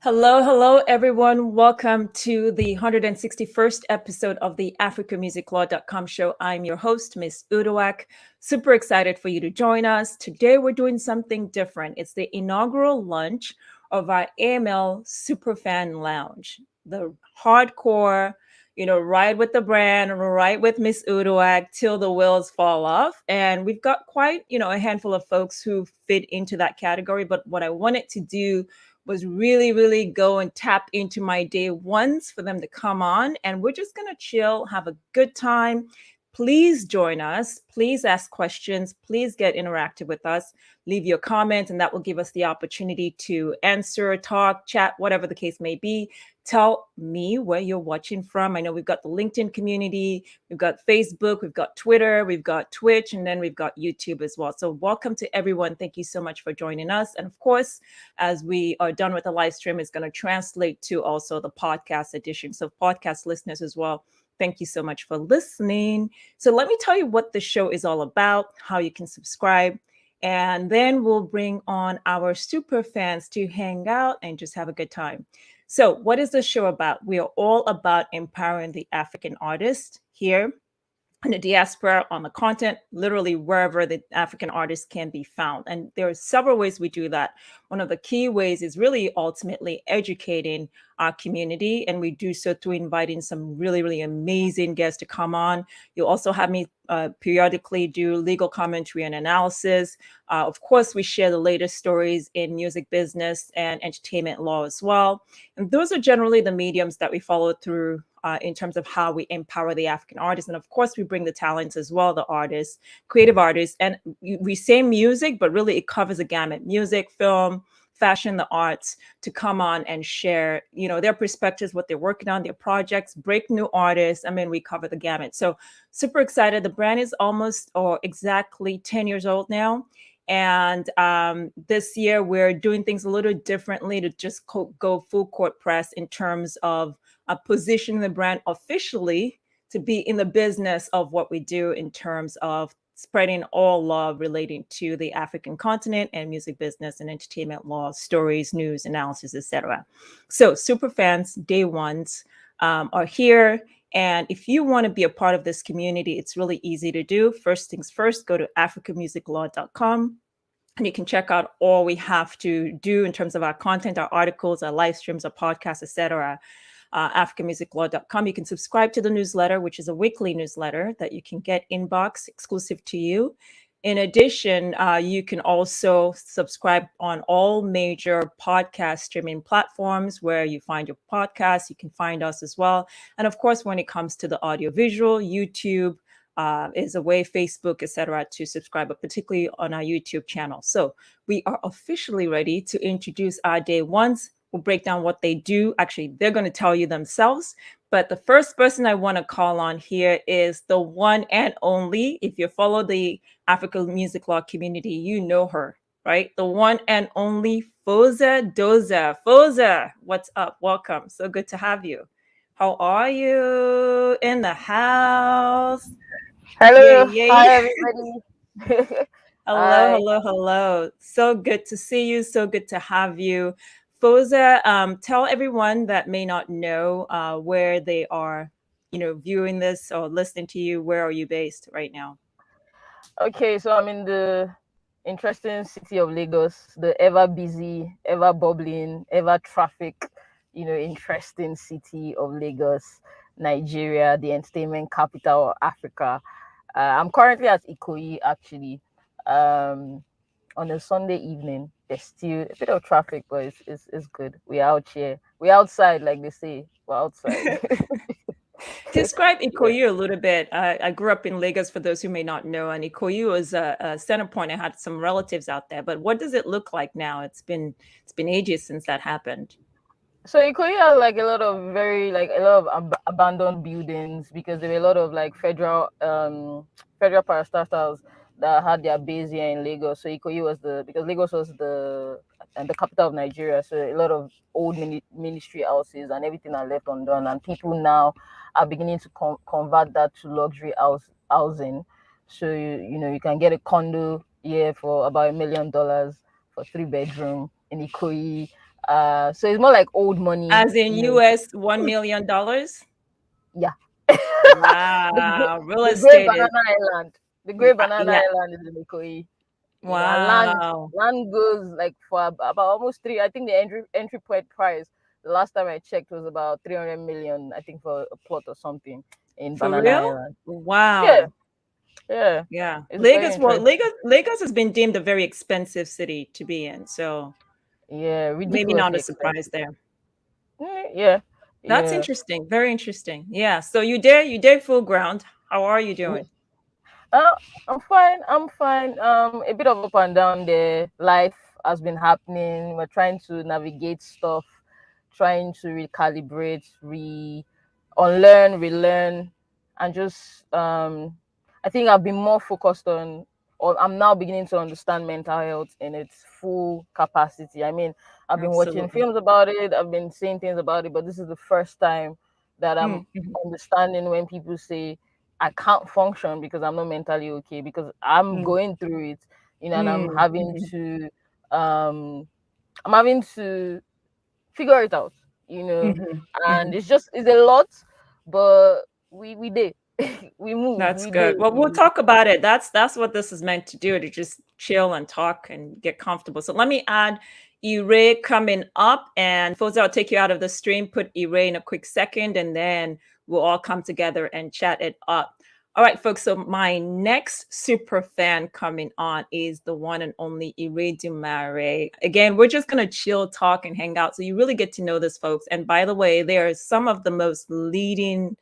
Hello, hello, everyone. Welcome to the 161st episode of the AfricaMusicLaw.com show. I'm your host, Miss Uduak. Super excited for you to join us. Today, we're doing something different. It's the inaugural lunch of our AML Superfan Lounge, the hardcore, ride with the brand, ride with Miss Uduak till the wheels fall off. And we've got quite, a handful of folks who fit into that category. But what I wanted to do was really, really go and tap into my day ones for them to come on. And we're just going to chill, have a good time. Please join us. Please ask questions. Please get interactive with us. Leave your comments, and that will give us the opportunity to answer, talk, chat, whatever the case may be. Tell me where you're watching from. I know we've got the LinkedIn community, we've got Facebook, we've got Twitter, we've got Twitch, and then we've got YouTube as well. So welcome to everyone. Thank you so much for joining us. And of course, as we are done with the live stream, it's going to translate to also the podcast edition. So podcast listeners as well, thank you so much for listening. So let me tell you what the show is all about, how you can subscribe, and then we'll bring on our super fans to hang out and just have a good time. So what is the show about? We are all about empowering the African artist here in the diaspora, on the continent, literally wherever the African artist can be found. And there are several ways we do that. One of the key ways is really ultimately educating our community. And we do so through inviting some really, really amazing guests to come on. You'll also have me periodically do legal commentary and analysis. Of course, we share the latest stories in music business and entertainment law as well. And those are generally the mediums that we follow through in terms of how we empower the African artists. And of course, we bring the talents as well, the artists, creative artists. And we say music, but really it covers a gamut: music, film, fashion, the arts, to come on and share, their perspectives, what they're working on, their projects, break new artists. I mean, we cover the gamut. So super excited. The brand is almost or exactly 10 years old now. And this year, we're doing things a little differently to just go full court press in terms of positioning the brand officially to be in the business of what we do in terms of spreading all law relating to the African continent and music business and entertainment law, stories, news, analysis, etc. So super fans, day ones, are here. And if you want to be a part of this community, it's really easy to do. First things first, go to africamusiclaw.com. And you can check out all we have to do in terms of our content, our articles, our live streams, our podcasts, etc. AfricaMusicLaw.com. You can subscribe to the newsletter, which is a weekly newsletter that you can get inbox exclusive to you. In addition, you can also subscribe on all major podcast streaming platforms where you find your podcasts. You can find us as well. And of course, when it comes to the audiovisual, YouTube is a way, Facebook, etc., to subscribe, but particularly on our YouTube channel. So we are officially ready to introduce our day ones. We'll break down what they do. Actually, they're going to tell you themselves. But the first person I want to call on here is the one and only. If you follow the African Music Law community, you know her, right? The one and only Foza Doza. Foza, what's up? Welcome. So good to have you. How are you in the house? Hello, Yay, yay. hi everybody. Hello, Hi. hello, hello. So good to see you. So good to have you. Foza, tell everyone that may not know where they are, viewing this or listening to you. Where are you based right now? Okay, so I'm in the interesting city of Lagos, the ever busy, ever bubbling, ever traffic, interesting city of Lagos, Nigeria, the entertainment capital of Africa. I'm currently at Ikoyi actually. Um, on a Sunday evening, there's still a bit of traffic, but it's good. We're out here. We're outside, like they say. We're outside. Describe Yeah. Ikoyi a little bit. I grew up in Lagos, for those who may not know, and Ikoyi was a center point. I had some relatives out there, but what does it look like now? It's been ages since that happened. So Ikoyi has like a lot of a lot of abandoned buildings because there were a lot of like federal parastatals that had their base here in Lagos. So Ikoyi was because Lagos was the capital of Nigeria. So a lot of old ministry houses and everything are left undone, and people now are beginning to convert that to luxury housing. So you can get a condo here for about $1 million for 3 bedroom in Ikoyi. So it's more like old money. As in US $1 million? Yeah. Wow. Real The Great estate is, Banana Island. The Great Banana yeah. Island is in Ikoyi. And Wow. land goes like for about almost three. I think the entry point price the last time I checked was about 300 million. I think for a plot or something in For Banana real? Island. Yeah, Wow. yeah. Yeah. It's very Lagos, well, interesting. Lagos has been deemed a very expensive city to be in. So Yeah, maybe not ridiculously a surprise expensive. there. Yeah, That's yeah. interesting. Very interesting. Yeah. So you did full ground. How are you doing? I'm fine. I'm fine. A bit of up and down there. Life has been happening. We're trying to navigate stuff, trying to recalibrate, unlearn, relearn, and just I think I've been more focused on, or I'm now beginning to understand mental health in its full capacity. I mean, I've been watching Absolutely. films about it, I've been saying things about it, but this is the first time that I'm Mm-hmm. understanding when people say I can't function because I'm not mentally okay, because I'm going through it, and Mm-hmm. um I'm having to figure it out, Mm-hmm. Mm-hmm. and it's a lot, but we did. We move, That's we good. did. Well, we'll talk about it. That's what this is meant to do, to just chill and talk and get comfortable. So let me add Ire coming up, and Foza, I'll take you out of the stream, put Ire in a quick second, and then we'll all come together and chat it up. All right, folks. So my next super fan coming on is the one and only Iredumare. Again, we're just gonna chill, talk, and hang out. So you really get to know this, folks. And by the way, they are some of the most leading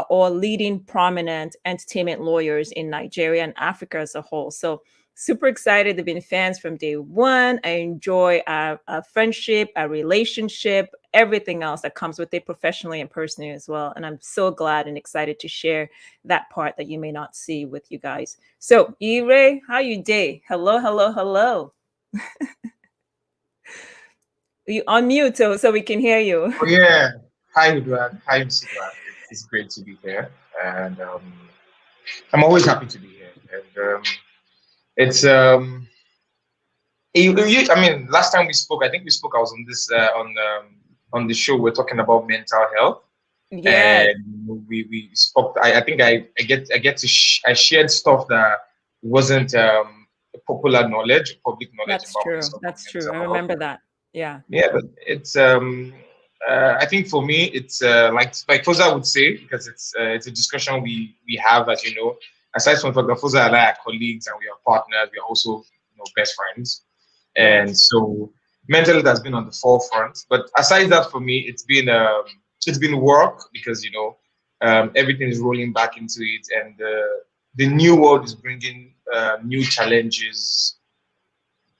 or leading prominent entertainment lawyers in Nigeria and Africa as a whole. So super excited. They've been fans from day one. I enjoy our friendship, our relationship, everything else that comes with it professionally and personally as well. And I'm so glad and excited to share that part that you may not see with you guys. So Ire, how you day? Hello, hello, hello. You unmute so we can hear you. Oh yeah. Hi Uduak. Hi Mr. Uduak. It's great to be here, and I'm always happy to be here. And it's I mean, last time we spoke, I think we spoke. I was on this on the show. We're talking about mental health, Yes, and we spoke. I think I get to I shared stuff that wasn't popular knowledge, public knowledge that's about true. myself and That's true. mental I health. remember that. Yeah. Yeah, but it's I think for me it's like Foza would say, because it's a discussion we have, as you know. Aside from Dr. Foza and I are colleagues and we are partners, we are also best friends, Yes. and so mental health has been on the forefront. But aside that, for me, it's been work, because everything is rolling back into it, and the new world is bringing new challenges,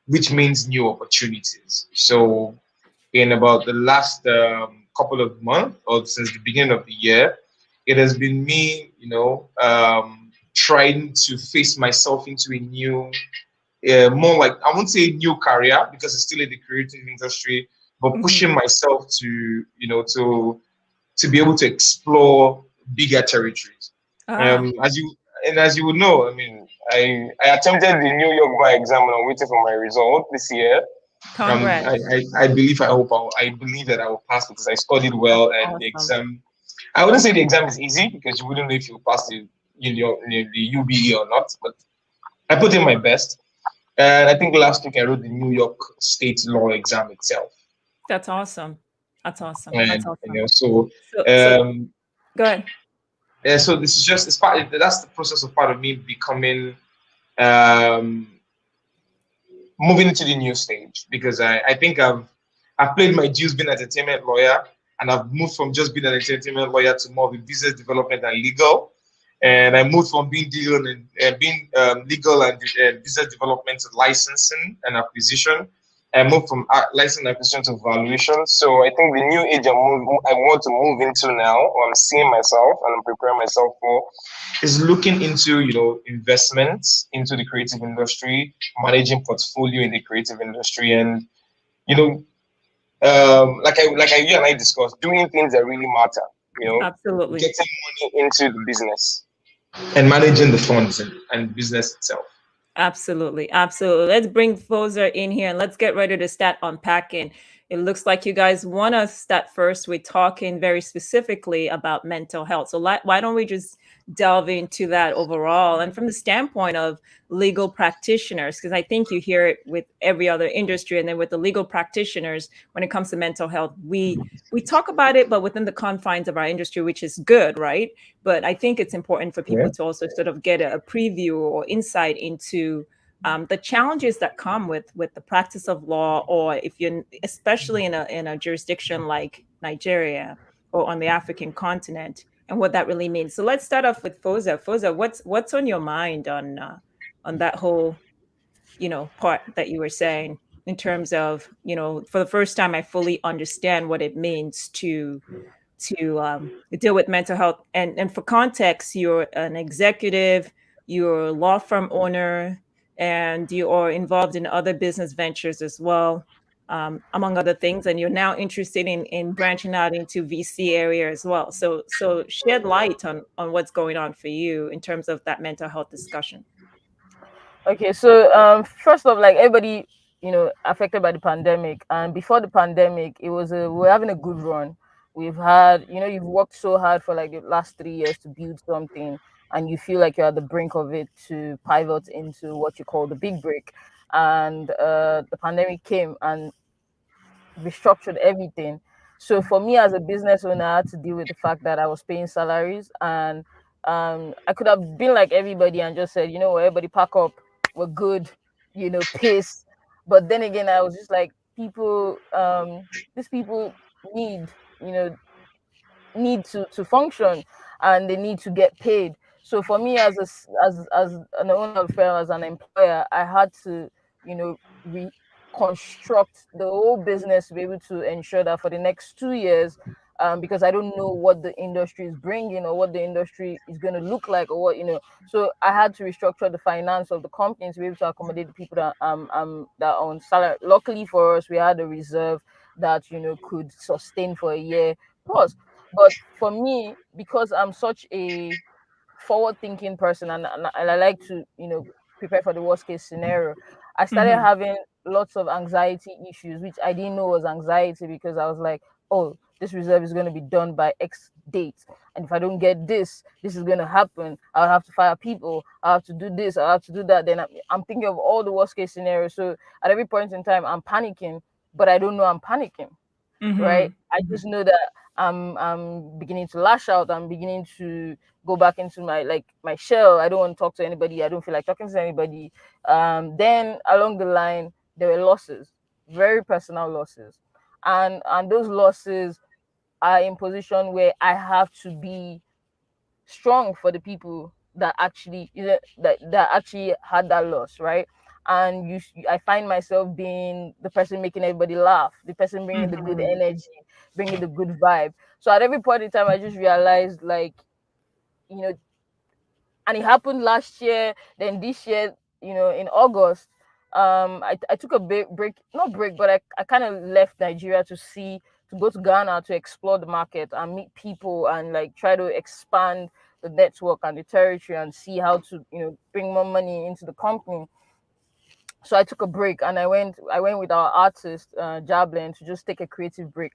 which means new opportunities. So in about the last couple of months, or since the beginning of the year, it has been me, trying to face myself into a new, more like, I won't say new career because it's still in the creative industry, but Mhm. pushing myself to, to be able to explore bigger territories. Ah, As you would know, I mean, I attempted the New York bar exam and I'm waiting for my result this year. congrats. I believe I believe that I will pass because I studied That's well, and the awesome. exam. I wouldn't say the exam is easy because you wouldn't know if you pass the UBE or not. But I put in my best, and I think last week I wrote the New York State law exam itself, That's awesome. That's awesome. That's and awesome. so So um, go ahead. so this is just it's part. That's the process of part of me becoming um moving into the new stage, because I think I've played my dues being an entertainment lawyer, and I've moved from just being an entertainment lawyer to more of a business development and legal. And I moved from being legal and business development to licensing and acquisition. I moved from licensing and acquisition to valuation. So I think the new age I want to move into now, or I'm seeing myself and I'm preparing myself for, is looking into investments into the creative industry, managing portfolio in the creative industry, and you know you and I discussed, doing things that really matter, Absolutely. getting money into the business and managing the funds and business itself. Absolutely. Absolutely. Let's bring Foza in here and let's get ready to start unpacking. it looks like you guys want to start first with talking very specifically about mental health. So why don't we just delve into that overall and from the standpoint of legal practitioners, because I think you hear it with every other industry, and then with the legal practitioners, when it comes to mental health, we talk about it, but within the confines of our industry, which is good, right? But I think it's important for people Yeah. to also sort of get a preview or insight into the challenges that come with the practice of law, or if you're especially in a jurisdiction like Nigeria or on the African continent, and what that really means. So let's start off with Foza. Foza, what's on your mind on that whole part that you were saying in terms of for the first time I fully understand what it means to deal with mental health. And for context, you're an executive, you're a law firm owner, and you are involved in other business ventures as well, among other things. And you're now interested in branching out into VC area as well. So shed light on what's going on for you in terms of that mental health discussion. Okay, so first off, like everybody, affected by the pandemic, and before the pandemic, we're having a good run. We've had, you've worked so hard for like the last 3 years to build something, and you feel like you're at the brink of it to pivot into what you call the big break. And the pandemic came and restructured everything. So for me as a business owner, I had to deal with the fact that I was paying salaries, and I could have been like everybody and just said, everybody pack up, we're good, pace. But then again, I was just like, people, these people need, you know, need to function, and they need to get paid. So for me as as an owner of firm, as an employer, I had to, you know reconstruct the whole business to be able to ensure that for the next 2 years, because I don't know what the industry is bringing or what the industry is going to look like, or what. So I had to restructure the finance of the company to be able to accommodate the people that are on salary. Luckily for us, we had a reserve that could sustain for a year plus. But for me, because I'm such a forward thinking person, and I like to, prepare for the worst case scenario, I started Mm-hmm. having lots of anxiety issues, which I didn't know was anxiety, because I was like, oh, this reserve is going to be done by X date. And if I don't get this, this is going to happen. I'll have to fire people. I'll have to do this. I'll have to do that. Then I'm thinking of all the worst case scenarios. So at every point in time, I'm panicking, but I don't know I'm panicking, right? I Mm-hmm. just know that I'm beginning to lash out. I'm beginning to go back into my shell. I don't want to talk to anybody. I don't feel like talking to anybody. Then along the line, there were losses, very personal losses, and those losses are in position where I have to be strong for the people that actually that actually had that loss, right? And I find myself being the person making everybody laugh, the person bringing the good Mm-hmm. energy, bringing the good vibe. So at every point in time, I just realized, like, you know and it happened last year. Then this year, in August, I took a big break, not break, but I kind of left Nigeria to go to Ghana to explore the market and meet people, and like try to expand the network and the territory, and see how to bring more money into the company. So I took a break, and I went with our artist, Jablin, to just take a creative break.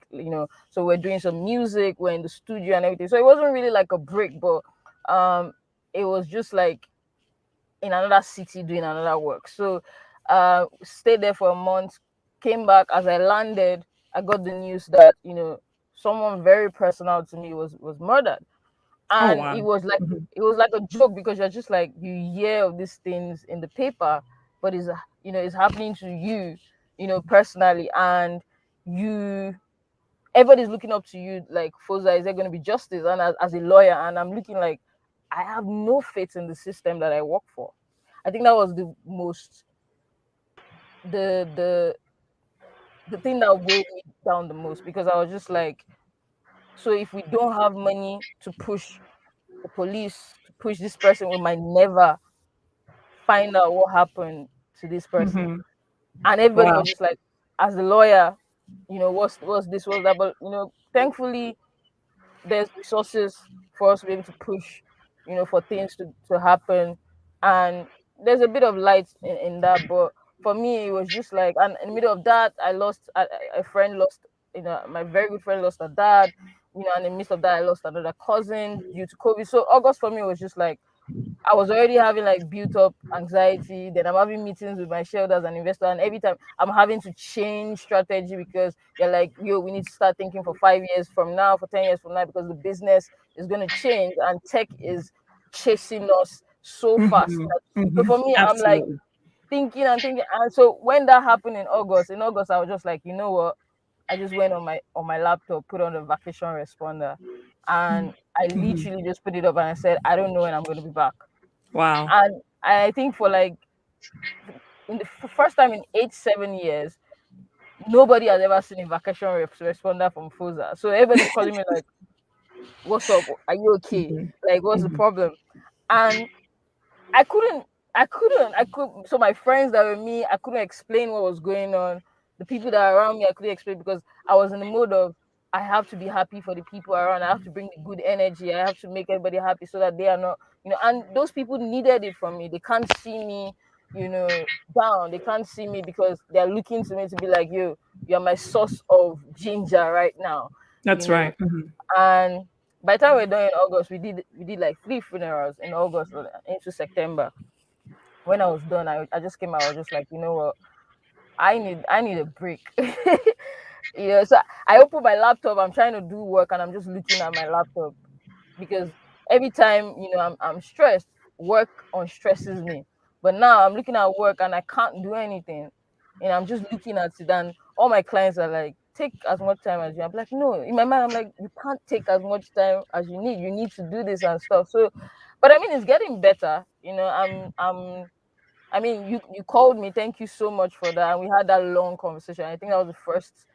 So we're doing some music, we're in the studio and everything. So it wasn't really like a break, but um it was just like in another city doing another work. So stayed there for a month, came back. As I landed, I got the news that someone very personal to me was murdered. Oh And wow. Mm-hmm. it was like a joke, because you're just like, you hear of these things in the paper, but it's happening to you, personally. And you everybody's looking up to you, like, Foza, is there going to be justice? And as a lawyer, and I'm looking like, I have no faith in the system that I work for. I think that was the the the thing that weighed me down the most, because I was just like, so if we don't have money to push the police, to push this person, we might never find out what happened to this person. Mm-hmm. And everybody Wow. was just like, as a lawyer, what's this, what's that? But thankfully, there's resources for us to be able to push, for things to happen. And there's a bit of light in that. But for me, it was just like, and in the middle of that, I lost a friend, lost, my very good friend lost a dad, and in the midst of that, I lost another cousin due to COVID. So August for me was just like, I was already having like built up anxiety. Then I'm having meetings with my shareholders and investors, and every time I'm having to change strategy because they're like, "Yo, we need to start thinking for 5 years from now, for 10 years from now, because the business is going to change and tech is chasing us so fast." Mhm, So mhm. for me, I'm like Absolutely. thinking and thinking, and so when that happened in August, I was just like, you know what? I just went on my laptop, put on the vacation responder, and I Mhm. literally just put it up and I said, I don't know when I'm going to be back. Wow. And I think for like in the first time in 8 7 years, nobody has ever seen a vacation responder from Foza. So everybody's calling me like, "What's up? Are you okay? Mhm, Like, what's the mhm. problem?" And I couldn't, so my friends that were me, I couldn't explain what was going on. The people that are around me, I couldn't explain because I was in the mode of, I have to be happy for the people around. I have to bring the good energy. I have to make everybody happy so that they are not, and those people needed it from me. They can't see me, down. They can't see me because they're looking to me to be like, "You, you're my source of ginger right now," you That's know. right. Mhm. And by the time we're done in August, we did like 3 funerals in August into September. When I was done, I just came out. I was just like, you know what, I need a break. So I open my laptop. I'm trying to do work, and I'm just looking at my laptop because every time I'm stressed, work unstresses me. But now I'm looking at work and I can't do anything, and I'm just looking at it. And all my clients are like, take as much time as you. I'm like, no. In my mind, I'm like, you can't take as much time as you need. You need to do this and stuff. So, but I mean, it's getting better. I mean, you called me. Thank you so much for that. And we had that long conversation. I think that was the first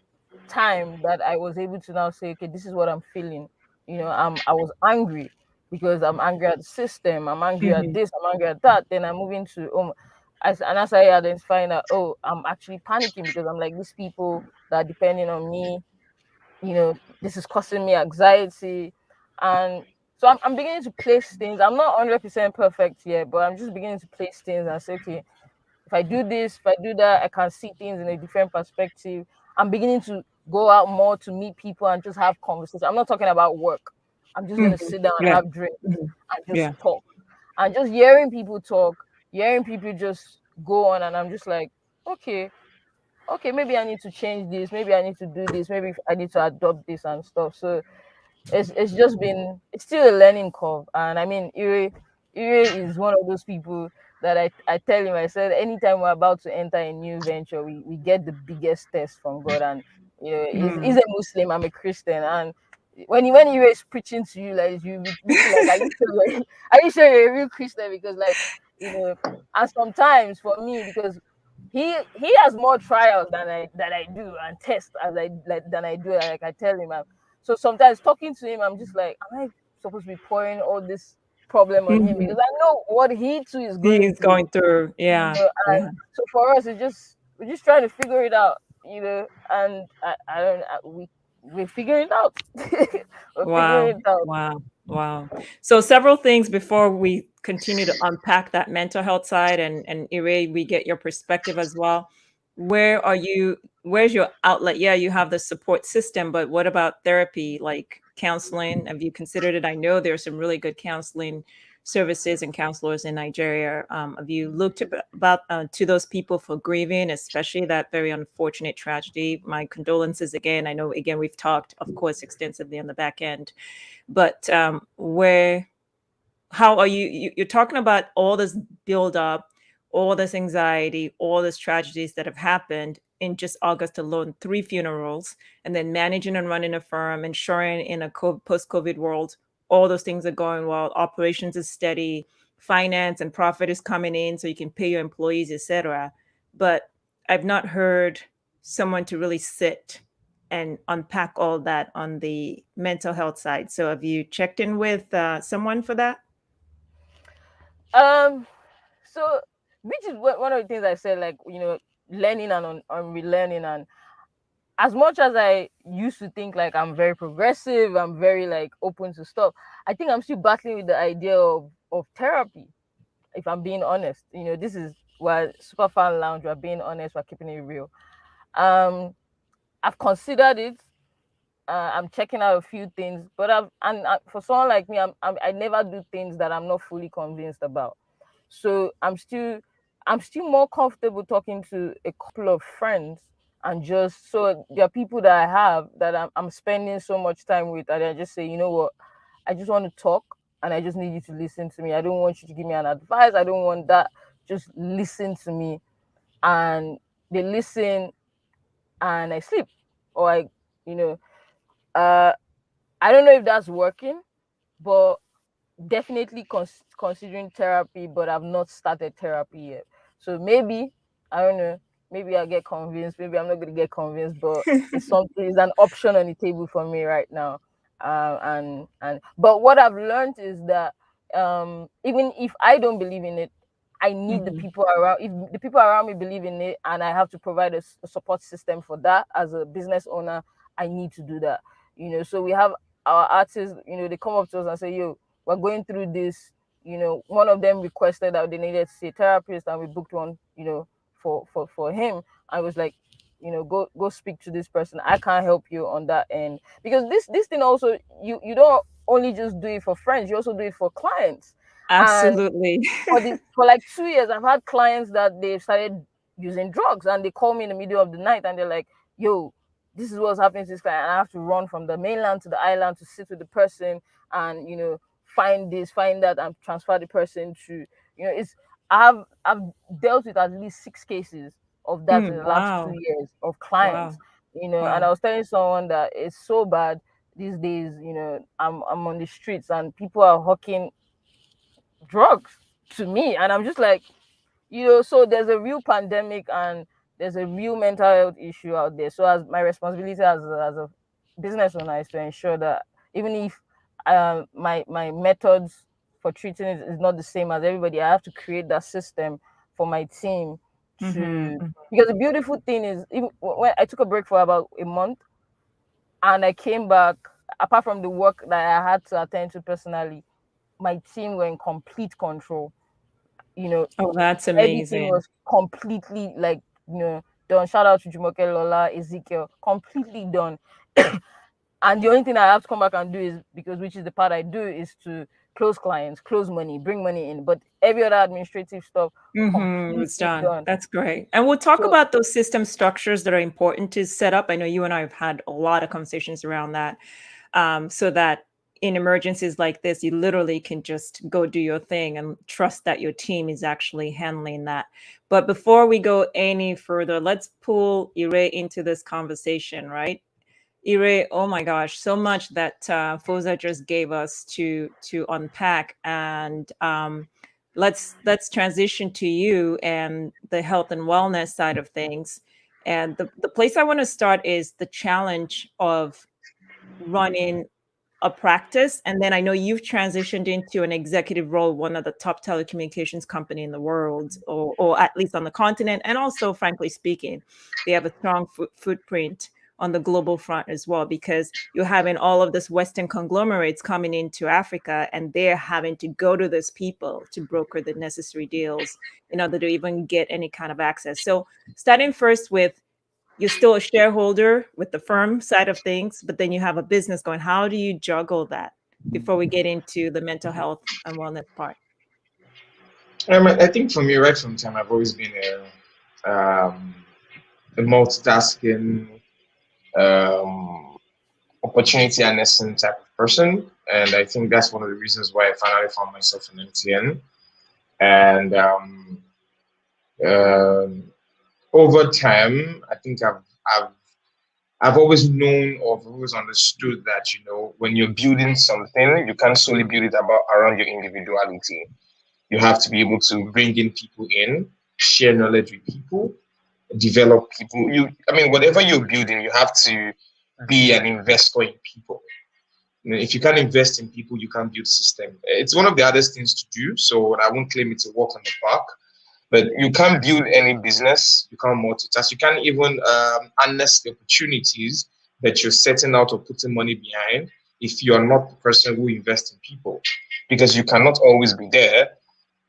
time that I was able to now say, okay, this is what I'm feeling. I was angry because I'm angry at the system. I'm angry at Mhm. this. I'm angry at that. Then I'm moving to as I identifying that, I'm actually panicking because I'm like, these people that are depending on me, this is causing me anxiety. And so I'm beginning to place things. I'm not 100% perfect yet, but I'm just beginning to place things and say, okay, if I do this, if I do that, I can see things in a different perspective. I'm beginning to go out more to meet people and just have conversations. I'm not talking about work. I'm just gonna Mhm. sit down and Yeah. have drinks Mhm. and just Yeah. talk. And just hearing people talk, hearing people just go on, and I'm just like, okay, okay, maybe I need to change this, maybe I need to do this, maybe I need to adopt this and stuff. So it's just been, it's still a learning curve. And I mean, Ire is one of those people that I tell him, I said, anytime we're about to enter a new venture, we get the biggest test from God. And he's Mm. a Muslim, I'm a Christian. And when Ire is preaching to you, like, you feel like, are you sure are you sure you're a real Christian? Because like, you know and sometimes for me, because he has more trials than I do, and tests as I like than I do. Like I tell him, so sometimes talking to him, I'm just like, am I supposed to be pouring all this problem on him? Mhm. Because I know what he too is going He's through. going through. Yeah. And Yeah. so for us, we're just trying to figure it out. And I don't we're figuring it out. We're Wow. figuring it out. Wow. Wow. So several things before we continue to unpack that mental health side, and Ire, we get your perspective as well. Where's your outlet? Yeah, you have the support system, but what about therapy, like counseling? Have you considered it? I know there's some really good counseling services and counselors in Nigeria. Have you looked about to those people for grieving, especially that very unfortunate tragedy? My condolences again. I know again we've talked, of course, extensively on the back end, but how are you're talking about all this build up, all this anxiety, all these tragedies that have happened in just August alone, 3 funerals, and then managing and running a firm, ensuring in a post-COVID world, all those things are going well, operations is steady, finance and profit is coming in so you can pay your employees, etc. But I've not heard someone to really sit and unpack all that on the mental health side. So have you checked in with someone for that? Um, so which is one of the things I said, like, learning and on relearning. And as much as I used to think like I'm very progressive, I'm very like open to stuff, I think I'm still battling with the idea of therapy, if I'm being honest. This is we're Superfan Lounge. We're being honest. We're keeping it real. I've considered it. I'm checking out a few things, but for someone like me, I never do things that I'm not fully convinced about. So I'm still more comfortable talking to a couple of friends, and just so there are people that I have that I'm spending so much time with, and I just say, you know what, I just want to talk, and I just need you to listen to me. I don't want you to give me an advice. I don't want that. Just listen to me, and they listen, and I sleep, or you know, uh, I don't know if that's working, but definitely considering therapy, but I've not started therapy yet. So maybe, I don't know, maybe I'll get convinced. Maybe I'm not going to get convinced, but it's an option on the table for me right now. But what I've learned is that even if I don't believe in it, I need the people around. If the people around me believe in it, and I have to provide a support system for that as a business owner, I need to do that. So we have our artists. They come up to us and say, "Yo, we're going through this." One of them requested that they needed to see a therapist, and we booked one. For him. I was like, go speak to this person. I can't help you on that end, because this thing also, you don't only just do it for friends, you also do it for clients. Absolutely. And for like 2 years, I've had clients that they've started using drugs, and they call me in the middle of the night, and they're like, yo, this is what's happening to this client, and I have to run from the mainland to the island to sit with the person, and find this, find that, and transfer the person to, it's I've dealt with at least 6 cases of that in the last Wow. 2 years of Wow. clients. And I was telling someone that it's so bad these days. I'm on the streets, and people are hawking drugs to me, and I'm just like, so there's a real pandemic, and there's a real mental health issue out there. So as my responsibility as a business owner is to ensure that, even if my methods for treating it is not the same as everybody, I have to create that system for my team to. Because the beautiful thing is, even when I took a break for about a month, and I came back, apart from the work that I had to attend to personally, my team were in complete control. Oh, that's Everything amazing. was completely, like, done. Shout out to Jumoke, Lola, Ezekiel, completely done. And the only thing I have to come back and do is, because which is the part I do, is to close clients, close money, bring money in. But every other administrative stuff, It's completely done. done. That's great. And we'll talk So about those system structures that are important to set up. I know you and I have had a lot of conversations around that, so that in emergencies like this, you literally can just go do your thing and trust that your team is actually handling that. But before we go any further, let's pull Ire into this conversation, right? Ire, oh my gosh, so much that Foza just gave us to unpack, and let's transition to you and the health and wellness side of things. And the place I want to start is the challenge of running a practice, and then I know you've transitioned into an executive role, one of the top telecommunications company in the world, or at least on the continent, and also, frankly speaking, they have a strong footprint on the global front as well, because you're having all of this Western conglomerates coming into Africa, and they're having to go to those people to broker the necessary deals in order to even get any kind of access. So starting first with, you're still a shareholder with the firm side of things, but then you have a business going. How do you juggle that before we get into the mental health and wellness part? I think for me, right from time, I've always been a multitasking, opportunity and essence type of person, and I think that's one of the reasons why I finally found myself in MTN. And over time, I think I've always known, or I've always understood that, when you're building something, you can't solely build it around your individuality. You have to be able to bring in people in, share knowledge with people, develop people. Whatever you're building, you have to be an investor in people. If you can't invest in people, you can't build system. It's one of the hardest things to do. So I won't claim it's a walk on the park. But you can't build any business. You can't multitask. You can't even harness the opportunities that you're setting out or putting money behind if you are not the person who invests in people, because you cannot always be there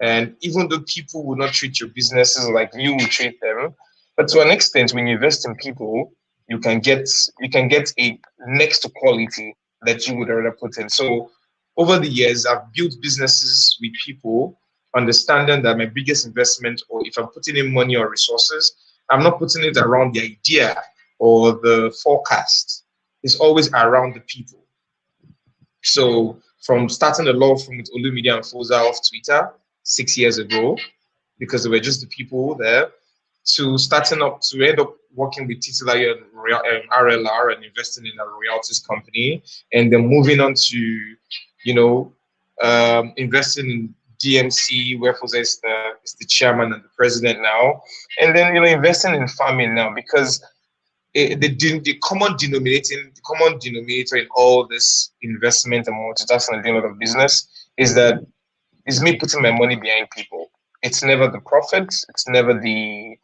And even though people will not treat your businesses like you will treat them, but to an extent, when you invest in people, you can get a next to quality that you would rather put in. So over the years, I've built businesses with people, understanding that my biggest investment, or if I'm putting in money or resources, I'm not putting it around the idea or the forecast. It's always around the people. So from starting the law firm with Olumide and Foza off Twitter 6 years ago, because they were just the people there, to starting up to end up working with Titilayo and RLR and investing in a royalties company, and then moving on to, investing in DMC, where Foza is the chairman and the president now, and then investing in farming now, because the common denominator in all this investment and multitasking and doing a lot of business is that it's me putting my money behind people. It's never the profit. It's never the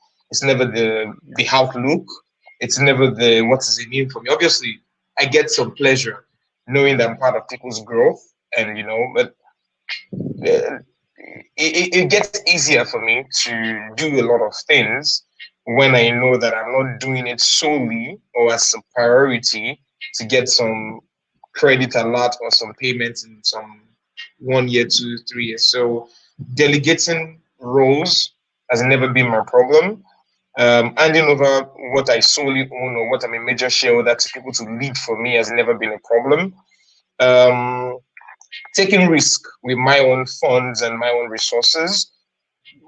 outlook. It's never the what is the name for me. Obviously, I get some pleasure knowing that I'm part of people's growth, and but it gets easier for me to do a lot of things when I know that I'm not doing it solely or as a priority to get some credit alert or some payments in some 1 year, 2, 3 years. So delegating roles has never been my problem. Handing over what I solely own or what I'm a major shareholder to people to lead for me has never been a problem. Taking risk with my own funds and my own resources,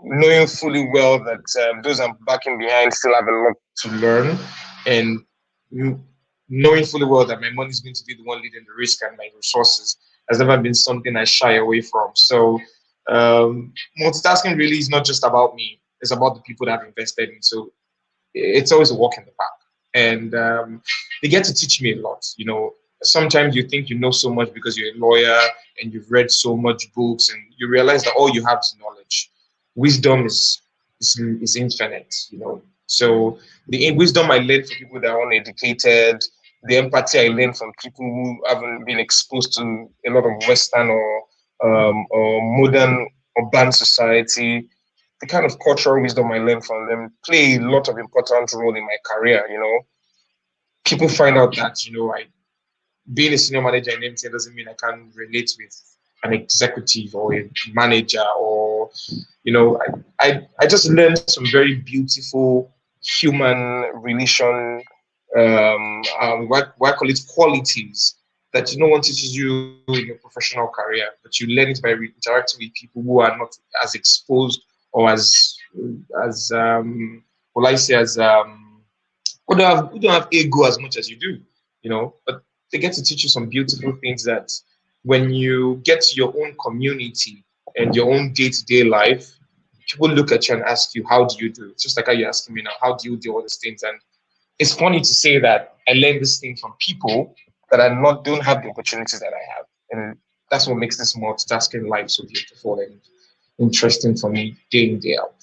knowing fully well that those I'm backing behind still have a lot to learn, and knowing fully well that my money is going to be the one leading the risk and my resources has never been something I shy away from. So multitasking really is not just about me. It's about the people that I've invested in. So it's always a walk in the park. And they get to teach me a lot. Sometimes you think you know so much because you're a lawyer and you've read so much books, and you realize that all you have is knowledge. Wisdom is infinite, So the wisdom I learned from people that are uneducated, the empathy I learned from people who haven't been exposed to a lot of Western or modern urban society, the kind of cultural wisdom I learned from them play a lot of important role in my career. People find out that being a senior manager in MTN doesn't mean I can't relate with an executive or a manager, or I just learned some very beautiful human relation, what I call it, qualities that no one teaches you in your professional career, but you learn it by interacting with people who are not as exposed or as well, I say, as who don't have ego as much as you do, but they get to teach you some beautiful things that when you get to your own community and your own day-to-day life, people look at you and ask you, how do you do it? Just like how you're asking me now, how do you do all these things? And it's funny to say that I learned this thing from people that don't have the opportunities that I have. And that's what makes this multitasking life so beautiful and interesting for me day in, day out.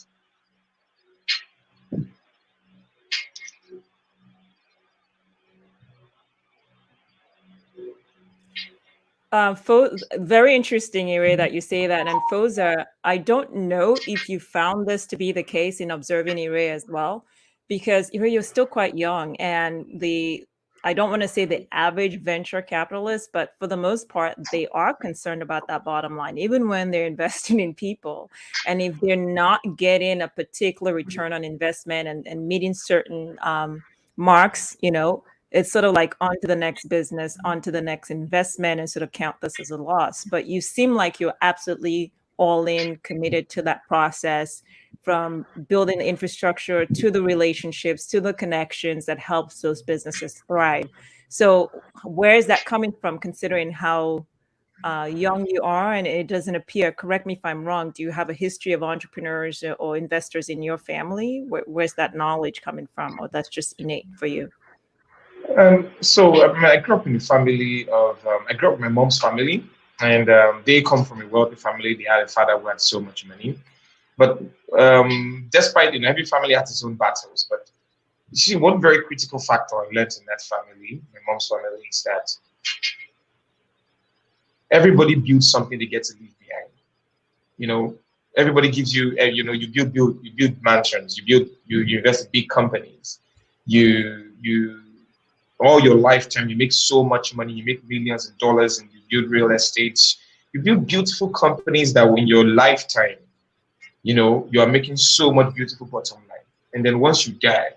Very interesting, Ire, that you say that. And Foza, I don't know if you found this to be the case in observing Ire as well, because Ire, you're still quite young, and I don't want to say the average venture capitalist, but for the most part, they are concerned about that bottom line, even when they're investing in people. And if they're not getting a particular return on investment and meeting certain marks, it's sort of like on to the next business, on to the next investment, and sort of count this as a loss. But you seem like you're absolutely all in, committed to that process, from building the infrastructure to the relationships to the connections that helps those businesses thrive. So where is that coming from, considering how young you are? And it doesn't appear, correct me if I'm wrong, do you have a history of entrepreneurs or investors in your family? Where's that knowledge coming from, or that's just innate for you? I grew up in a family of, I grew up with my mom's family, and they come from a wealthy family. They had a father who had so much money. But despite, every family has its own battles. But you see, one very critical factor I learned in that family, my mom's family, is that everybody builds something they get to leave behind. Everybody gives you, you build mansions, you invest in big companies, you all your lifetime you make so much money, you make millions of dollars, and you build real estate, you build beautiful companies that in your lifetime, you are making so much beautiful bottom line. And then once you die,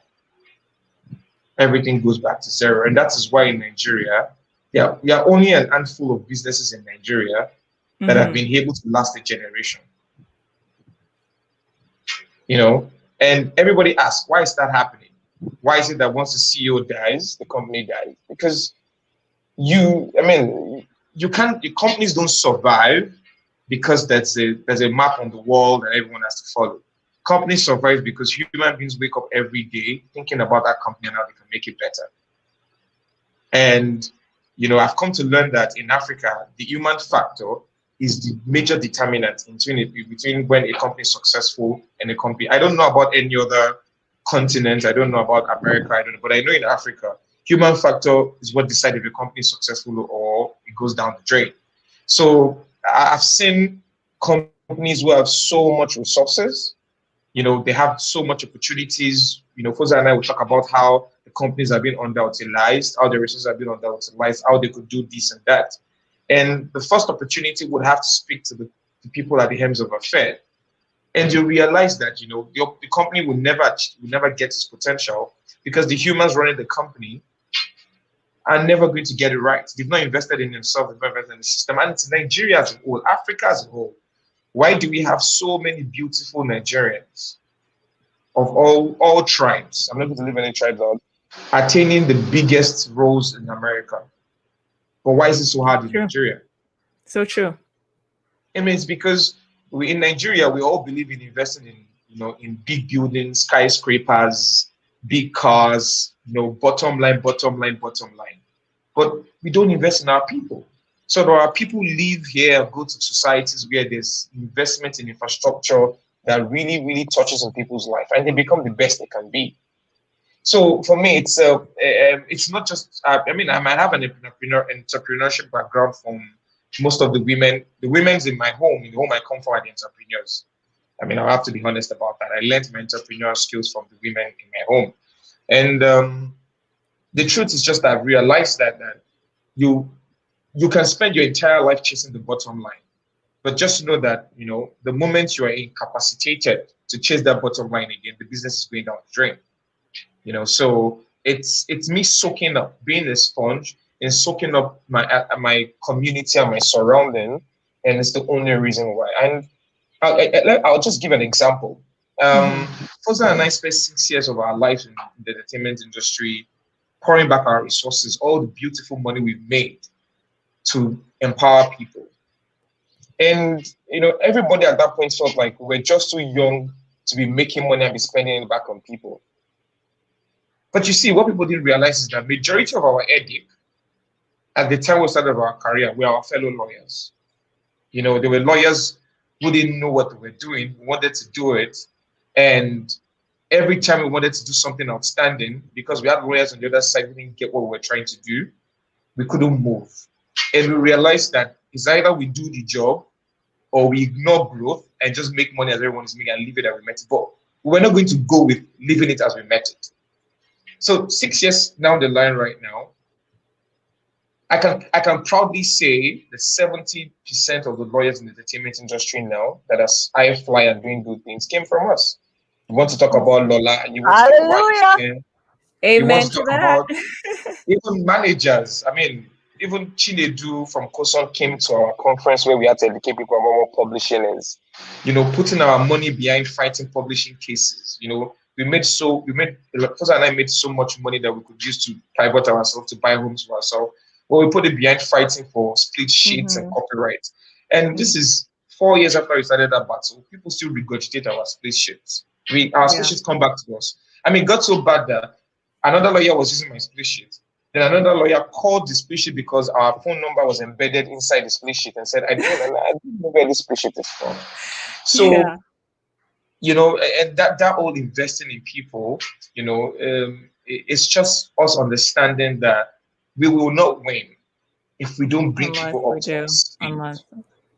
everything goes back to zero. And that is why in Nigeria, we are only an handful of businesses in Nigeria that have been able to last a generation. And everybody asks, why is that happening? Why is it that once the CEO dies, the company dies? Because companies don't survive because there's a map on the wall that everyone has to follow. Companies survive because human beings wake up every day thinking about that company and how they can make it better. And I've come to learn that in Africa, the human factor is the major determinant between when a company is successful and a company. I don't know about any other continent. I don't know about America. I don't know, but I know in Africa, human factor is what decides if a company is successful or it goes down the drain. So I've seen companies who have so much resources. They have so much opportunities. Foza and I will talk about how the companies have been underutilized, how the resources have been underutilized, how they could do this and that. And the first opportunity would have to speak to the people at the helms of affairs. And you realize that, the company will never get its potential because the humans running the company are never going to get it right. They've not invested in themselves, they've not invested in the system. And it's Nigeria as a whole, Africa as a whole. Why do we have so many beautiful Nigerians of all tribes? I'm not going to leave any tribes out, attaining the biggest roles in America. But why is it so hard in Nigeria? So true. It's because in Nigeria, we all believe in investing in big buildings, skyscrapers, big cars, bottom line. But we don't invest in our people. So there are people who live here, go to societies where there's investment in infrastructure that really, really touches on people's life, and they become the best they can be. So for me, it's not just. I might have an entrepreneurship background from most of the women. The women's in my home, in the home I come from, are the entrepreneurs. I have to be honest about that. I learned my entrepreneurial skills from the women in my home, and the truth is just that I've realized that you can spend your entire life chasing the bottom line, but just know that the moment you are incapacitated to chase that bottom line again, the business is going down the drain. So it's me soaking up, being a sponge and soaking up my community and my surrounding, and it's the only reason why. And I'll just give an example. Foza and I spent 6 years of our lives in the entertainment industry, pouring back our resources, all the beautiful money we've made to empower people. And everybody at that point felt like we're just too young to be making money and be spending it back on people. But you see, what people didn't realize is that majority of our ethic at the time we started our career were our fellow lawyers. They were lawyers who didn't know what they were doing, wanted to do it. And every time we wanted to do something outstanding, because we had lawyers on the other side who didn't get what we were trying to do, we couldn't move. And we realized that it's either we do the job or we ignore growth and just make money as everyone is making and leave it as we met it. But we're not going to go with leaving it as we met it. So 6 years down the line right now, I can proudly say that 70% of the lawyers in the entertainment industry now that are high fly and doing good things came from us. You want to talk about Lola and you want to talk about Amen to that. About even managers. Even Chinedu from Koson came to our conference where we had to educate people about what publishing is. Putting our money behind fighting publishing cases. Foza and I made so much money that we could use to pivot ourselves to buy homes for ourselves. But we put it behind fighting for split sheets and copyright. And this is 4 years after we started that battle. People still regurgitate our split sheets. Our split sheets come back to us. It got so bad that another lawyer was using my split sheet. Then another lawyer called the split sheet because our phone number was embedded inside the split sheet and said, I didn't know where this split sheet is from. So, and that whole investing in people, it's just us understanding that we will not win if we don't bring people up to us.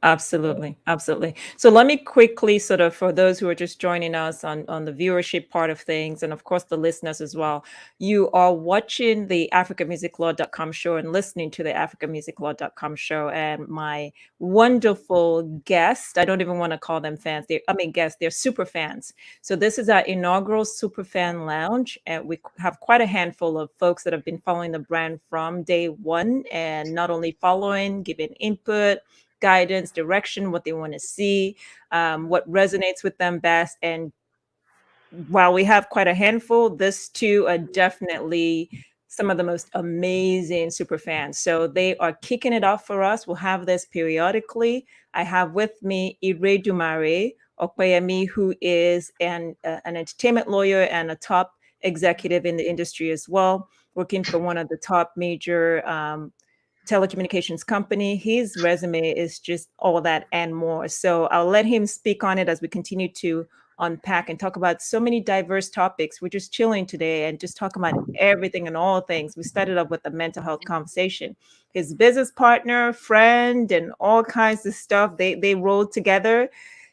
Absolutely, absolutely. So let me quickly sort of, for those who are just joining us on the viewership part of things, and of course the listeners as well, you are watching the africamusic.com show and listening to the africamusic.com show, and my wonderful guest, I don't even want to call them fans, I mean guests, they're super fans. So this is our inaugural Superfan Lounge, and we have quite a handful of folks that have been following the brand from day one, and not only following, giving input, guidance, direction, what they want to see, what resonates with them best. And while we have quite a handful, this two are definitely some of the most amazing super fans. So they are kicking it off for us. We'll have this periodically. I have with me Iredumare Opeyemi, who is an entertainment lawyer and a top executive in the industry as well, working for one of the top major telecommunications company. His resume is just all that and more. So I'll let him speak on it as we continue to unpack and talk about so many diverse topics. We're just chilling today and just talking about everything and all things. We started off with the mental health conversation. His business partner, friend, and all kinds of stuff. They rolled together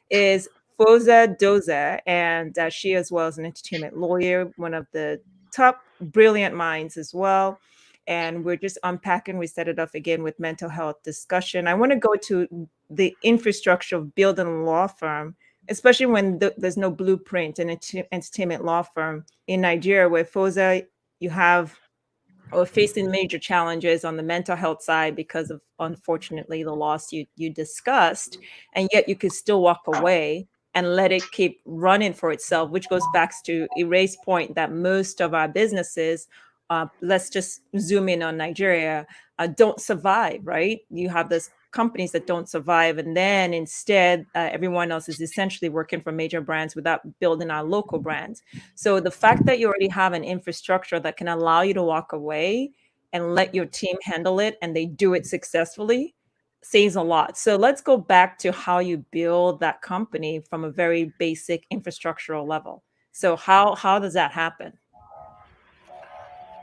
is Foza Doza, and she as well as an entertainment lawyer, one of the top brilliant minds as well. And we're just unpacking. We set it up again with mental health discussion. I want to go to the infrastructure of building a law firm, especially when there's no blueprint in an entertainment law firm in Nigeria, where Foza, you have or facing major challenges on the mental health side because of, unfortunately, the loss you discussed, and yet you could still walk away and let it keep running for itself, which goes back to Erase point that most of our businesses, let's just zoom in on Nigeria, don't survive, right? You have this companies that don't survive, and then instead everyone else is essentially working for major brands without building our local brands. So the fact that you already have an infrastructure that can allow you to walk away and let your team handle it and they do it successfully says a lot. So let's go back to how you build that company from a very basic infrastructural level. So how does that happen?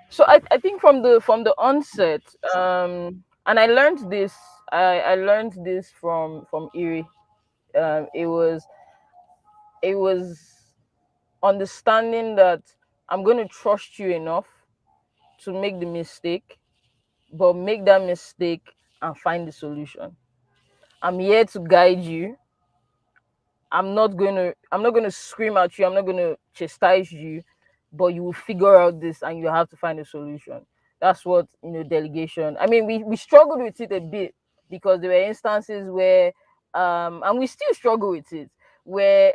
So I think from the onset, and I learned this from Erie. It was understanding that I'm going to trust you enough to make the mistake, but make that mistake and find the solution. I'm here to guide you. I'm not going to scream at you. I'm not going to chastise you, but you will figure out this and you have to find a solution. That's what, delegation. I mean, we struggled with it a bit because there were instances where and we still struggle with it, where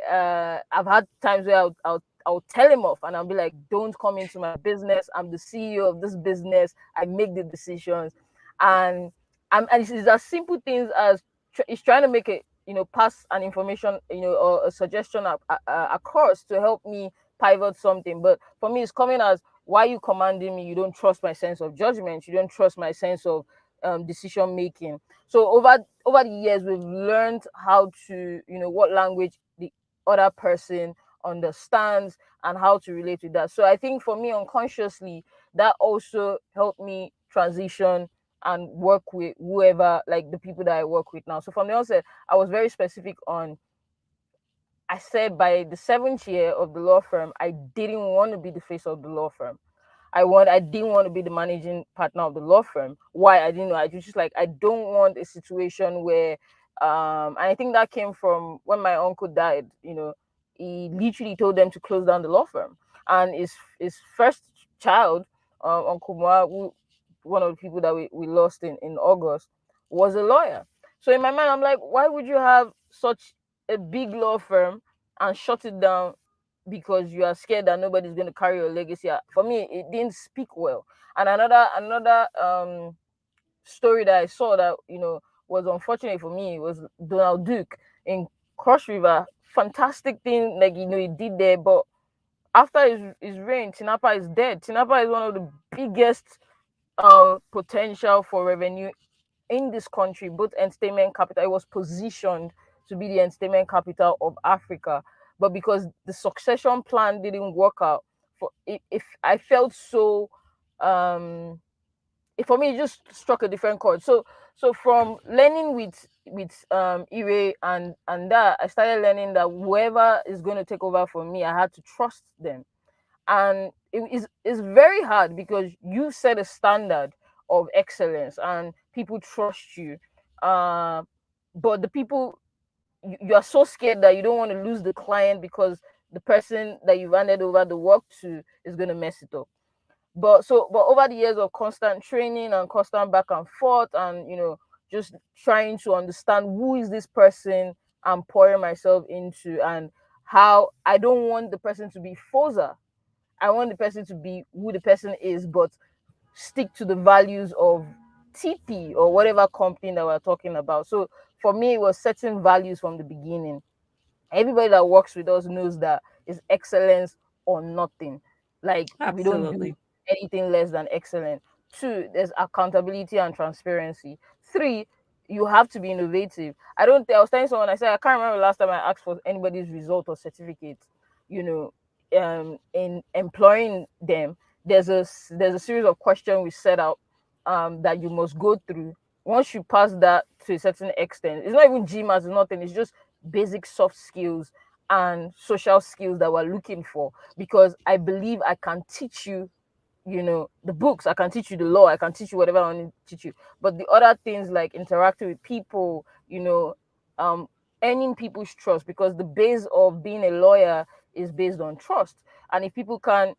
I've had times where I'll tell him off and I'll be like, don't come into my business. I'm the CEO of this business. I make the decisions. And and it's as simple things as it's trying to make it, pass an information, or a suggestion across to help me pivot something. But for me, it's coming as, why are you commanding me? You don't trust my sense of judgment. You don't trust my sense of decision making. So over the years, we've learned how to, what language the other person understands and how to relate with that. So I think for me, unconsciously, that also helped me transition and work with whoever, like the people that I work with now. So from the onset, I was very specific on, I said by the 7th year of the law firm, I didn't want to be the face of the law firm. I didn't want to be the managing partner of the law firm. Why? I didn't know. I was just like, I don't want a situation where and I think that came from when my uncle died. He literally told them to close down the law firm. And his first child, Uncle Moa, one of the people that we lost in August, was a lawyer. So in my mind, I'm like, why would you have such a big law firm and shut it down because you are scared that nobody's going to carry your legacy? For me, it didn't speak well. And another story that I saw that, was unfortunate for me was Donald Duke in Cross River. Fantastic thing, like, he did there. But after his reign, Tinapa is dead. Tinapa is one of the biggest potential for revenue in this country, both entertainment capital. It was positioned to be the entertainment capital of Africa, but because the succession plan didn't work out, if I felt so for me, it just struck a different chord. So from learning with Ire and that, I started learning that whoever is going to take over for me, I had to trust them. And it's very hard because you set a standard of excellence and people trust you. But the people, you are so scared that you don't want to lose the client because the person that you've handed over the work to is going to mess it up. But over the years of constant training and constant back and forth, and just trying to understand who is this person I'm pouring myself into, and how I don't want the person to be Foza. I want the person to be who the person is, but stick to the values of TP or whatever company that we're talking about. So for me, it was setting values from the beginning. Everybody that works with us knows that it's excellence or nothing. Like, we don't do Absolutely. anything less than excellent. Two, there's accountability and transparency. Three, you have to be innovative. I was telling someone, I said, I can't remember the last time I asked for anybody's result or certificate. In employing them, there's a series of questions we set out, that you must go through. Once you pass that to a certain extent, it's not even GMAT, it's nothing, it's just basic soft skills and social skills that we're looking for, because I believe I can teach you, the books, I can teach you the law, I can teach you whatever I want to teach you, but the other things like interacting with people, um earning people's trust, because the base of being a lawyer is based on trust. And if people can,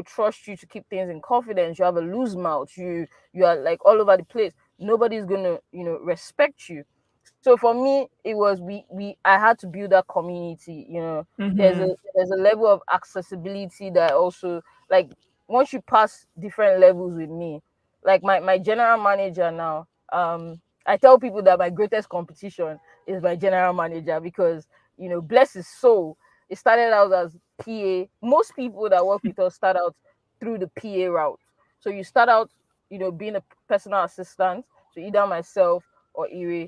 trust you to keep things in confidence, you have a loose mouth, you are like all over the place, nobody's gonna, respect you. So for me, it was, we I had to build that community. There's a Mm-hmm. there's a level of accessibility that also, like, once you pass different levels with me, like my general manager now, I tell people that my greatest competition is my general manager, because bless his soul, it started out as PA. Most people that work with us start out through the PA route. So you start out, being a personal assistant to either myself or Ire.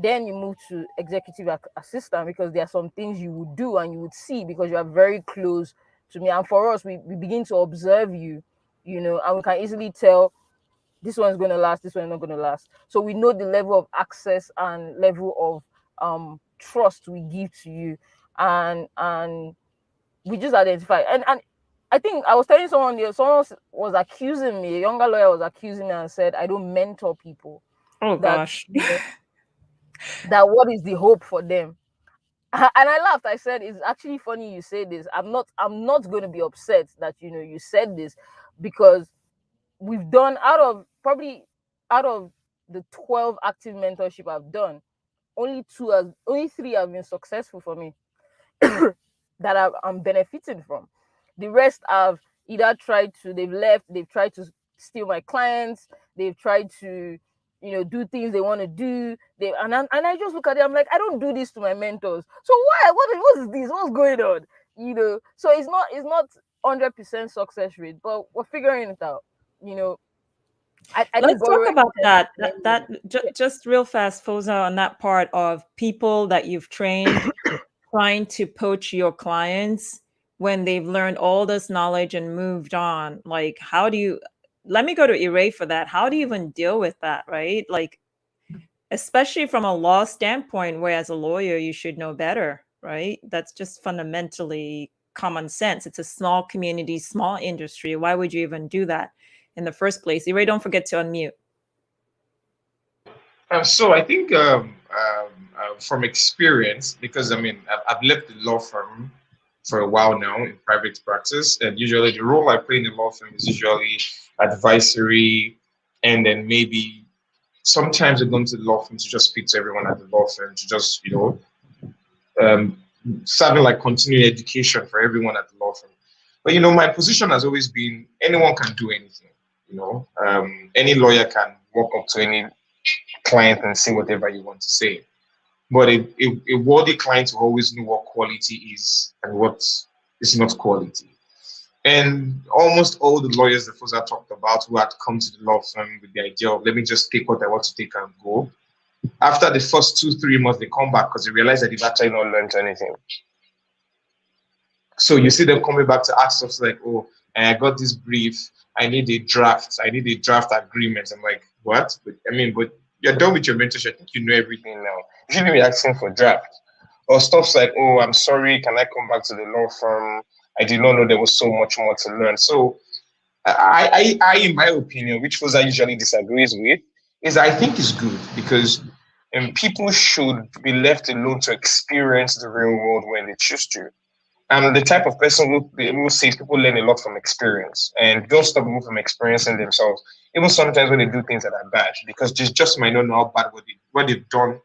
Then you move to executive assistant, because there are some things you would do and you would see because you are very close to me. And for us, we begin to observe you, and we can easily tell this one's going to last, this one's not going to last. So we know the level of access and level of trust we give to you, and we just identify. And I think I was telling someone there, someone was accusing me, a younger lawyer was accusing me and said I don't mentor people. Oh That gosh. that what is the hope for them? And I laughed. I said, it's actually funny you say this. I'm not going to be upset that you said this, because we've done, out of the 12 active mentorship I've done, only 3 have been successful for me, that I'm benefiting from. The rest have either they've left, they've tried to steal my clients, they've tried to, do things they want to do. And I just look at it, I'm like, I don't do this to my mentors. So why? What is this? What's going on? So it's not 100% success rate, but we're figuring it out. You know, I didn't Let's talk borrow about anything that. from anybody. Yeah. Just real fast, Foza, on that part of people that you've trained trying to poach your clients when they've learned all this knowledge and moved on. Like, how do you? Let me go to Ire for that. How do you even deal with that, right? Like, especially from a law standpoint, where as a lawyer you should know better, right? That's just fundamentally common sense. It's a small community, small industry. Why would you even do that in the first place? Ray, don't forget to unmute. So I think from experience, because I mean I've left the law firm for a while now in private practice, and usually the role I play in the law firm is usually advisory, and then maybe sometimes I go into the law firm to just speak to everyone at the law firm to just um, serving like continuing education for everyone at the law firm. But my position has always been anyone can do anything. Any lawyer can walk up to any client and say whatever you want to say. But a worthy client will always know what quality is and what is not quality. And almost all the lawyers that Foza talked about who had come to the law firm with the idea of let me just take what I want to take and go. After the first 2-3 months, they come back because they realize that they've actually not learned anything. So you see them coming back to ask us like, oh, and I got this brief. I need a draft. I need a draft agreement. I'm like, what? But you're done with your mentorship. I think you know everything now. You shouldn't be asking for draft. Or stuff's like, oh, I'm sorry, can I come back to the law firm? I did not know there was so much more to learn. So in my opinion, which Foza usually disagrees with, is I think it's good because people should be left alone to experience the real world when they choose to. I'm the type of person who says people learn a lot from experience and don't stop people from experiencing themselves. Even sometimes when they do things that are bad, because they just might not know how bad what they've done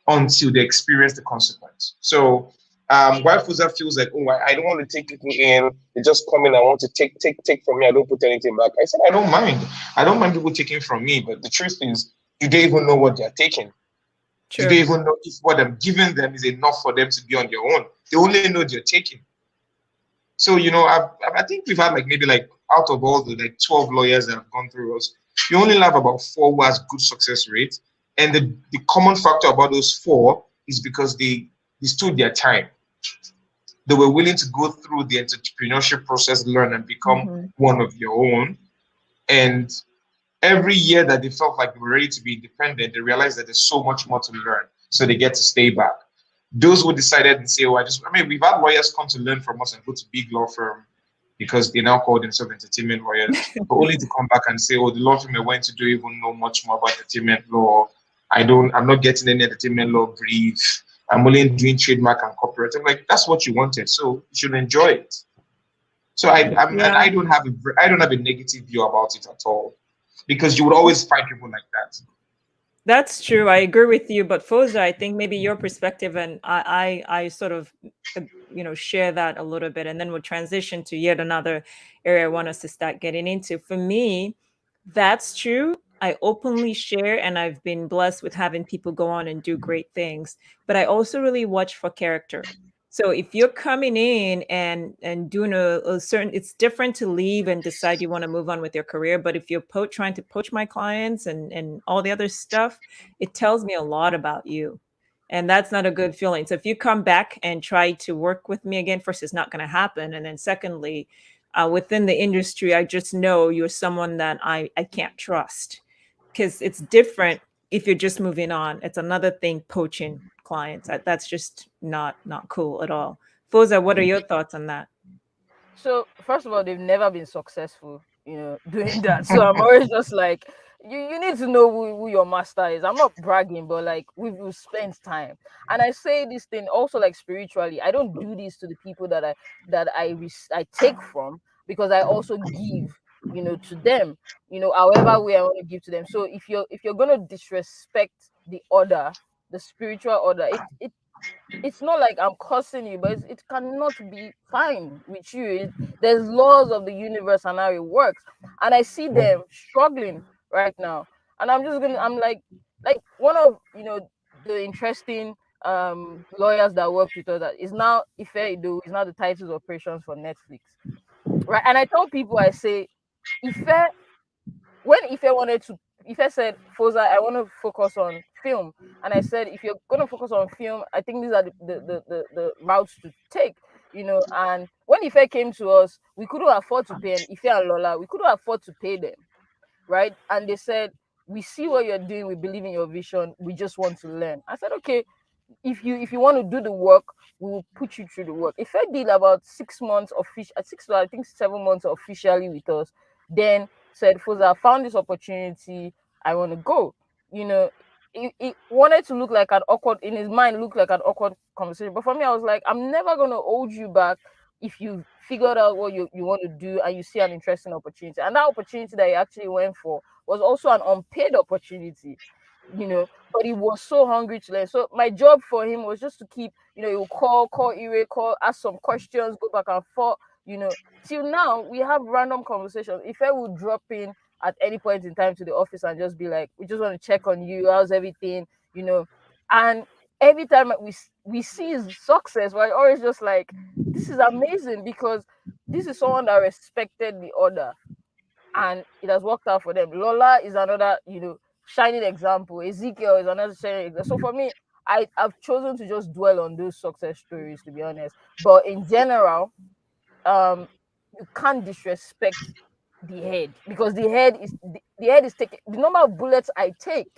until they experience the consequence. So while Foza feels like, oh, I don't want to take people in, they just come in, I want to take from me, I don't put anything back. I said, I don't mind. I don't mind people taking from me, but the truth is, you don't even know what they're taking. True. You don't even know if what I'm giving them is enough for them to be on their own. They only know they're taking. So, I think we've had maybe out of all the 12 lawyers that have gone through us, you only have about 4 who has good success rate. And the common factor about those 4 is because they stood their time. They were willing to go through the entrepreneurship process, learn and become one of your own. And every year that they felt like they were ready to be independent, they realized that there's so much more to learn. So they get to stay back. Those who decided and say, we've had lawyers come to learn from us and go to big law firm because they now call themselves entertainment lawyers, but only to come back and say, oh, the law firm I went to do even know much more about entertainment law. I'm not getting any entertainment law brief. I'm only doing trademark and corporate. I'm like, that's what you wanted, so you should enjoy it. So I don't have a negative view about it at all, because you would always find people like that. That's true. I agree with you. But Foza, I think maybe your perspective, and I sort of, share that a little bit, and then we'll transition to yet another area I want us to start getting into. For me, that's true. I openly share, and I've been blessed with having people go on and do great things. But I also really watch for character. So if you're coming in and doing a certain, it's different to leave and decide you want to move on with your career. But if you're trying to poach my clients and all the other stuff, it tells me a lot about you. And that's not a good feeling. So if you come back and try to work with me again, first, it's not going to happen. And then secondly, within the industry, I just know you're someone that I can't trust, because it's different if you're just moving on. It's another thing poaching clients. That's just not cool at all. Foza, what are your thoughts on that? So first of all, they've never been successful, doing that. So I'm always just like, you need to know who your master is. I'm not bragging, but we've spent time. And I say this thing also spiritually. I don't do this to the people that I take from, because I also give, to them, however way I want to give to them. So if you're gonna disrespect the order, the spiritual order, it's not like I'm cursing you, but it cannot be fine with you. There's laws of the universe and how it works, and I see them struggling right now, and I'm like one of the interesting lawyers that work with us, that is now Ife Ido, is now the titles operations for Netflix, right? And I tell people, I say, Ife, when Ife said, Foza, I want to focus on film. And I said, if you're going to focus on film, I think these are the routes to take, And when Ife came to us, we couldn't afford to pay, and Ife and Lola, we couldn't afford to pay them, right? And they said, we see what you're doing, we believe in your vision, we just want to learn. I said, okay, if you want to do the work, we will put you through the work. If I did about 6 months I think 7 months officially with us, then said, Foza, I found this opportunity, I want to go. It wanted to look like an awkward, in his mind, look like an awkward conversation. But for me, I was like, I'm never going to hold you back if you figured out what you want to do and you see an interesting opportunity. And that opportunity that he actually went for was also an unpaid opportunity, but he was so hungry to learn. So my job for him was just to keep, he will call Ire, ask some questions, go back and forth, till now we have random conversations. If I would drop in at any point in time to the office and just be like, we just want to check on you, how's everything, and every time we see his success, we're always just like, this is amazing, because this is someone that respected the order and it has worked out for them. Lola is another, shining example. Ezekiel is another shining example. So for me, I've chosen to just dwell on those success stories, to be honest. But in general, you can't disrespect the head, because the head is taking the number of bullets I take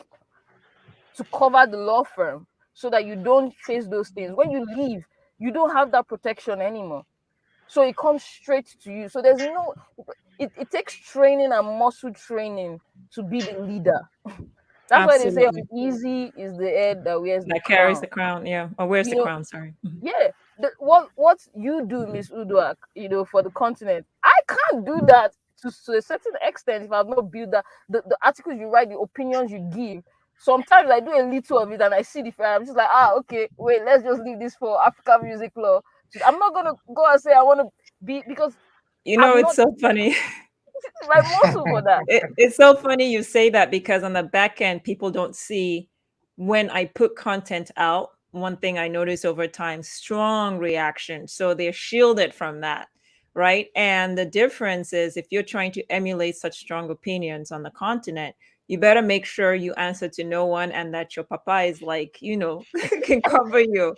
to cover the law firm so that you don't face those things. When you leave, you don't have that protection anymore. So it comes straight to you. So there's no, it takes training and muscle training to be the leader. That's why they say Absolutely. easy is the head that wears the That carries crown. the crown. Yeah. Or where's You the know, crown? Sorry. yeah. What you do, Miss Uduak, for the continent, I can't do that to a certain extent if I've not built that. The articles you write, the opinions you give. Sometimes I do a little of it and I see the I'm just like, okay, wait, let's just leave this for African music law. So I'm not gonna go and say I want to be, because I'm It's not so funny. my muscle for that. It's so funny you say that, because on the back end, people don't see when I put content out. One thing I notice over time, strong reaction. So they're shielded from that, right? And the difference is, if you're trying to emulate such strong opinions on the continent, you better make sure you answer to no one, and that your papa is like, can cover you.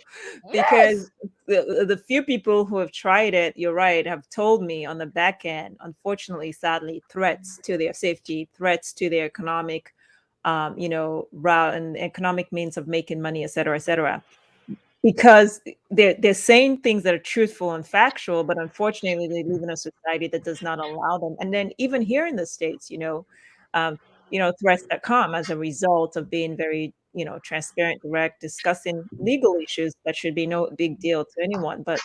Because Yes. the few people who have tried it, you're right, have told me on the back end, unfortunately, sadly, threats to their safety, threats to their economic, route and economic means of making money, et cetera, et cetera. Because they're saying things that are truthful and factual, but unfortunately, they live in a society that does not allow them. And then even here in the States, um, threats that come as a result of being very, transparent, direct, discussing legal issues that should be no big deal to anyone. But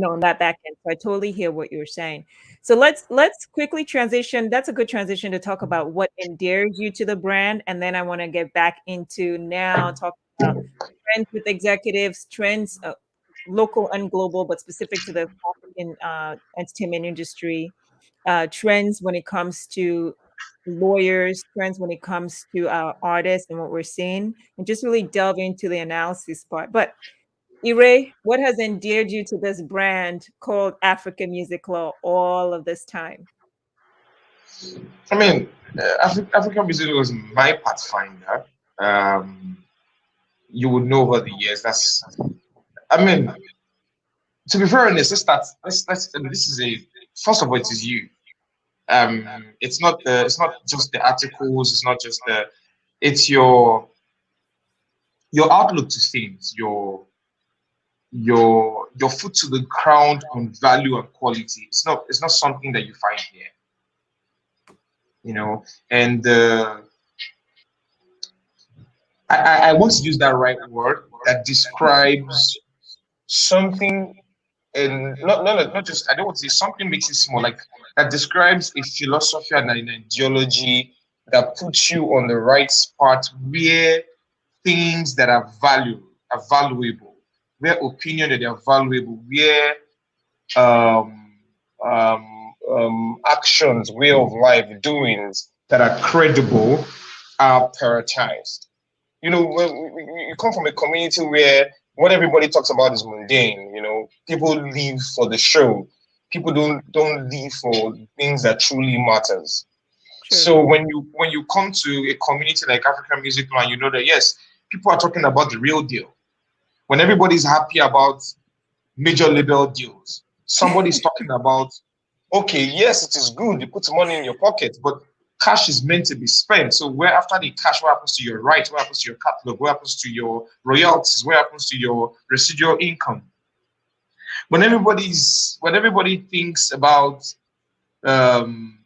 on that back end. So I totally hear what you're saying. So let's quickly transition. That's a good transition to talk about what endears you to the brand, and then I want to get back into now talk about trends with executives, trends, local and global, but specific to the African entertainment industry, trends when it comes to lawyers, trends when it comes to artists and what we're seeing, and just really delve into the analysis part. But Ire, what has endeared you to this brand called African Music Law all of this time? I mean, African music was my pathfinder. Um, you would know over the years. I mean, to be very honest, let's start. This is a first of all, it is you. It's not just the articles. It's not just it's your outlook to things, your foot to the ground on value and quality. It's not something that you find here, And I want to use that right word that describes something, and not just, I don't want to say something makes it small, like that describes a philosophy and an ideology that puts you on the right spot, where things that are valuable, where opinion that are valuable, where um, actions, way of life, doings that are credible are prioritized. When you come from a community where what everybody talks about is mundane. People live for the show. People don't live for things that truly matters. True. So when you come to a community like African Music Law, you know that yes, people are talking about the real deal. When everybody's happy about major label deals, somebody's talking about, okay, yes, it is good, you put money in your pocket, but cash is meant to be spent. So where after the cash, what happens to your rights? What happens to your catalog? What happens to your royalties? What happens to your residual income? When everybody thinks about,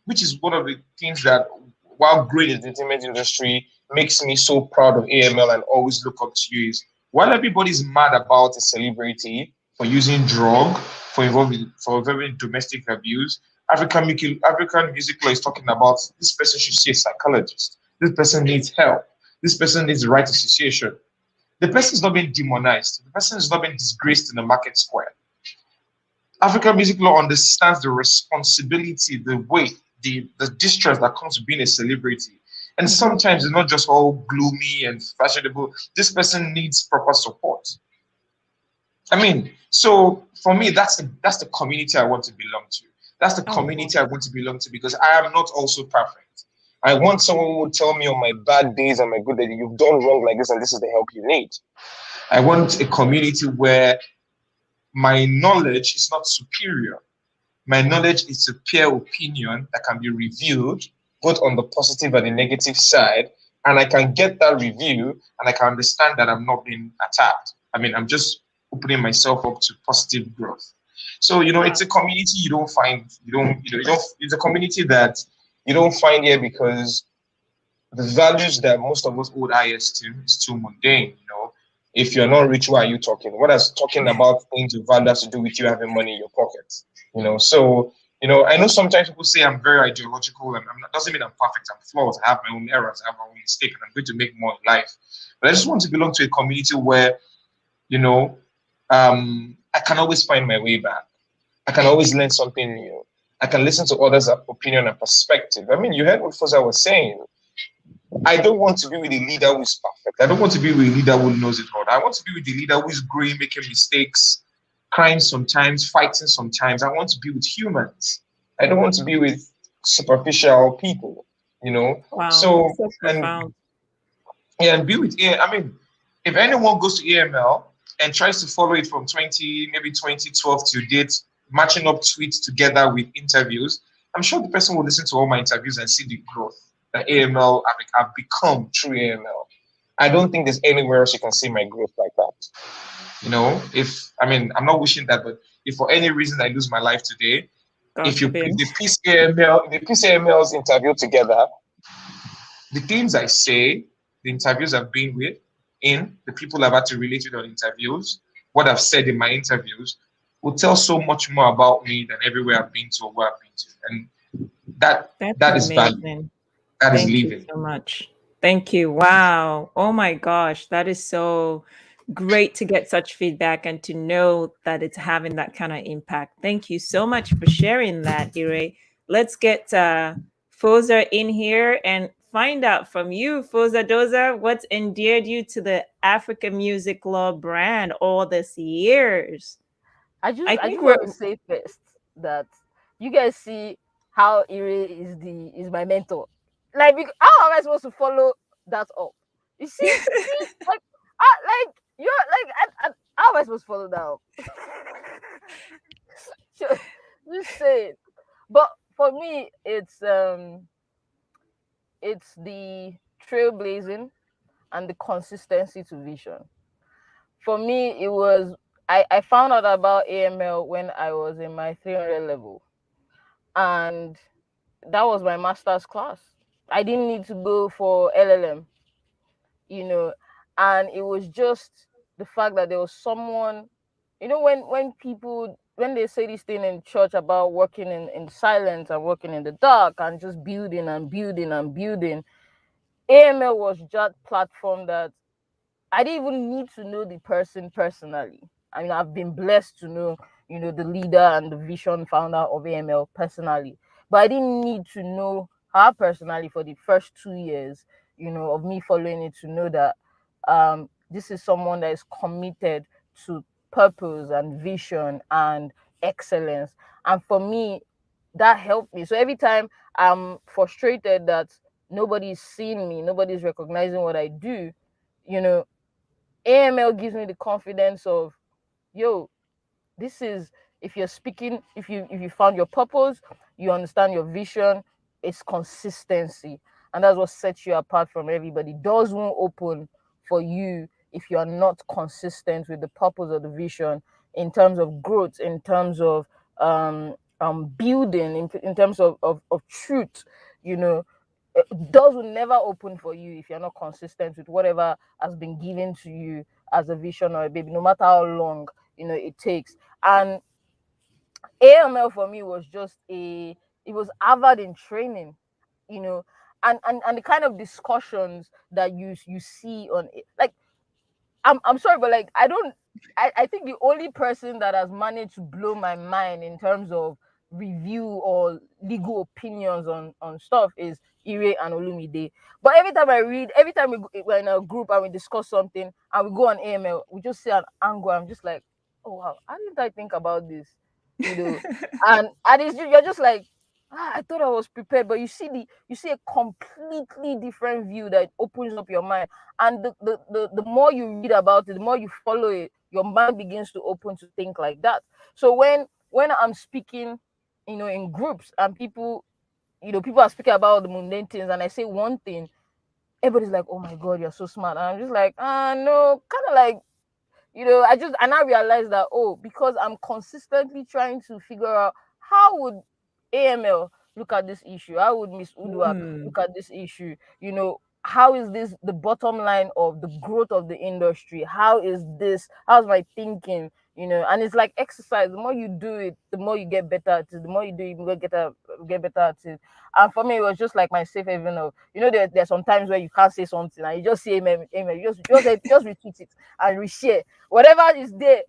which is one of the things that, while great in the entertainment industry, makes me so proud of AML and always look up to you, is while everybody's mad about a celebrity for using drug, for involving domestic abuse, African music law is talking about this person should see a psychologist. This person needs help. This person needs the right association. The person is not being demonized. The person is not being disgraced in the market square. African music law understands the responsibility, the weight, the distress that comes with being a celebrity. And sometimes it's not just all gloomy and fashionable. This person needs proper support. I mean, so for me, that's the community I want to belong to. That's the community I want to belong to, because I am not also perfect. I want someone who will tell me on my bad days and my good days, you've done wrong like this, and this is the help you need. I want a community where my knowledge is not superior. My knowledge is a peer opinion that can be reviewed both on the positive and the negative side. And I can get that review and I can understand that I'm not being attacked. I mean, I'm just opening myself up to positive growth. So, it's a community it's a community that you don't find here because the values that most of us hold highest to is too mundane. If you're not rich, why are you talking? What is talking about things you value has to do with you having money in your pocket? So, I know sometimes people say I'm very ideological and doesn't mean I'm perfect. I'm flawed. I have my own errors. I have my own mistakes, and I'm going to make more in life. But I just want to belong to a community where, I can always find my way back. I can always learn something new. I can listen to others' opinion and perspective. I mean, you heard what Foza was saying. I don't want to be with a leader who is perfect. I don't want to be with a leader who knows it all. I want to be with a leader who is growing, making mistakes, crying sometimes, fighting sometimes. I want to be with humans. I don't want to be with superficial people, Wow, So profound. and be with I mean, if anyone goes to AML and tries to follow it from 2012 to date, matching up tweets together with interviews, I'm sure the person will listen to all my interviews and see the growth that AML have become through AML. I don't think there's anywhere else you can see my growth like that. I'm not wishing that, but if for any reason I lose my life today, if the piece AML's interview together, the things I say, the interviews I've been with, the people I've had to relate with on interviews, what I've said in my interviews, will tell so much more about me than everywhere I've been to or where I've been to. And that is value. That is living. Thank you so much. Thank you. Wow. Oh my gosh. That is so great to get such feedback and to know that it's having that kind of impact. Thank you so much for sharing that, Ire. Let's get Foza in here and find out from you, Foza Doza, what's endeared you to the Africa Music Law brand all these years. I just want to say first that you guys see how Ire is my mentor. Like, how am I supposed to follow that up? You see, like, you're like, how am I supposed to follow that up? Just say it. But for me, it's the trailblazing and the consistency to vision. For me, it was I found out about AML when I was in my 300 level, and that was my master's class. I didn't need to go for LLM, and it was just the fact that there was someone, when they say this thing in church about working in silence and working in the dark and just building and building and building, AML was that platform that I didn't even need to know the person personally. I mean, I've been blessed to know, the leader and the vision founder of AML personally, but I didn't need to know her personally for the first 2 years, of me following it, to know that this is someone that is committed to purpose and vision and excellence. And for me, that helped me. So every time I'm frustrated that nobody's seeing me, nobody's recognizing what I do, AML gives me the confidence of, this is, if you're speaking, if you found your purpose, you understand your vision, it's consistency. And that's what sets you apart from everybody. Doors won't open for you if you are not consistent with the purpose of the vision, in terms of growth, in terms of building, in terms of truth. Doors will never open for you if you're not consistent with whatever has been given to you as a vision or a baby, no matter how long it takes. And AML for me was just it was Harvard in training, and the kind of discussions that you see on it. Like, I'm sorry, but like, I think the only person that has managed to blow my mind in terms of review or legal opinions on stuff is Ire and Olumide. But every time we're in a group and we discuss something and we go on AML, we just see an angle. I'm just like, oh wow, how didn't I think about this? And you're just like, I thought I was prepared, but you see a completely different view that opens up your mind. And the more you read about it, the more you follow it, your mind begins to open to think like that. So when I'm speaking in groups, and people are speaking about the mundane things, and I say one thing, everybody's like, oh my god, you're so smart, and I'm just like, no, kind of like, I now realize that, because I'm consistently trying to figure out how would AML look at this issue, how would Miss Uduak look at this issue, how is this the bottom line of the growth of the industry? How's my thinking? And it's like exercise. The more you do it, the more you get better at it. The more you do it, you get better at it. And for me, it was just like my safe haven of, there's some times where you can't say something and you just say amen, amen. Just retweet it and reshare. Whatever is there,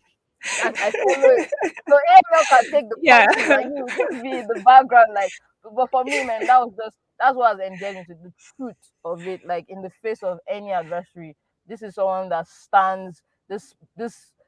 I follow it. So AML can take the punches and you just be in the background, like. But for me, man, that's what I was enjoying, to the truth of it. Like, in the face of any adversary, this is someone that stands. This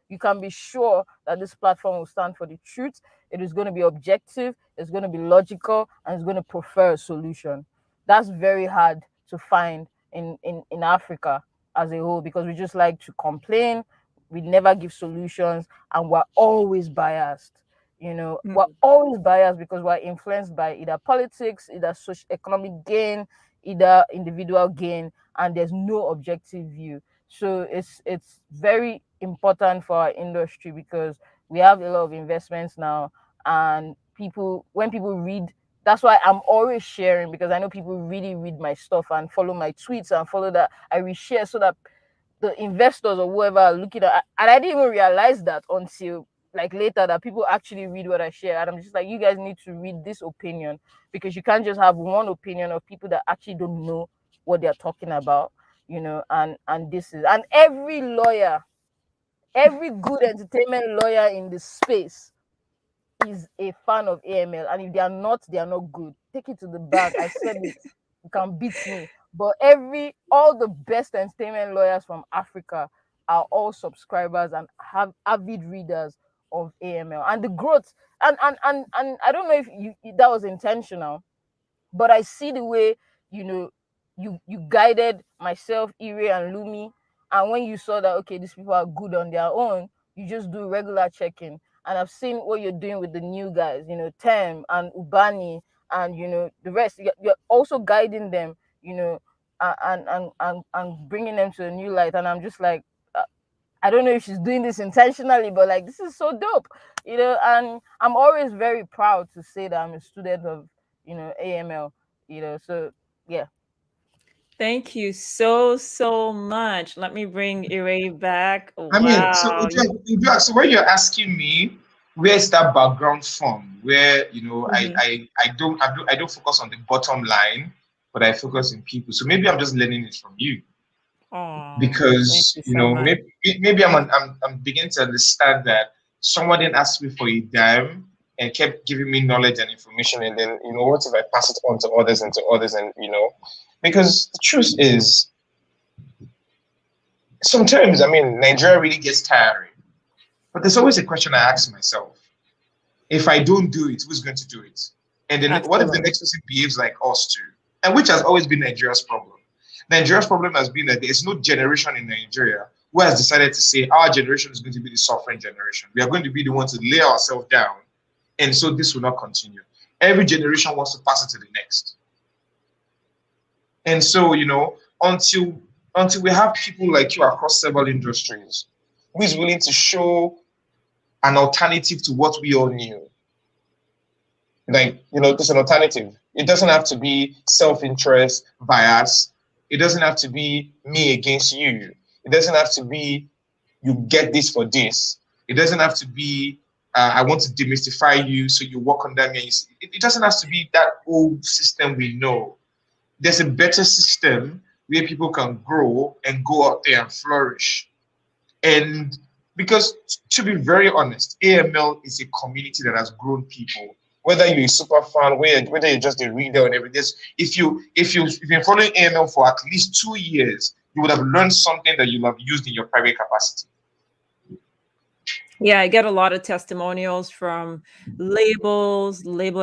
you can be sure that this platform will stand for the truth. It is going to be objective. It's going to be logical, and it's going to prefer a solution. That's very hard to find in Africa as a whole, because we just like to complain. We never give solutions, and we're always biased. We're always biased because we're influenced by either politics, either social economic gain, either individual gain, and there's no objective view. So it's very important for our industry, because we have a lot of investments now, and when people read, that's why I'm always sharing, because I know people really read my stuff and follow my tweets and follow that. I reshare so that the investors or whoever are looking at, and I didn't even realize that until like later, that people actually read what I share. And I'm just like, you guys need to read this opinion, because you can't just have one opinion of people that actually don't know what they're talking about, and this is, and every lawyer, every good entertainment lawyer in the space is a fan of AML, and if they are not good. Take it to the bank. I said it. You can beat me. But all the best entertainment lawyers from Africa are all subscribers and have avid readers of AML. And the growth, and I don't know if that was intentional, but I see the way, you know, you guided myself, Ire and Lumi, and when you saw that, okay, these people are good on their own, you just do regular checking. And I've seen what you're doing with the new guys, Tem and Ubani, and the rest. You're also guiding them, and bringing them to a new light. And I'm just like, I don't know if she's doing this intentionally, but like, this is so dope, and I'm always very proud to say that I'm a student of, AML, so yeah. Thank you so much. Let me bring Ire back. I mean, so Wow. so when you're asking me, where's that background from? Where I don't focus on the bottom line, but I focus in people. So maybe I'm just learning it from you, Oh, thank because you so much. maybe I'm beginning to understand that someone didn't ask me for a dime and kept giving me knowledge and information, and then what if I pass it on to others and to others, and because the truth is, sometimes, I mean, Nigeria really gets tiring. But there's always a question I ask myself. If I don't do it, who's going to do it? And then what if the next person behaves like us too? And which has always been Nigeria's problem. Nigeria's problem has been that there's no generation in Nigeria who has decided to say our generation is going to be the suffering generation. We are going to be the ones to lay ourselves down. And so this will not continue. Every generation wants to pass it to the next. And so, until we have people like you across several industries who is willing to show an alternative to what we all knew. Like, there's an alternative. It doesn't have to be self-interest, bias. It doesn't have to be me against you. It doesn't have to be you get this for this. It doesn't have to be I want to demystify you so you work under me. It doesn't have to be that old system we know. There's a better system where people can grow and go out there and flourish. And because, to be very honest, AML is a community that has grown people. Whether you're a super fan, whether you're just a reader and everything, if you've been following AML for at least 2 years, you would have learned something that you have used in your private capacity. Yeah, I get a lot of testimonials from label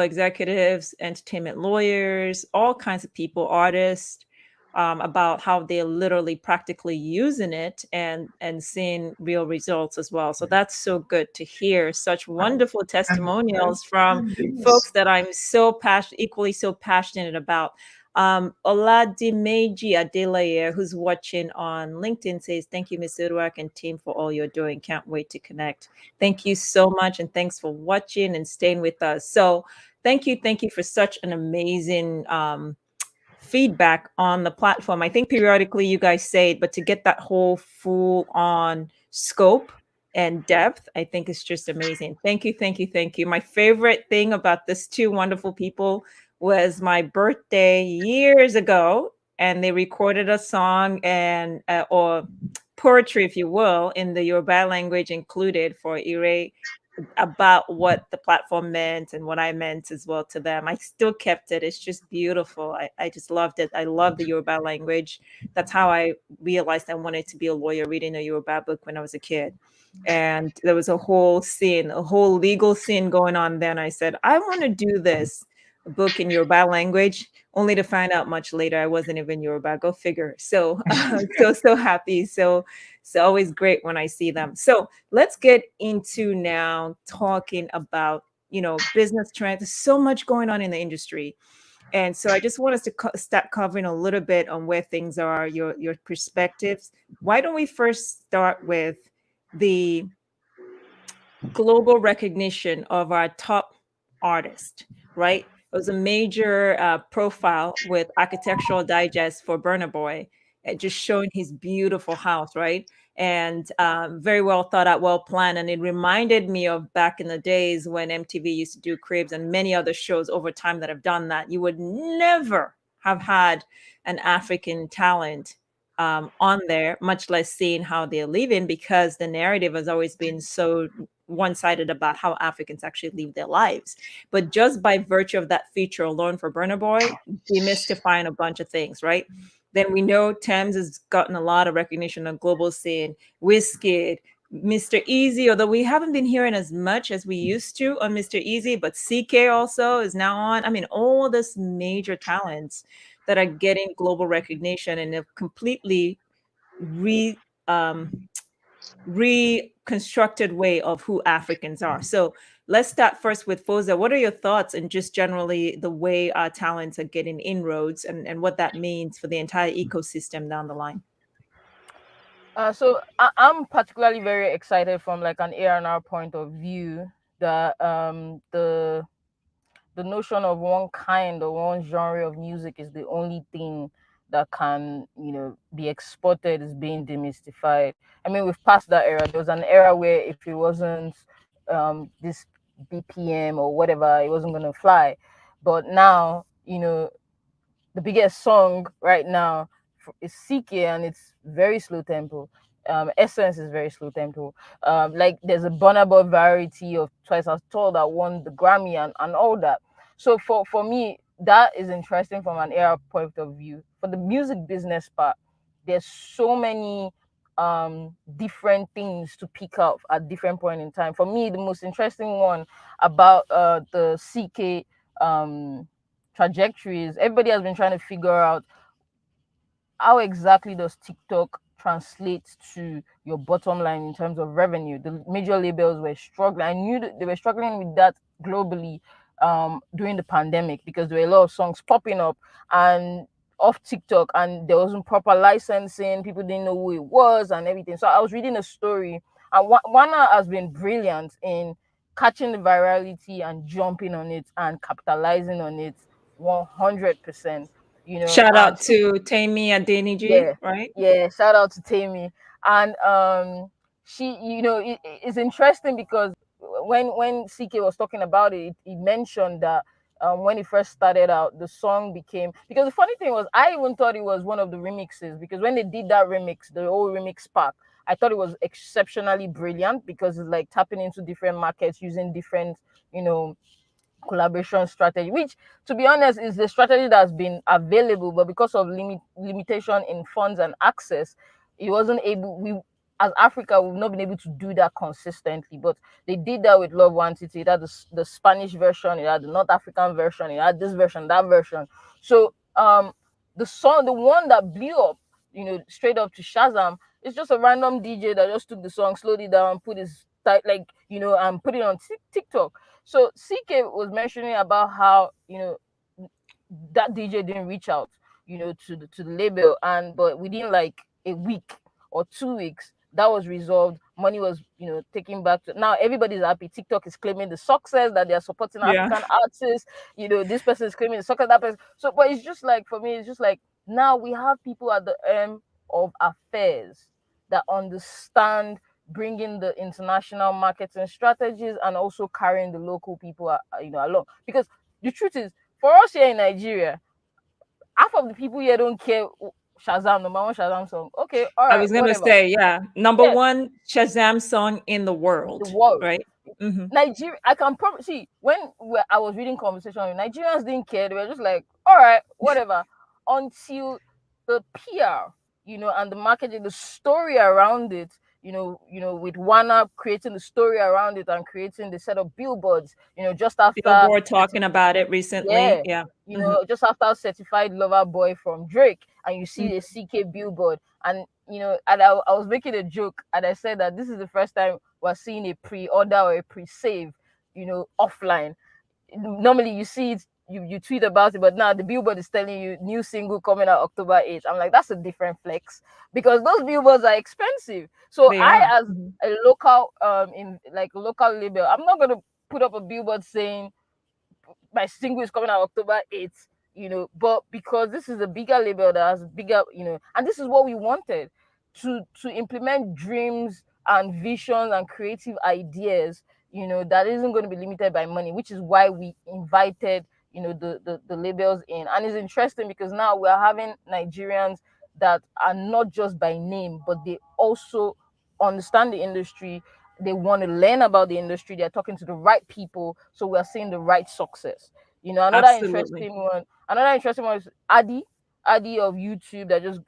executives, entertainment lawyers, all kinds of people, artists, about how they're literally practically using it and seeing real results as well. So that's so good to hear such wonderful testimonials from folks that I'm so passionate, equally so passionate about. Oladimeji Adeleye, who's watching on LinkedIn, says, "Thank you, Ms. Uduak and team, for all you're doing. Can't wait to connect." Thank you so much, and thanks for watching and staying with us. So thank you for such an amazing feedback on the platform. I think periodically you guys say it, but to get that whole full on scope and depth, I think it's just amazing. Thank you. My favorite thing about this two wonderful people was my birthday years ago, and they recorded a song and or poetry, if you will, in the Yoruba language included for Ire about what the platform meant and what I meant as well to them. I still kept it. It's just beautiful. I just loved it. I love the Yoruba language. That's how I realized I wanted to be a lawyer, reading a Yoruba book when I was a kid. And there was a whole scene, a whole legal scene going on then. I said, I want to do this book in Yoruba language, only to find out much later I wasn't even Yoruba. Go figure. So so happy. So it's always great when I see them. So let's get into now talking about, business trends. There's so much going on in the industry. And so I just want us to start covering a little bit on where things are, your perspectives. Why don't we first start with the global recognition of our top artist, right? It was a major profile with Architectural Digest for Burna Boy, just showing his beautiful house, right? And very well thought out, well planned. And it reminded me of back in the days when MTV used to do Cribs and many other shows over time that have done that. You would never have had an African talent on there, much less seeing how they're living, because the narrative has always been so one-sided about how Africans actually live their lives. But just by virtue of that feature alone for Burna Boy, demystifying a bunch of things, right? Then we know Thames has gotten a lot of recognition on global scene. Wizkid, Mr. Easy, although we haven't been hearing as much as we used to on Mr. Easy, but CK also is now on. I mean, all this major talents that are getting global recognition and have completely reconstructed way of who Africans are. So let's start first with Foza. What are your thoughts and just generally the way our talents are getting inroads and what that means for the entire ecosystem down the line? So I'm particularly very excited from like an A&R point of view that the notion of one kind or one genre of music is the only thing that can, be exported is being demystified. I mean, we've passed that era. There was an era where if it wasn't this BPM or whatever, it wasn't going to fly. But now, the biggest song right now is CK, and it's very slow tempo. Essence is very slow tempo. Like there's a Burna Boy variety of Twice as Tall that won the Grammy and all that. So for me, that is interesting from an era point of view. For the music business part, there's so many different things to pick up at different point in time. For me, the most interesting one about the CK trajectories, everybody has been trying to figure out how exactly does TikTok translate to your bottom line in terms of revenue. The major labels were struggling. I knew that they were struggling with that globally during the pandemic because there were a lot of songs popping up and off TikTok, and there wasn't proper licensing. People didn't know who it was and everything. So I was reading a story, and Wana has been brilliant in catching the virality and jumping on it and capitalizing on it 100%. Shout out to Tammy Adeniji, right? Yeah, shout out to Tammy. And she, it's interesting because when CK was talking about it, he mentioned that when he first started out, the song became, because the funny thing was, I even thought it was one of the remixes, because when they did that remix, the whole remix pack, I thought it was exceptionally brilliant because it's like tapping into different markets using different, collaboration strategy, which to be honest is the strategy that's been available, but because of limitation in funds and access, it wasn't able, we as Africa, we've not been able to do that consistently. But they did that with Love One City. It had the Spanish version, it had the North African version, it had this version, that version. So the song, the one that blew up, straight up to Shazam, it's just a random DJ that just took the song, slowed it down, put his and put it on TikTok. So CK was mentioning about how that DJ didn't reach out, to the label, but within like a week or 2 weeks, that was resolved. Money was, taken back to, now everybody's happy. TikTok is claiming the success that they are supporting Yeah. African artists. This person is claiming the success, that person. So, but it's just like, for me, it's just like, now we have people at the end of affairs that understand bringing the international marketing strategies and also carrying the local people, along. Because the truth is, for us here in Nigeria, half of the people here don't care. Shazam, number one Shazam song. Okay, all I right, was gonna whatever. say, yeah, number Yeah, one Shazam song in the the world, world. right? Hmm. Nigeria, I can probably see when I was reading conversation, Nigerians didn't care. They were just like, all right, whatever. Until the PR, and the marketing, the story around it, with Warner creating the story around it and creating the set of billboards, just after, Billboard talking about it recently. yeah, Yeah. Hmm. just after Certified Lover Boy from Drake, and you Hmm. see a CK billboard, and I was making a joke, and I said that this is the first time we're seeing a pre-order or a pre-save, offline. Normally you see it, you tweet about it, but now the billboard is telling you new single coming out October 8th. I'm like, that's a different flex, because those billboards are expensive. So They I, are. as Mhm. a local, in like a local label, I'm not gonna put up a billboard saying my single is coming out October 8th, but because this is a bigger label that has bigger, and this is what we wanted, to implement dreams and visions and creative ideas, that isn't going to be limited by money, which is why we invited, the labels in. And it's interesting because now we're having Nigerians that are not just by name, but they also understand the industry. They want to learn about the industry. They're talking to the right people, so we're seeing the right success. Absolutely. Another interesting one is Adi of YouTube. That just,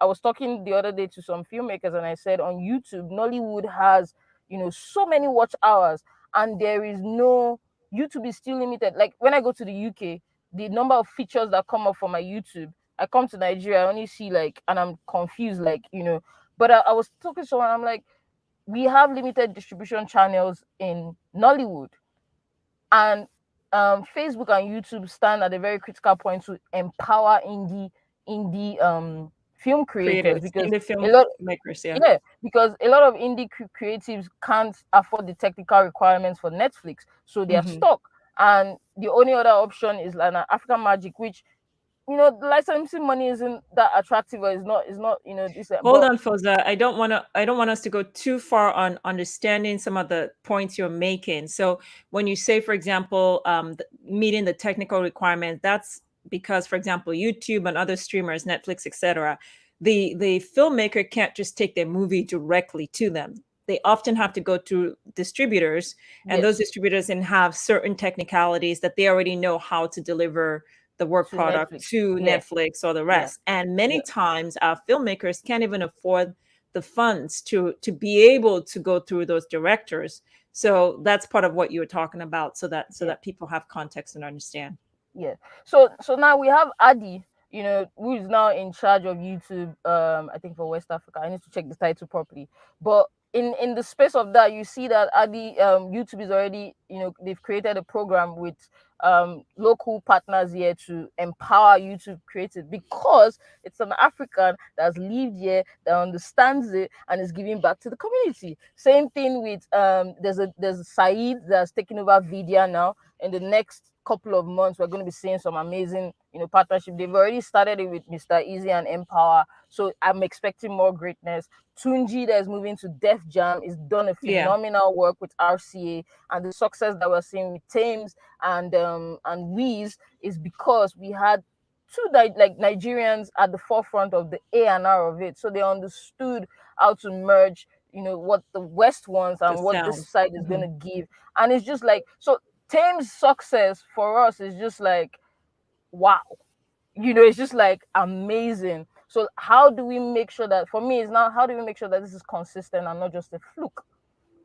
I was talking the other day to some filmmakers, and I said, on YouTube, Nollywood has, so many watch hours, and there is no, YouTube is still limited. Like when I go to the UK, the number of features that come up for my YouTube, I come to Nigeria, I only see like, and I'm confused, like, but I was talking to someone, I'm like, we have limited distribution channels in Nollywood, and Facebook and YouTube stand at a very critical point to empower indie film creators, Creators, because indie a lot, filmmakers. Yeah. yeah, because a lot of indie creatives can't afford the technical requirements for Netflix, so they are Hmm. stuck. And the only other option is like an African Magic, which, the licensing money isn't that attractive, or is not this, Hold but on, Foza. I don't want us to go too far on understanding some of the points you're making. So when you say, for example, meeting the technical requirements, that's because, for example, YouTube and other streamers, Netflix, etc., the filmmaker can't just take their movie directly to them. They often have to go through distributors, and those yes, distributors and have certain technicalities that they already know how to deliver the work to product Netflix. to Yeah, Netflix or the yeah, rest. And many yeah, times our filmmakers can't even afford the funds to be able to go through those directors. So that's part of what you were talking about, so yeah. that people have context and understand. Yeah. So now we have Adi, who is now in charge of YouTube. I think for West Africa. I need to check the title properly. But in the space of that, you see that Adi, YouTube is already, they've created a program with local partners here to empower YouTube creators, because it's an African that's lived here, that understands it, and is giving back to the community. Same thing with there's a Saeed that's taking over Vidya now. In the next couple of months, we're going to be seeing some amazing, partnership. They've already started it with Mr. Easy and Empower, so I'm expecting more greatness. Tunji, that is moving to Def Jam, is done a Yeah. phenomenal work with RCA, and the success that we're seeing with Thames and Weez is because we had two like Nigerians at the forefront of the A&R of it, so they understood how to merge, what the West wants The and what this sound. side is going Mhm. to give. And it's just like, so Thames' success for us is just like, wow, it's just like amazing. So how do we make sure that, for me, is now, how do we make sure that this is consistent and not just a fluke?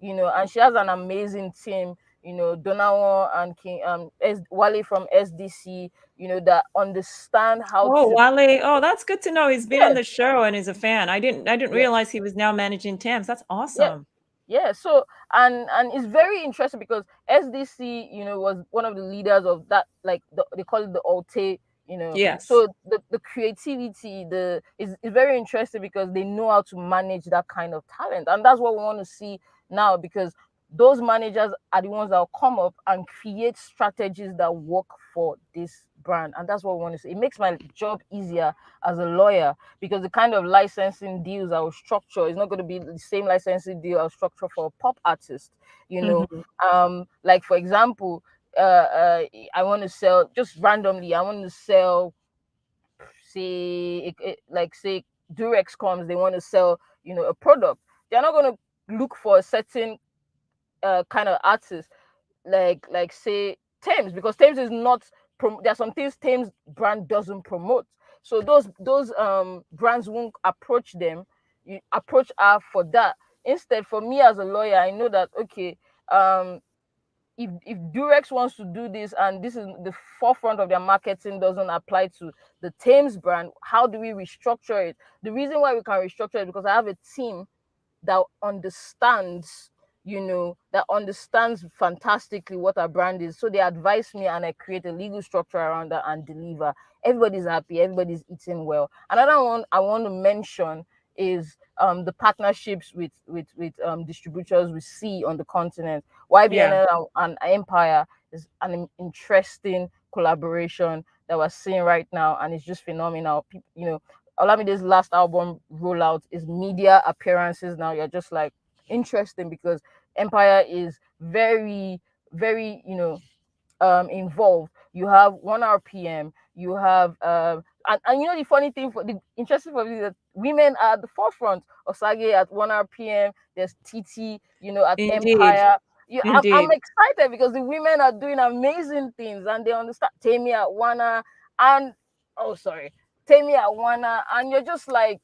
And she has an amazing team, Donawan and King Wale from SDC, that understand how Oh, to. Wale. Oh, that's good to know. He's been on Yeah, the show and is a fan. I didn't yeah, realize he was now managing Thames. That's yeah. awesome. Yeah, so and it's very interesting because SDC, was one of the leaders of that, like they call it the Alte, Yes. so the creativity, is very interesting because they know how to manage that kind of talent, and that's what we want to see now, because those managers are the ones that will come up and create strategies that work for this brand, and that's what we want to see. It makes my job easier as a lawyer, because the kind of licensing deals I will structure is not going to be the same licensing deal I'll structure for a pop artist. Mhm. Like for example, I want to sell, just randomly, I want to sell, say, like say Durex comes, they want to sell, a product. They're not going to look for a certain kind of artist, like say Thames, because Thames is not there are some things Thames brand doesn't promote. So those brands won't approach them. You approach her for that. Instead, for me as a lawyer, I know that, okay, um if Durex wants to do this and this is the forefront of their marketing doesn't apply to the Thames brand, how do we restructure it? The reason why we can restructure it is because I have a team that understands, that understands fantastically what our brand is. So they advise me and I create a legal structure around that and deliver. Everybody's happy, everybody's eating well. Another one I want to mention is the partnerships with distributors we see on the continent. Yeah. YBNL and Empire is an interesting collaboration that we're seeing right now, and it's just phenomenal. Olamide's last album rollout is media appearances now. You're just like, interesting, because Empire is very, very, involved. You have 1 RPM, you have and the funny thing, for the interesting for me, is that women are at the forefront. Osage at 1 RPM, there's TT, at Indeed. Empire. I'm Indeed. excited because the women are doing amazing things and they understand. Tammy at Wana, and oh sorry, Tammy at Wana, and you're just like,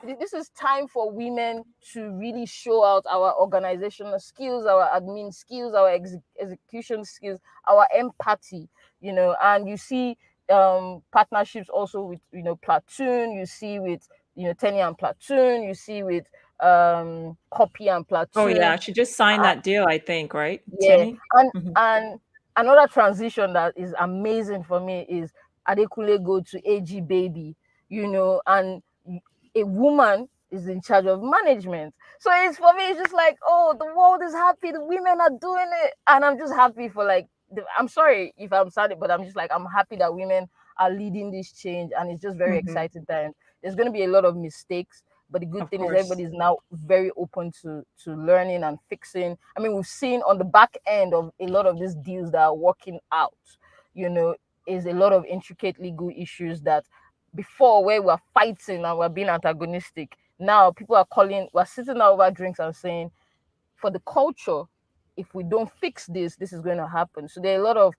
this is time for women to really show out our organizational skills, our admin skills, our execution skills, our empathy, and you see partnerships also with, Platoon, you see with, Tenny and Platoon, you see with Copy and Oh Platoon. yeah, she just signed uh, that deal, I think, right? yeah, Tenny? Mhm. and another transition that is amazing for me is Adekule go to AG Baby, and a woman is in charge of management. So it's, for me, it's just like, oh, the world is happy, the women are doing it, and I'm just happy for, like, I'm sorry if I'm sad, but I'm just like, I'm happy that women are leading this change, and it's just very Mhm. exciting time. There's going to be a lot of mistakes, but the good Of thing is course. everybody's now very open to learning and fixing. I mean, we've seen on the back end of a lot of these deals that are working out, you know, is a lot of intricate legal issues that before, where we're fighting and we're being antagonistic, now people are calling, we're sitting over drinks and saying, for the culture, if we don't fix this, this is going to happen. So there are a lot of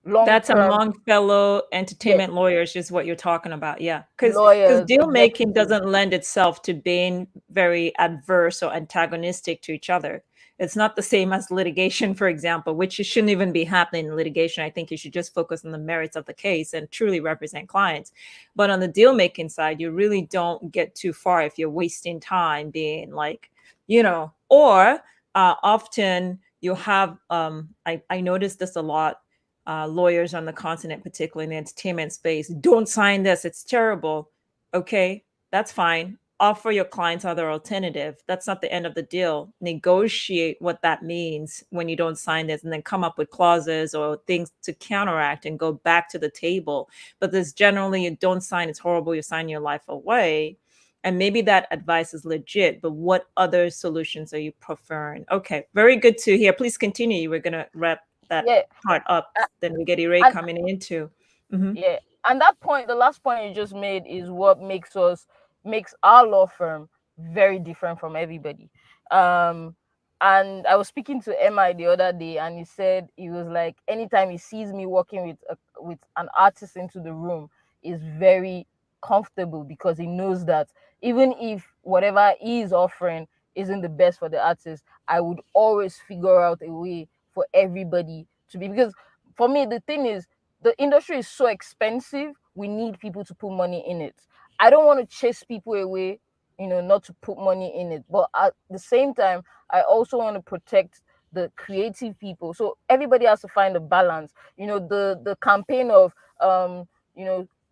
long That's term, among fellow yeah, entertainment lawyers, is what you're talking about. Yeah. Because lawyers, deal making executives. doesn't lend itself to being very adverse or antagonistic to each other. It's not the same as litigation, for example, which shouldn't even be happening in litigation. I think you should just focus on the merits of the case and truly represent clients. But on the deal making side, you really don't get too far if you're wasting time being like, or often you have, I noticed this a lot, lawyers on the continent, particularly in the entertainment space, don't sign this. It's terrible. Okay, that's fine. Offer your clients other alternative. That's not the end of the deal. Negotiate what that means when you don't sign this, and then come up with clauses or things to counteract and go back to the table. But this generally, you don't sign, it's horrible. You sign your life away. And maybe that advice is legit, but what other solutions are you preferring? Okay, very good to hear. Please continue. You were going to wrap that Yeah, part up. a- Then we get Ray and coming into. Mhm. yeah, and that point, the last point you just made, is what makes our law firm very different from everybody. Um, and I was speaking to MI the other day, and he said he was like, anytime he sees me walking with an artist into the room, is very comfortable because he knows that even if whatever he is offering isn't the best for the artist, I would always figure out a way for everybody to be, because for me the thing is the industry is so expensive. We need people to put money in it. I don't want to chase people away, not to put money in it, but at the same time I also want to protect the creative people. So everybody has to find a balance. The campaign of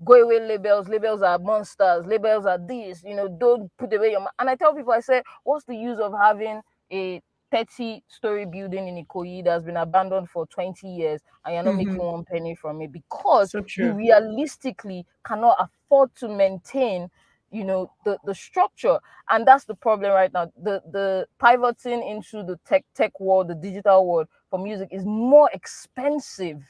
go away labels, labels are monsters, labels are this, don't put away your and I tell people, I say, what's the use of having a 30-story building in Ikoyi that's been abandoned for 20 years and you're not making one penny from it, because So you true. realistically cannot afford to maintain the structure. And that's the problem right now. The pivoting into the tech world, the digital world for music is more expensive.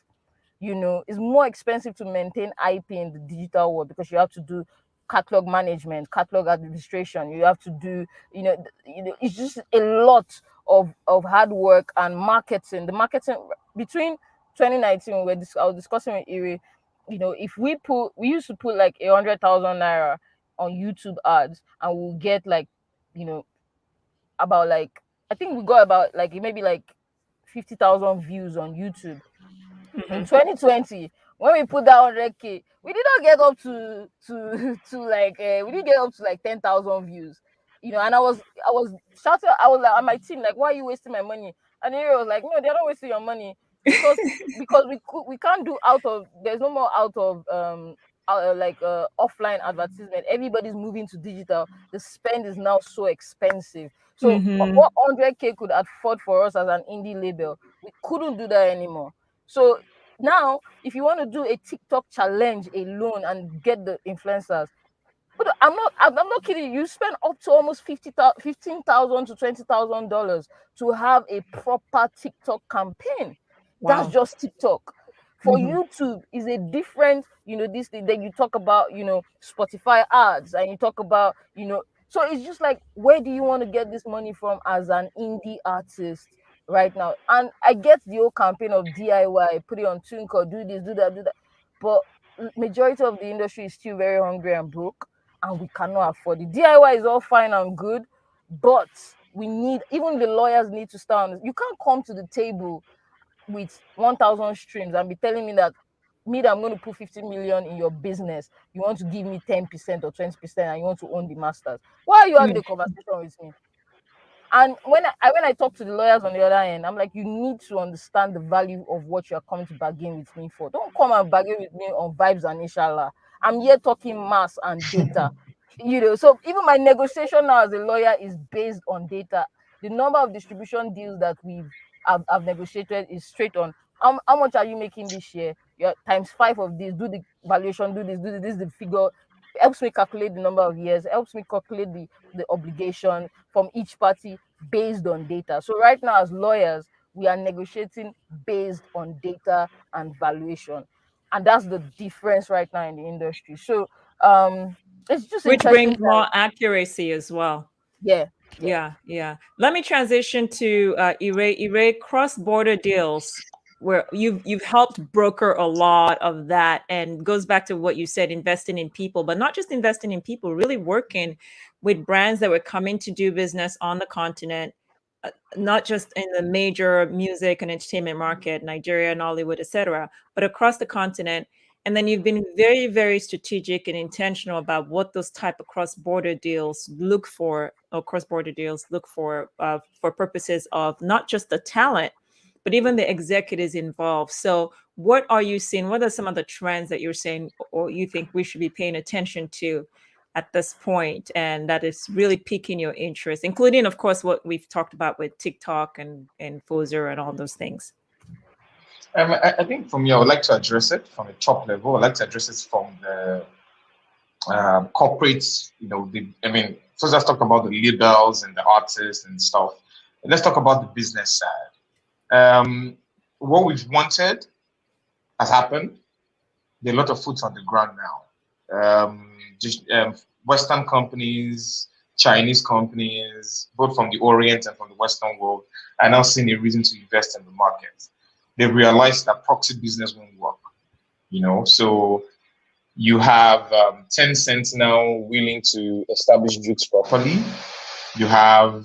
It's more expensive to maintain IP in the digital world, because you have to do catalog management, catalog administration. You have to do, it's just a lot of hard work and marketing. The marketing between 2019, I was discussing with Iri, if we used to put like 100,000 naira on YouTube ads, and we'll get like, about like, I think we got about like maybe like 50,000 views on YouTube. In 2020, when we put that 100K, we did not get up to like we didn't get up to like 10,000 views. And I was shouting, I was like, on my team, like, why are you wasting my money? And he was like, no, they're not wasting your money, because we can't do out of, there's no more out of offline advertisement. Everybody's moving to digital. The spend is now so expensive. So what 100K could afford for us as an indie label, we couldn't do that anymore. So now, if you want to do a TikTok challenge alone and get the influencers, but I'm not kidding. You spend up to almost $15,000 to $20,000 to have a proper TikTok campaign. That's Wow. just TikTok. For YouTube is a different, this thing. Then you talk about, Spotify ads, and you talk about, so it's just like, where do you want to get this money from as an indie artist right now? And I get the whole campaign of DIY, put it on Twinkle, do this, do that, do that. But majority of the industry is still very hungry and broke, and we cannot afford it. DIY is all fine and good, but we need, even the lawyers need to stand. You can't come to the table with 1,000 streams and be telling me that I'm going to put 50 million in your business, you want to give me 10% or 20%, and you want to own the masters. Why are you having a conversation with me? And when I talk to the lawyers on the other end, I'm like, you need to understand the value of what you're coming to bargain with me for. Don't come and bargain with me on vibes and inshallah. I'm here talking mass and data. So even my negotiation now as a lawyer is based on data. The number of distribution deals that I've negotiated is straight on how much are you making this year? You're times 5 of this, do the valuation, do this, this is the figure. Helps me calculate the number of years, helps me calculate the obligation from each party based on data. So right now, as lawyers, we are negotiating based on data and valuation. And that's the difference right now in the industry. So it's just Which interesting brings time. more accuracy as well. Yeah. Yeah. Let me transition to Ire, cross-border deals, where you've helped broker a lot of that, and goes back to what you said, investing in people, but not just investing in people, really working with brands that were coming to do business on the continent, not just in the major music and entertainment market, Nigeria, Nollywood, etc., but across the continent. And then you've been very, very strategic and intentional about what those type of cross-border deals look for, or cross-border deals look for purposes of not just the talent, but even the executives involved. So what are you seeing? What are some of the trends that you're saying, or you think we should be paying attention to at this point, and that is really piquing your interest, including, of course, what we've talked about with TikTok and Foza and all those things? I think for me, I would like to address it from the top level. I'd like to address it from the corporate, first let's talk about the labels and the artists and stuff. Let's talk about the business side. What we've wanted has happened. There are a lot of foot on the ground now. Western companies, Chinese companies, both from the Orient and from the Western world, are now seeing a reason to invest in the market. They realized that proxy business won't work. So you have Tencent now willing to establish Jukes properly. You have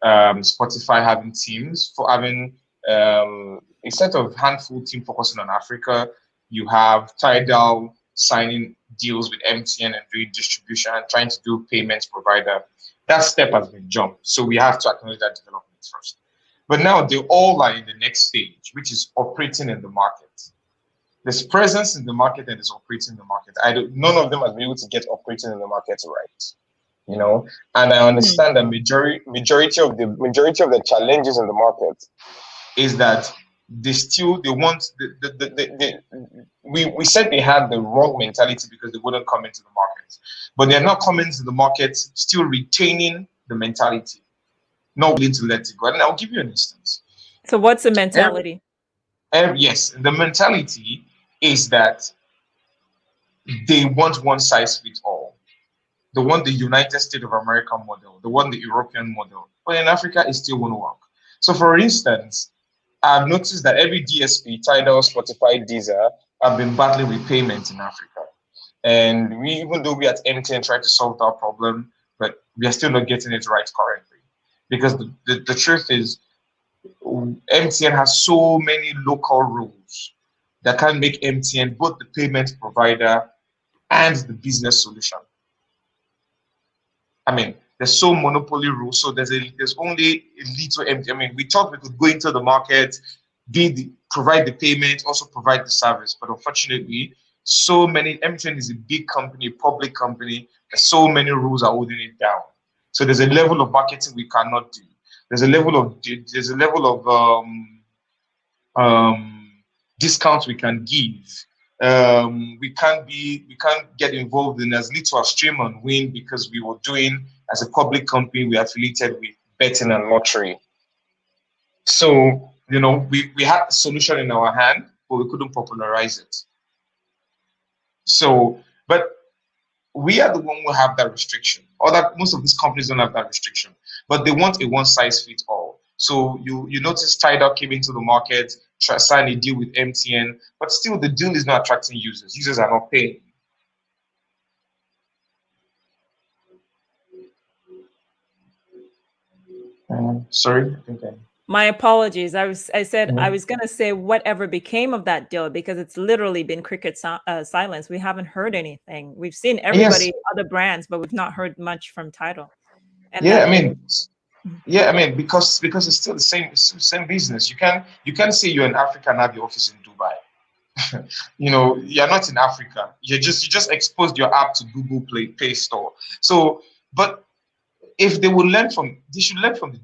Spotify having teams for having a set of handful team focusing on Africa. You have Tidal signing deals with MTN and doing distribution and trying to do payments provider. That step has been jumped. So we have to acknowledge that development first. But now they all are in the next stage, which is operating in the market. There's presence in the market and there's operating in the market. None of them has been able to get operating in the market right. You know, and I understand that majority of the challenges in the market is that we said they had the wrong mentality because they wouldn't come into the market, but they're not coming to the market still retaining the mentality, not willing to let it go. And I'll give you an instance. So what's the mentality? Yes, the mentality is that they want one size fits all. They want the United States of America model. They want the European model. But in Africa, it still won't work. So for instance, I've noticed that every DSP, Tidal, Spotify, Deezer, have been battling with payments in Africa. And even though we at MTN try to solve that problem, but we are still not getting it right currently. Because the truth is, MTN has so many local rules that can make MTN both the payment provider and the business solution. I mean, there's so monopoly rules, so there's only a little empty. I mean, we thought we could go into the market, provide the payment, also provide the service, but unfortunately, so many. MTN is a big company, public company. There's so many rules are holding it down. So there's a level of marketing we cannot do. There's a level of discounts we can give. We can't get involved in as little as stream and win because we were doing, as a public company, we affiliated with betting and lottery. So, you know, we had a solution in our hand, but we couldn't popularize it. So, but we are the one who have that restriction. Most of these companies don't have that restriction, but they want a one size fits all. So you notice Tidal came into the market, signed a deal with MTN, but still the deal is not attracting users. Users are not paying. Sorry, I think my apologies. I said I was going to say whatever became of that deal because it's literally been cricket silence. We haven't heard anything. We've seen everybody, other brands, but we've not heard much from Tidal. And because it's still the same business. You can't say you're in Africa and have your office in Dubai. You know, you're not in Africa. You just exposed your app to Google Play Store. So, but if they will they should learn from the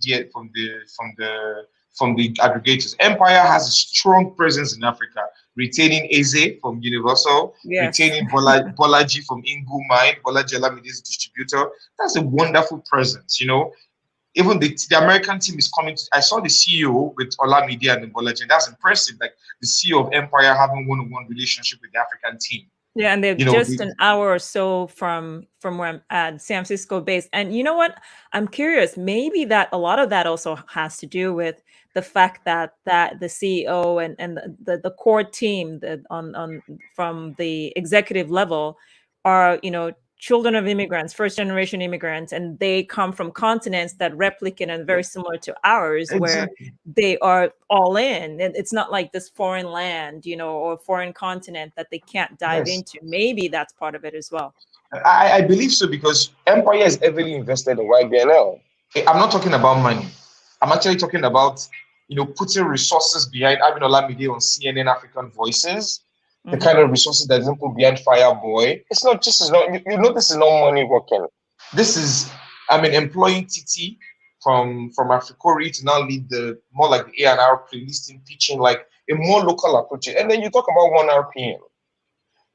aggregators. Empire has a strong presence in Africa, retaining Eze from Universal, retaining Bolaji from Ingu Mind, Bolaji Olamide's distributor. That's a wonderful presence, you know. Even the American team is coming. I saw the CEO with Olamide and Bolaji. That's impressive. Like the CEO of Empire having one-on-one relationship with the African team. Yeah, and they're just an hour or so from where I'm at, San Francisco based. And you know what? I'm curious. Maybe that a lot of that also has to do with the fact that the CEO and the core team from the executive level are, you know, children of immigrants, first generation immigrants, and they come from continents that replicate and very similar to ours, where they are all in. It's not like this foreign land, you know, or foreign continent that they can't dive into. Maybe that's part of it as well. I believe so, because Empire is heavily invested in YBNL. I'm not talking about money. I'm actually talking about, you know, putting resources behind Abin Olamide on CNN African Voices. The kind of resources that isn't put behind Fireboy. It's not just, you know, this is not money working. This is, I mean, employing Titi from Africori to now lead more like the A&R playlisting, pitching like a more local approach. And then you talk about 1RPM.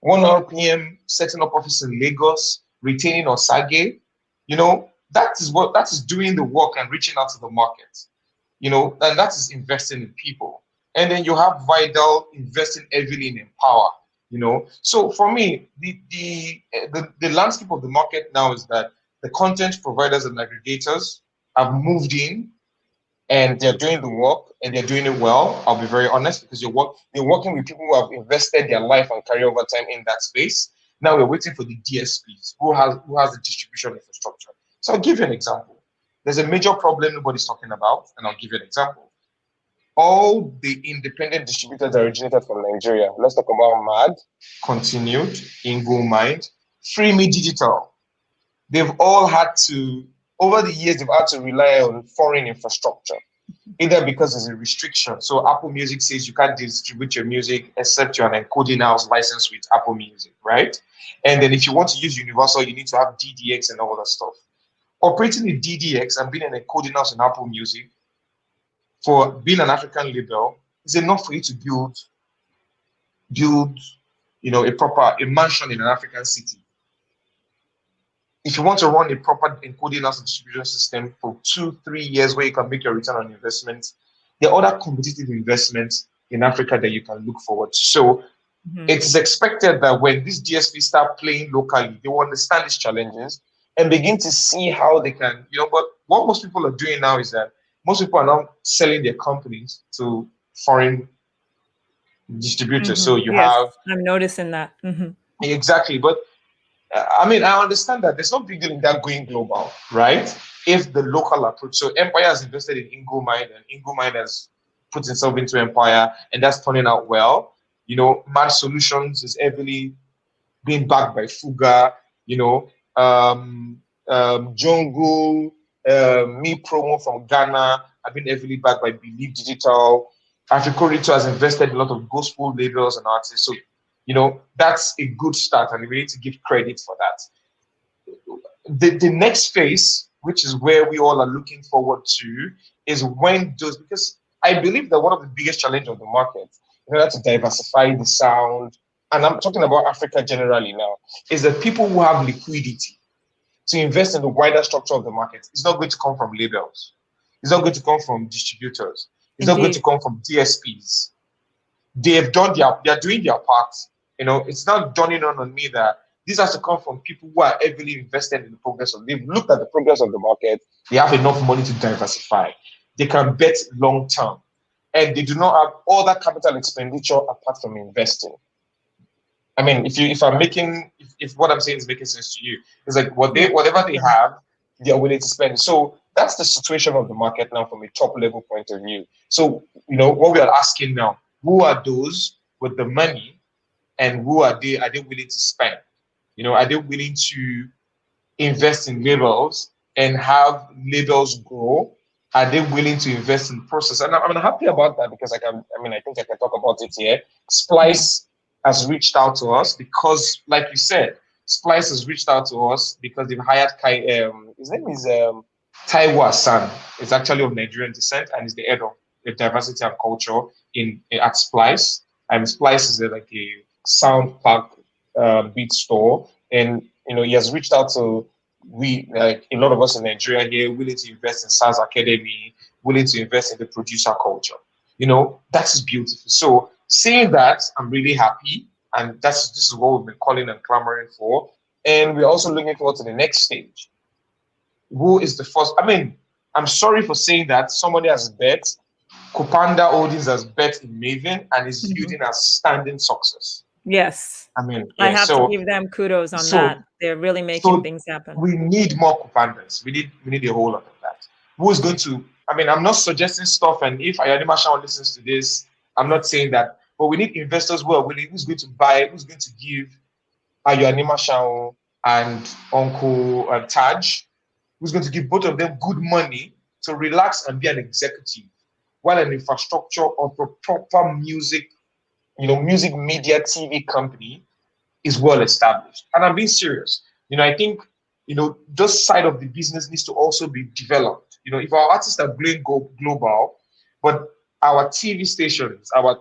1RPM setting up office in Lagos, retaining Osage. You know, that is doing the work and reaching out to the market. You know, and that is investing in people. And then you have Vidal investing heavily in Empower, you know. So for me, the landscape of the market now is that the content providers and aggregators have moved in and they're doing the work and they're doing it well. I'll be very honest, because you're working with people who have invested their life and career over time in that space. Now we're waiting for the DSPs who has the distribution infrastructure. So I'll give you an example. there's a major problem nobody's talking about, and I'll give you an example. All the independent distributors that originated from Nigeria, let's talk about MAD, Continued, Ingo Mind, Free Me Digital. They've all had to, over the years, they've had to rely on foreign infrastructure, either because there's a restriction. So Apple Music says you can't distribute your music except you're an encoding house licensed with Apple Music, right? And then if you want to use Universal, you need to have DDX and all that stuff. Operating in DDX and being an encoding house in Apple Music for being an African label is enough for you to build, a mansion in an African city. If you want to run a proper encoding house and distribution system for 2-3 years where you can make your return on investment, there are other competitive investments in Africa that you can look forward to. So it is expected that when these DSPs start playing locally, they will understand these challenges and begin to see how they can, but what most people are doing now is that most people are now selling their companies to foreign distributors. So you have... I'm noticing that. Exactly. But I understand that there's no big deal in that going global, right? If the local approach. So Empire has invested in Ingo Mind, and Ingo Mind has put itself into Empire, and that's turning out well. Mad Solutions is heavily being backed by Fuga, Jungle, Me Promo from Ghana have been heavily backed by Believe Digital. Africorito has invested in a lot of gospel labels and artists. So, that's a good start, and we need to give credit for that. The next phase, which is where we all are looking forward to, is when those, because I believe that one of the biggest challenges of the market, in order to diversify the sound, and I'm talking about Africa generally now, is that people who have liquidity to invest in the wider structure of the market, it's not going to come from labels. It's not going to come from distributors. It's not going to come from DSPs. They're doing their part. It's not dawning on me that this has to come from people who are heavily invested in the progress of. They've looked at the progress of the market. They have enough money to diversify. They can bet long term, and they do not have all that capital expenditure apart from investing. If what I'm saying is making sense to you, it's like whatever they have, they are willing to spend. So that's the situation of the market now from a top level point of view. So what we are asking now: who are those with the money, and who are they? Are they willing to spend? Are they willing to invest in labels and have labels grow? Are they willing to invest in the process? And I'm happy about that because I think I can talk about it here. Splice has reached out to us because, like you said, Splice has reached out to us because they've hired his name is Taiwo Hassan. It's actually of Nigerian descent and is the head of diversity and culture at Splice. And Splice is like a sound pack beat store, and he has reached out to a lot of us in Nigeria here, willing to invest in SARS Academy, willing to invest in the producer culture. That is beautiful. So saying that, I'm really happy, and this is what we've been calling and clamoring for. And we're also looking forward to the next stage. Who is the first? I'm sorry for saying that somebody has bet. Kupanda Holdings has bet in Maven and is building a standing success. Yes. I have to give them kudos on that. They're really making things happen. We need more Kupandas. We need a whole lot of that. Who's going to? I'm not suggesting stuff, and if Iredumare Shaun listens to this, I'm not saying that. But we need investors who are willing, who's going to buy, who's going to give Iredumare Shaun and Uncle Taj, who's going to give both of them good money to relax and be an executive, while an infrastructure of a proper music media TV company is well established. And I'm being serious. I think, this side of the business needs to also be developed. If our artists are going global, but our TV stations, our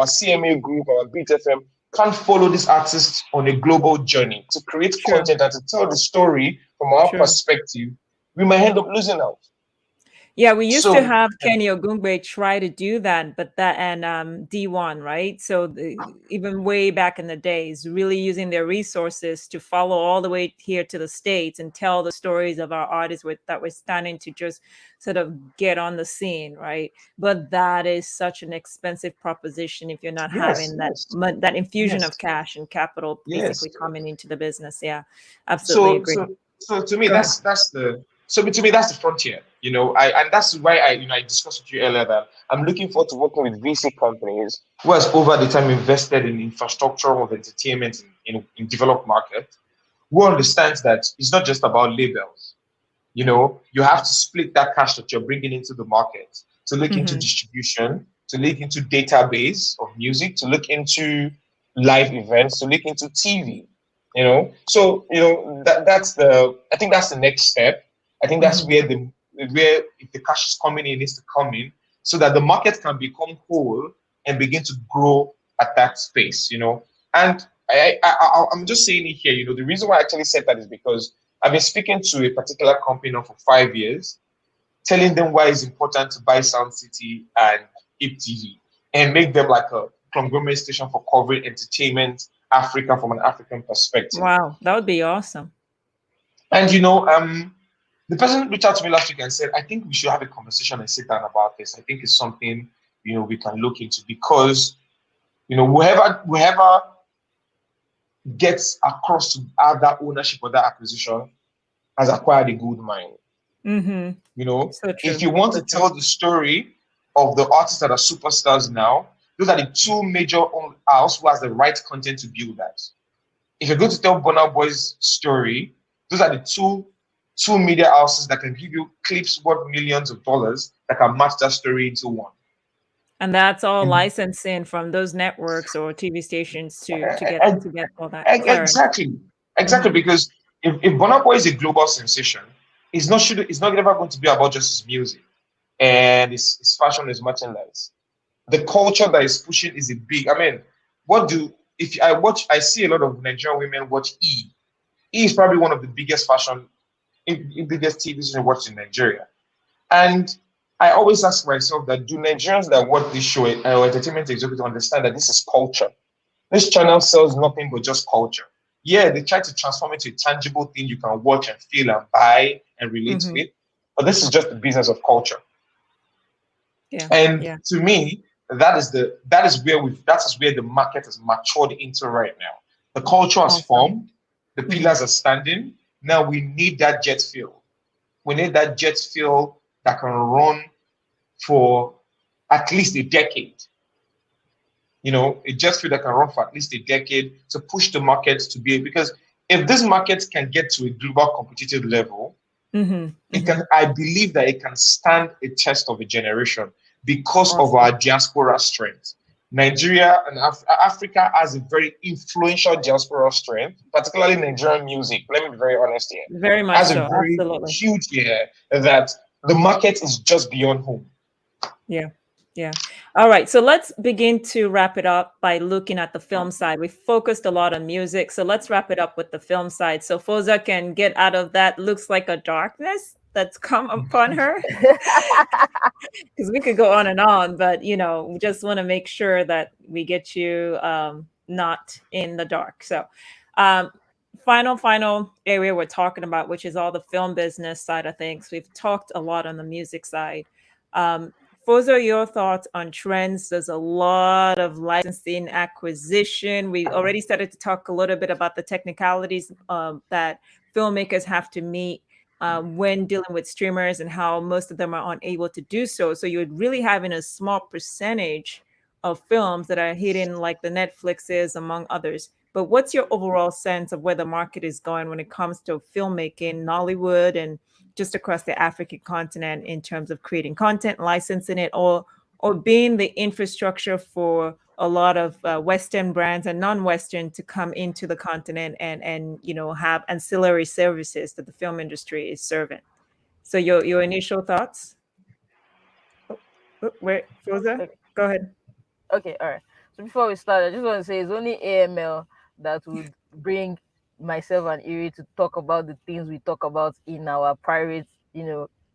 CMA group, our Beat FM can't follow these artists on a global journey to create content and to tell the story from our perspective, we might end up losing out. Yeah, we used to have Kenny Ogungbe try to do that, but D1, right? So even way back in the days, really using their resources to follow all the way here to the States and tell the stories of our artists that were standing to just sort of get on the scene, right? But that is such an expensive proposition if you're not having that infusion of cash and capital basically coming into the business. Yeah, absolutely agree. So to me, that's the frontier. And that's why I discussed with you earlier that I'm looking forward to working with VC companies who has over the time invested in infrastructure of entertainment in developed markets, who understands that it's not just about labels. You have to split that cash that you're bringing into the market to look into distribution, to look into database of music, to look into live events, to look into TV. So I think that's the next step. I think that's where if the cash is coming in, it needs to come in so that the market can become whole and begin to grow at that space. And I'm just saying it here. The reason why I actually said that is because I've been speaking to a particular company now for 5 years, telling them why it's important to buy Sound City and Hip TV and make them like a conglomerate station for covering entertainment Africa from an African perspective. Wow, that would be awesome. And the person reached out to me last week and said, I think we should have a conversation and sit down about this. I think it's something we can look into because whoever gets across to have that ownership or that acquisition has acquired a good mind. So if you want to tell the story of the artists that are superstars now, those are the two major house who has the right content to build that. If you're going to tell Burna Boy's story, those are the two media houses that can give you clips worth millions of dollars that can match that story into one. And that's all licensing from those networks or TV stations to get all that. Exactly. Because if Burna Boy is a global sensation, it's not ever going to be about just his music and his fashion, his merchandise. The culture that is pushing is a big. I see a lot of Nigerian women watch E. E is probably one of the biggest biggest TV stations watched in Nigeria. And I always ask myself that do Nigerians that watch this show or entertainment executives understand that this is culture? This channel sells nothing but just culture. Yeah, they try to transform it to a tangible thing you can watch and feel and buy and relate with. But this is just the business of culture. To me, that is where the market has matured into right now. The culture has formed, the pillars are standing. Now we need that jet fuel. We need that jet fuel that can run for at least a decade. A jet fuel that can run for at least a decade to push the market to be, because if this market can get to a global competitive level, I believe that it can stand a test of a generation because of our diaspora strength. Nigeria and Africa has a very influential diaspora strength, particularly Nigerian music. Let me be very honest here. Very much so. Absolutely. Huge that the market is just beyond home. Yeah. All right. So let's begin to wrap it up by looking at the film side. We focused a lot on music. So let's wrap it up with the film side. So Foza can get out of that looks like a darkness that's come upon her. Because we could go on, but we just want to make sure that we get you not in the dark. So final area we're talking about, which is all the film business side of things. We've talked a lot on the music side. Foza, your thoughts on trends? There's a lot of licensing acquisition. We already started to talk a little bit about the technicalities that filmmakers have to meet when dealing with streamers and how most of them are unable to do so. So you're really having a small percentage of films that are hitting like the Netflixes, among others. But what's your overall sense of where the market is going when it comes to filmmaking, Nollywood, and just across the African continent in terms of creating content, licensing it, or being the infrastructure for a lot of Western brands and non-Western to come into the continent and have ancillary services that the film industry is serving? So your initial thoughts? Where, Foza? Go ahead. Okay, all right. So before we start, I just want to say it's only AML that would bring myself and Iri to talk about the things we talk about in our private,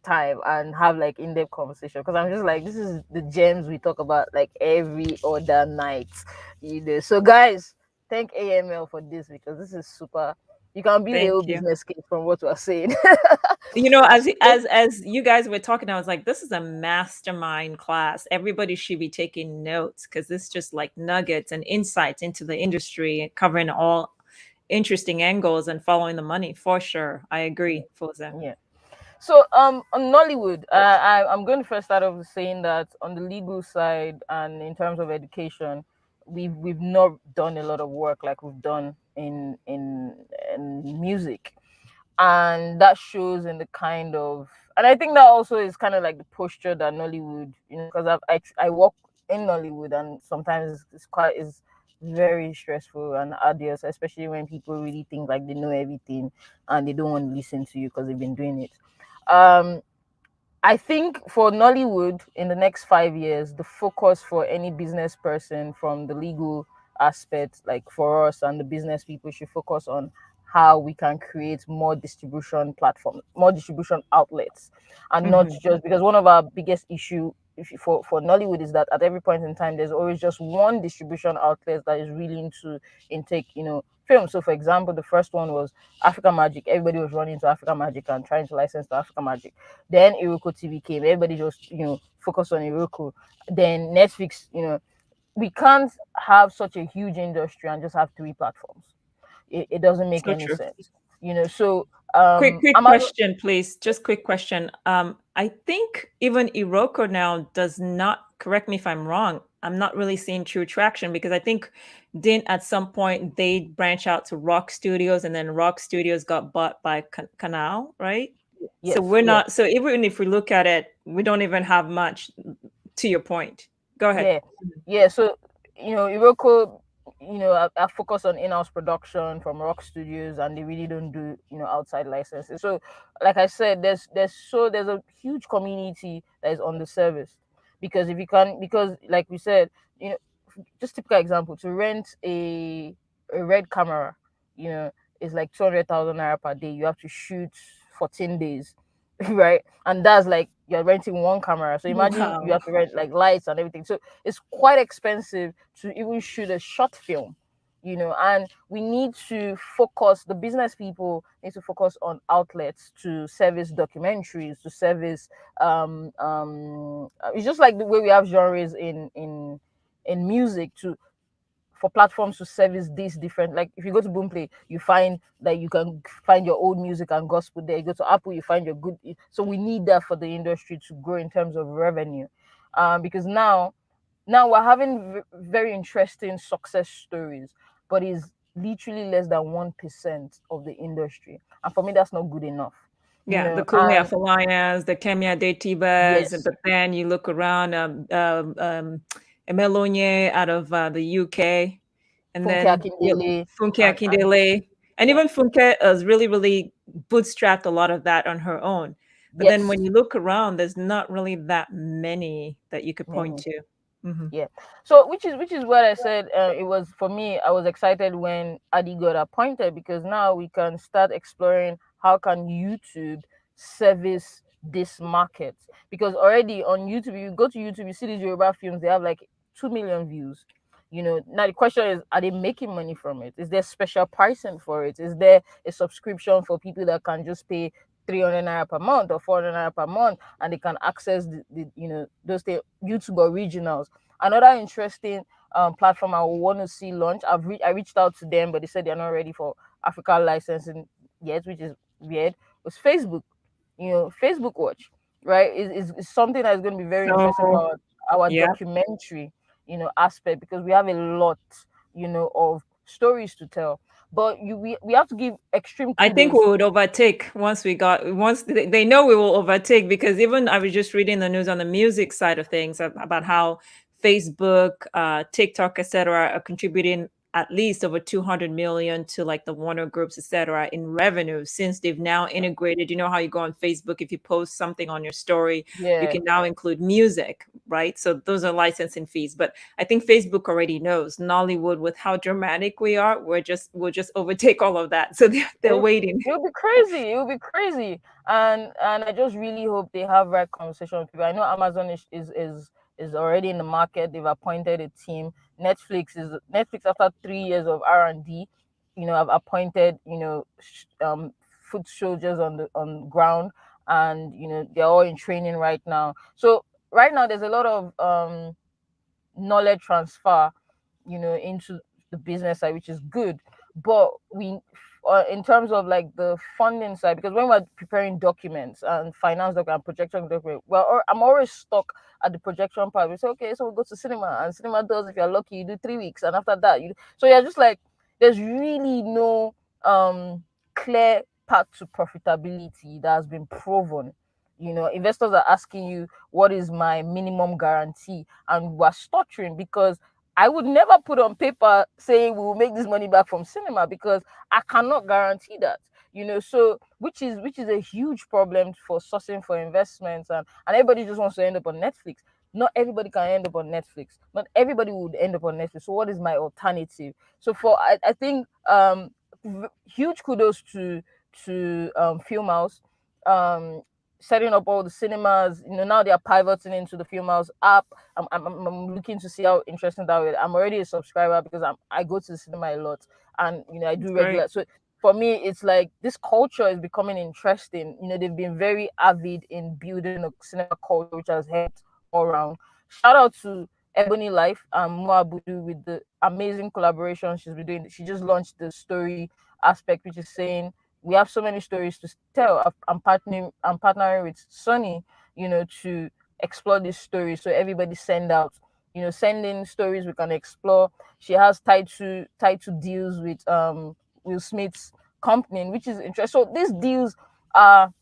time and have like in-depth conversation, because I'm just like, this is the gems we talk about like every other night, So guys, thank AML for this, because this is super. You can build a whole business case from what we're saying. As you guys were talking, I was like, this is a mastermind class. Everybody should be taking notes, because this is just like nuggets and insights into the industry, covering all interesting angles and following the money for sure. I agree, Foza. Yeah. So on Nollywood, I'm going to first start off with saying that on the legal side and in terms of education, we've not done a lot of work like we've done in music, and that shows in the kind of, and I think that also is kind of like the posture that Nollywood, because I work in Nollywood, and sometimes it's quite is very stressful and arduous, especially when people really think like they know everything and they don't want to listen to you because they've been doing it. um I think for Nollywood in the next 5 years, the focus for any business person from the legal aspect, like for us and the business people, should focus on how we can create more distribution platforms, more distribution outlets, and not Mhm. just because one of our biggest issue for Nollywood is that at every point in time there's always just one distribution outlet that is willing to intake, film. So for example, the first one was Africa Magic. Everybody was running to Africa Magic and trying to license to Africa Magic. Then Iroko TV came. Everybody just focused on Iroko. Then Netflix. We can't have such a huge industry and just have three platforms. It doesn't make So any true. sense. So Quick Amazon. question, please. Just quick question. I think even Iroko now does not, correct me if I'm wrong. I'm not really seeing true traction because I think didn't at some point they branch out to Rock Studios and then Rock Studios got bought by Canal, right? So Yes, we're yeah, not, so even if we look at it, we don't even have much, to your point. Go ahead. yeah, yeah. So Iroko, I focus on in-house production from Rock Studios, and they really don't do outside licenses. So, like I said, there's a huge community that is on the service, because if you can, because like we said, you know, just typical example, to rent a red camera, is like 200,000 naira per day. You have to shoot 14 days, right? And that's like you're renting one camera. So imagine you Wow. have to rent like lights and everything. So it's quite expensive to even shoot a short film. And we need to focus, the business people need to focus on outlets to service documentaries, to service it's just like the way we have genres in music, to for platforms to service these different, like if you go to Boomplay, you find that you can find your old music and gospel there. You go to Apple, you find your good. So we need that for the industry to grow in terms of revenue, because now we're having very interesting success stories, but it's literally less than 1% of the industry, and for me that's not good enough. Yeah, the Kumi And Afalanyas, the Kemia Detibas, yes, but then you look around, Emelonye out of the UK, and Funke then Akindele, Funke and Akindele, and yeah, even Funke has really, really bootstrapped a lot of that on her own. But then when yes, you look around, there's not really that many that you could point many. to. Hmm. Yeah. So which is what I said. It was for me. I was excited when Adi got appointed, because now we can start exploring how can YouTube service this market. Because already on YouTube, you go to YouTube, you see these Yoruba films, they have like 2 million views. Now the question is, are they making money from it? Is there special pricing for it? Is there a subscription for people that can just pay 300 naira per month or 400 naira per month, and they can access those YouTube originals? Another interesting platform I would want to see launch. I reached out to them, but they said they're not ready for Africa licensing yet, which is weird. Was Facebook? Facebook Watch, right? Is something that is going to be very interesting So, for our yeah. documentary, aspect, because we have a lot, of stories to tell. But we have to give extreme I think we kudos. would overtake once they know we will overtake, because even I was just reading the news on the music side of things about how Facebook, TikTok, etc., are contributing at least over 200 million to like the Warner Groups, etc., in revenue, since they've now integrated. You know how you go on Facebook, if you post something on your story, you Yeah. can now include music, right? So those are licensing fees. But I think Facebook already knows Nollywood, with how dramatic we are, we'll just overtake all of that. So they're It'll, waiting. it'll be crazy. It'll be crazy. And I just really hope they have right conversation with people. I know Amazon is already in the market. They've appointed a team. Netflix after 3 years of R&D, have appointed foot soldiers on ground, and they're all in training right now. So right now there's a lot of knowledge transfer into the business side, which is good. But we in terms of like the funding side, because when we're preparing documents and finance document and projection document, well, I'm always stuck at the projection part. We say, okay, so we go to cinema, and cinema does, if you're lucky, you do 3 weeks, and after that, so you're just like, there's really no clear path to profitability that has been proven. Investors are asking you, what is my minimum guarantee? And we're stuttering because I would never put on paper saying we will make this money back from cinema, because I cannot guarantee that. So which is a huge problem for sourcing for investments, and everybody just wants to end up on Netflix. Not everybody can end up on Netflix. Not everybody would end up on Netflix. So what is my alternative? So I think huge kudos to Film House, setting up all the cinemas. Now they are pivoting into the Film House app. I'm looking to see how interesting that will. I'm already a subscriber because I go to the cinema a lot, and I do regular. Right. So for me, it's like this culture is becoming interesting. They've been very avid in building a cinema culture, which has helped all around. Shout out to Ebony Life and Moabudu with the amazing collaboration she's been doing. She just launched the story aspect, which is saying we have so many stories to tell. I'm partnering with Sunny, to explore this story. So everybody send in stories we can explore. She has tied to deals with Will Smith's company, which is interesting. So these deals are.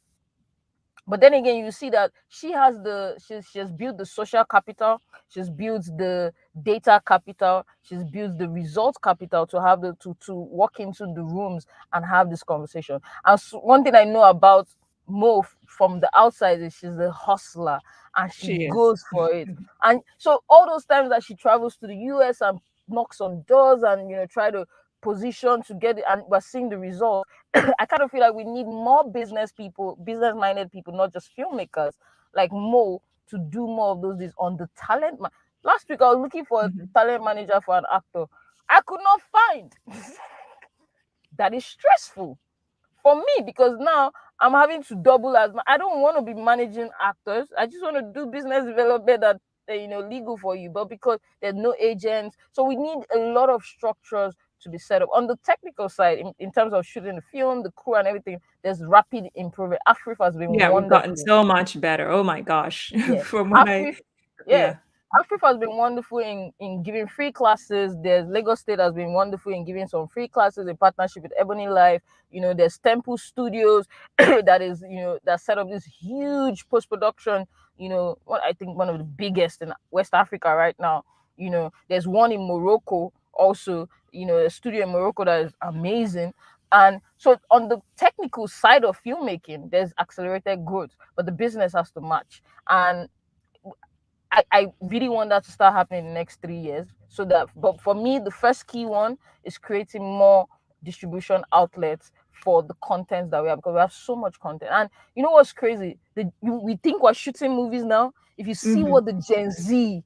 But then again, you see that she has built the social capital, she's built the data capital, she's built the results capital to have to walk into the rooms and have this conversation. And so one thing I know about Mo from the outside is she's a hustler, and she goes for it. And so all those times that she travels to the US and knocks on doors and try to position to get it, and we're seeing the result. I kind of feel like we need more business-minded people, not just filmmakers like Mo, to do more of those things on the talent. Last week I was looking for a talent manager for an actor. I could not find. That is stressful for me, because now I'm having to double as I don't want to be managing actors. I just want to do business development that legal for you, but because there's no agents, so we need a lot of structures to be set up on the technical side in terms of shooting the film, the crew, and everything. There's rapid improvement. Afrifa has been wonderful. We've gotten so much better. Oh my gosh! Yeah. From what Afrifa has been wonderful in giving free classes. There's Lagos State has been wonderful in giving some free classes in partnership with Ebony Life. There's Temple Studios that set up this huge post-production. What I think one of the biggest in West Africa right now. There's one in Morocco also. A studio in Morocco that is amazing. And so on the technical side of filmmaking, there's accelerated growth, but the business has to match. And I really want that to start happening in the next 3 years. But for me, the first key one is creating more distribution outlets for the content that we have, because we have so much content. And you know what's crazy? We think we're shooting movies now. If you see what the Gen Z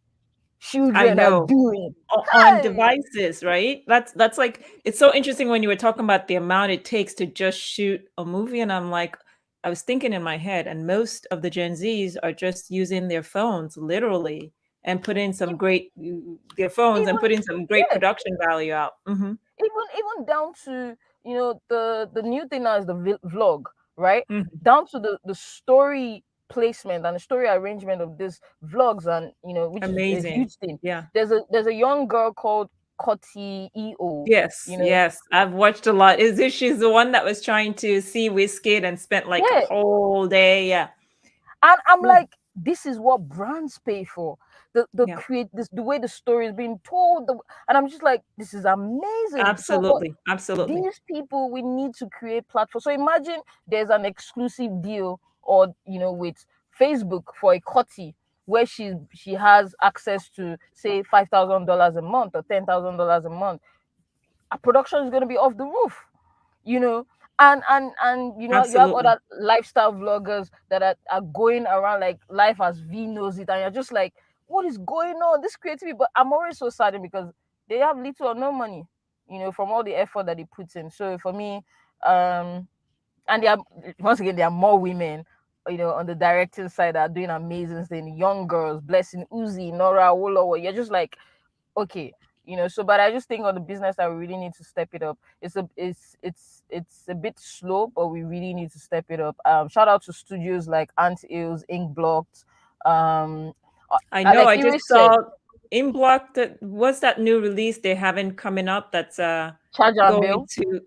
children are doing on devices, right? That's like, it's so interesting when you were talking about the amount it takes to just shoot a movie, and I'm like, I was thinking in my head, and most of the Gen Zs are just using their phones literally and putting some great production value out. Even down to the new thing now is the vlog, right? Down to the story placement and the story arrangement of these vlogs, and which is a huge thing. There's a young girl called Koti EO. Yes, I've watched a lot. She's the one that was trying to see Wizkid and spent like a whole day. And I'm like, this is what brands pay for. Create this, the way the story is being told, and I'm just like, this is amazing. Absolutely. These people, we need to create platforms. So imagine there's an exclusive deal, or with Facebook for a Koti, where she has access to say $5,000 a month or $10,000 a month. A production is going to be off the roof, and you have other lifestyle vloggers that are going around like life as V knows it, and you're just like, what is going on? This creativity. But I'm always so saddened because they have little or no money, from all the effort that they put in. So for me, and there are more women, on the directing side that are doing amazing things. Young girls, Blessing Uzi, Nora Wolowo. You're just like, okay, So but I just think on the business that we really need to step it up. It's a bit slow, but we really need to step it up. Shout out to studios like Ant Hills, Ink Blocked. um I know. like I Iri just said, saw in block that what's that new release they haven't coming up that's Charge and going Bill. to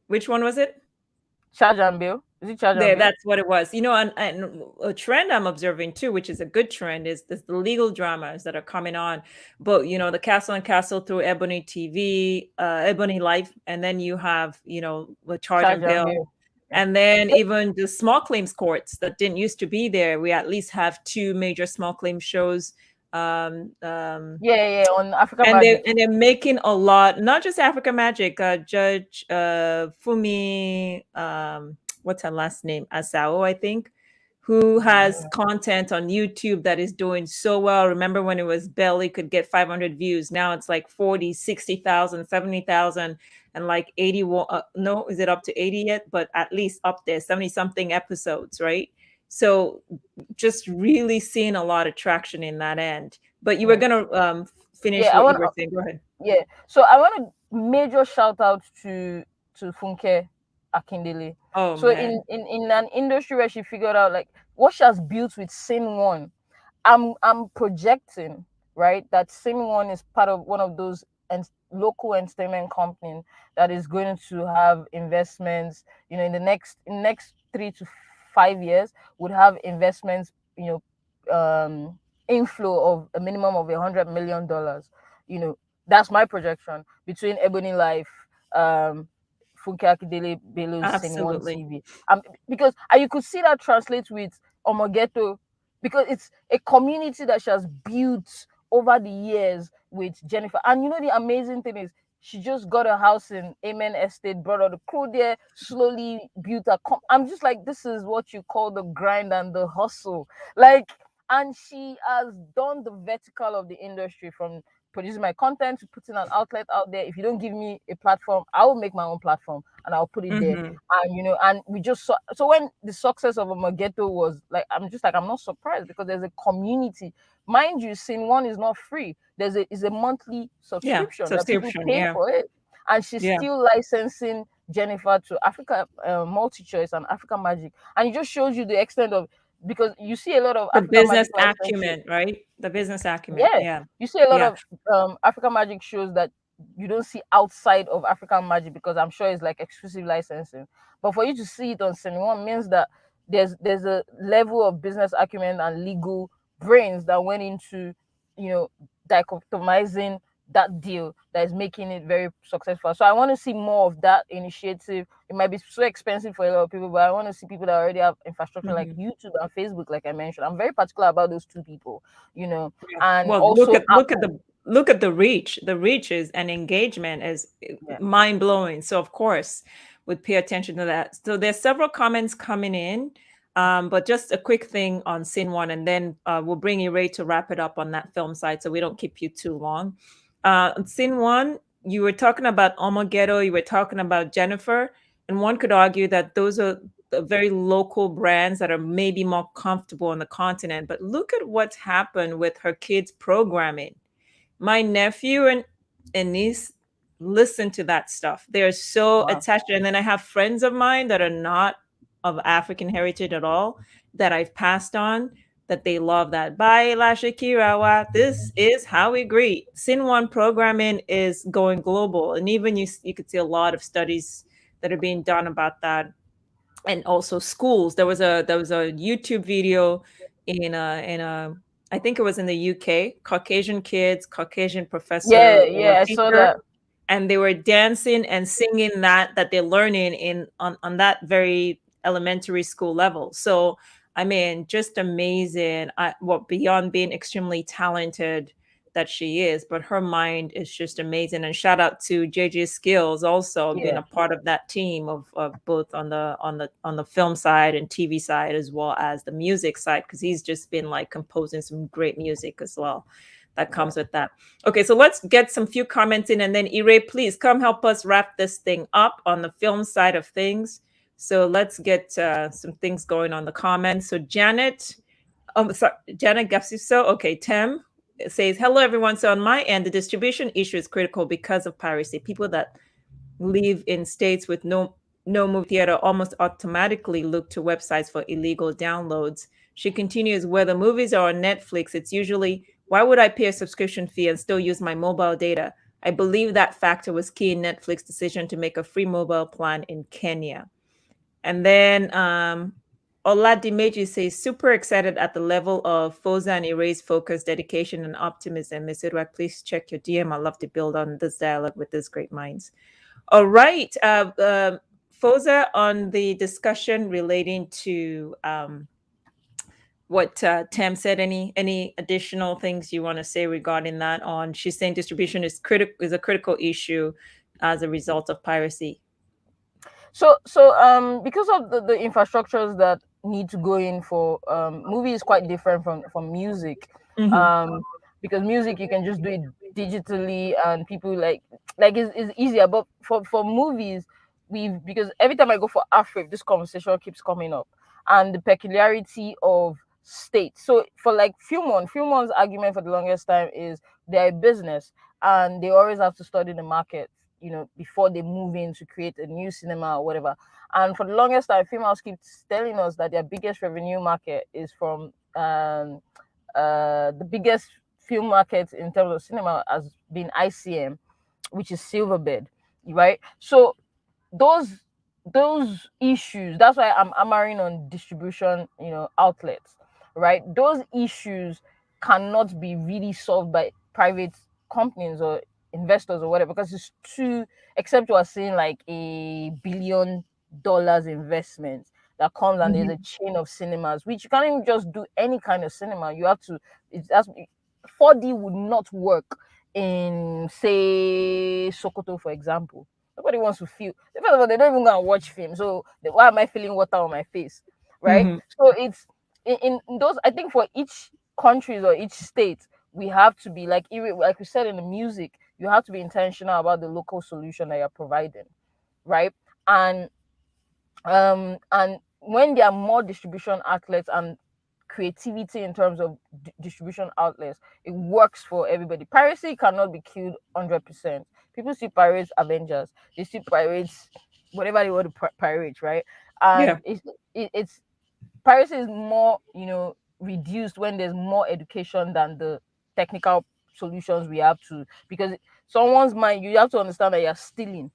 which one was it? Charge and Bill. Is it Charge and There, Bill? that's what it was. And a trend I'm observing too, which is a good trend, is the legal dramas that are coming on. But the Castle and Castle through Ebony TV, Ebony Life, and then you have the Charge Charge and and Bail, Bill. and then even the small claims courts that didn't used to be there. We at least have two major small claims shows. Um, um, Yeah, on Africa and Magic. they're making a lot, not just Africa Magic. Judge Fumi, what's her last name? Asao, I think, who has content on YouTube that is doing so well. Remember when it was barely could get 500 views? Now it's like 40, 60,000, 70,000, and like 80. No, is it up to 80 yet? But at least up there, 70 something episodes, right? So just really seeing a lot of traction in that end. But you were Yeah. gonna finish Yeah, I what you want. were saying. Go ahead. Yeah. So I want a major shout out to Funke Akindele. Oh So man. in an industry where she figured out like what she has built with Scene One, I'm projecting, right, that Scene One is part of one of those local entertainment companies that is going to have investments, in the next 3 to 5 years, would have investments, inflow of a minimum of $100 million. That's my projection between Ebony Life, Funke Akindele Bello's Scene One Absolutely. TV. Because you could see that translate with Omogeto, because it's a community that she has built over the years with Jennifer. And the amazing thing is she just got a house in Amen Estate, brought out the crew there, slowly built I'm just like, this is what you call the grind and the hustle. Like, and she has done the vertical of the industry, from producing my content to putting an outlet out there. If you don't give me a platform, I will make my own platform and I'll put it there. Mm-hmm. And and we just saw, so when the success of Amageto was like, I'm not surprised, because there's a community. Mind you, Scene One is not free. It's a monthly Yeah. subscription that people Subscription. pay Yeah. for it. And she's Yeah. still licensing Jennifer to Africa Multi-Choice and Africa Magic. And it just shows you the extent of, because you see a lot of The Africa business Magic licensing. acumen, right? The business acumen. Yeah, Yeah. you see a lot Yeah. of African Magic shows that you don't see outside of African Magic, because I'm sure it's like exclusive licensing. But for you to see it on Cinema means that there's a level of business acumen and legal brains that went into, dichotomizing that deal that is making it very successful. So I want to see more of that initiative. It might be so expensive for a lot of people, but I want to see people that already have infrastructure like Mm-hmm. YouTube and Facebook, like I mentioned. I'm very particular about those two people, Yeah. and Well, also Apple. look at the reach. The reach is and engagement is Yeah. mind blowing. So of course, would pay attention to that. So there's several comments coming in. But just a quick thing on Scene One, and then we'll bring you Ray to wrap it up on that film side, so we don't keep you too long. On Scene One, you were talking about Omogedo, you were talking about Jennifer, and one could argue that those are the very local brands that are maybe more comfortable on the continent. But look at what's happened with her kids' programming. My nephew and niece listen to that stuff. They're so Wow. attached. And then I have friends of mine that are not of African heritage at all that I've passed on that they love that. Bye, Lasha Kirawa. This is how we greet. Sin One programming is going global. And even you could see a lot of studies that are being done about that. And also schools. There was a YouTube video in a I think it was in the UK, Caucasian kids, Caucasian professor or Yeah, I saw teacher, that. and they were dancing and singing that they're learning on that very elementary school level. So I mean, just amazing. Well, beyond being extremely talented that she is, but her mind is just amazing. And shout out to JJ Skills also being Yeah. a part of that team of both on the film side and TV side as well as the music side, because he's just been like composing some great music as well that comes with that. Okay, so let's get some few comments in, and then Ire, please come help us wrap this thing up on the film side of things. So let's get some things going on the comments. So Janet, Janet Gapsiso. Okay, Tem says, hello, everyone. So on my end, the distribution issue is critical because of piracy. People that live in states with no movie theater almost automatically look to websites for illegal downloads. She continues, whether movies are on Netflix, it's usually, why would I pay a subscription fee and still use my mobile data? I believe that factor was key in Netflix's decision to make a free mobile plan in Kenya. And then Oladimeji says, super excited at the level of Foza and Ire's focus, dedication, and optimism. Ms. Uduak, please check your DM. I'd love to build on this dialogue with these great minds. All right. Foza, on the discussion relating to what Tam said, any additional things you want to say regarding that? On, she's saying distribution is a critical issue as a result of piracy. So because of the infrastructures that need to go in for movie is quite different from music. Because music you can just do it digitally and people like it's easier, but for movies because every time I go for Afrik, this conversation keeps coming up, and the peculiarity of states. So for like Filmon's argument for the longest time is they're a business and they always have to study the market, before they move in to create a new cinema or whatever. And for the longest time, Film House keeps telling us that their biggest revenue market is from the biggest film market in terms of cinema has been ICM, which is Silverbed, right? So those issues, that's why I'm hammering on distribution, outlets, right? Those issues cannot be really solved by private companies or investors or whatever, because it's too, except you are seeing like $1 billion investment that comes and there's a chain of cinemas, which you can't even just do any kind of cinema. You have to, 4D would not work in, say, Sokoto, for example. Nobody wants to feel, first of all, they don't even go and watch film. So why am I feeling water on my face? Right? So it's in those, I think for each country or each state, we have to be like we said in the music, you have to be intentional about the local solution that you're providing, right? And when there are more distribution outlets and creativity in terms of distribution outlets, it works for everybody. Piracy cannot be killed 100%. People still pirate Avengers, they still pirate whatever they want to pirate, right? And it's piracy is more, reduced when there's more education than the technical solutions we have to, because someone's mind, you have to understand that you're stealing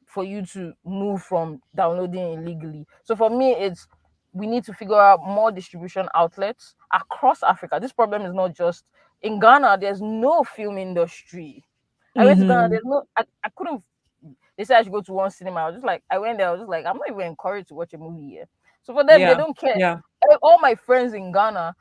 for you to move from downloading illegally. So for me, it's, we need to figure out more distribution outlets across Africa. This problem is not just in Ghana. There's no film industry. I went to Ghana. There's no. I couldn't. They said I should go to one cinema. I was just like, I went there. I was just like, I'm not even encouraged to watch a movie here. So for them, they don't care. Yeah. All my friends in Ghana,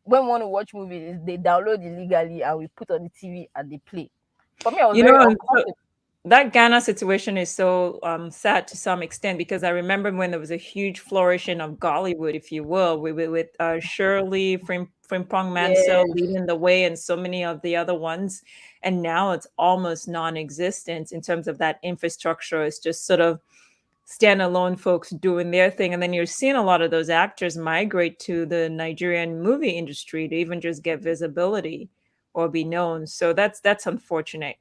when we want to watch movies, they download illegally and we put on the TV and they play. For me, I was very uncomfortable. That Ghana situation is so sad to some extent, because I remember when there was a huge flourishing of Gollywood, if you will, with Shirley Frimpong Mansell leading the way and so many of the other ones. And now it's almost non-existent in terms of that infrastructure. It's just sort of standalone folks doing their thing. And then you're seeing a lot of those actors migrate to the Nigerian movie industry to even just get visibility or be known. So that's unfortunate.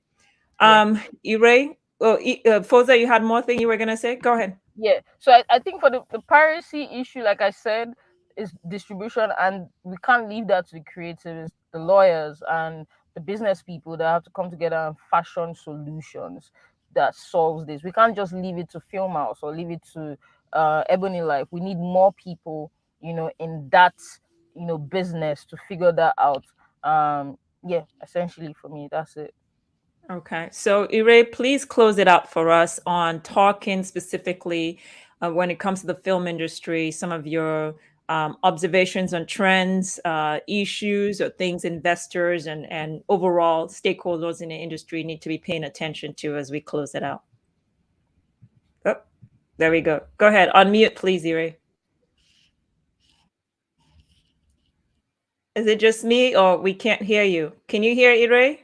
Ire, Foza, you had more thing you were gonna say? Go ahead. Yeah. So I think for the piracy issue, like I said, is distribution, and we can't leave that to the creatives, the lawyers, and the business people that have to come together and fashion solutions that solves this. We can't just leave it to Film House or leave it to Ebony Life. We need more people, in that, business to figure that out. Essentially for me, that's it. Okay, so Ire, please close it out for us on talking specifically when it comes to the film industry, some of your observations on trends, issues, or things investors and overall stakeholders in the industry need to be paying attention to as we close it out. Oh, there we go. Go ahead. Unmute, please, Ire. Is it just me or we can't hear you? Can you hear Ire?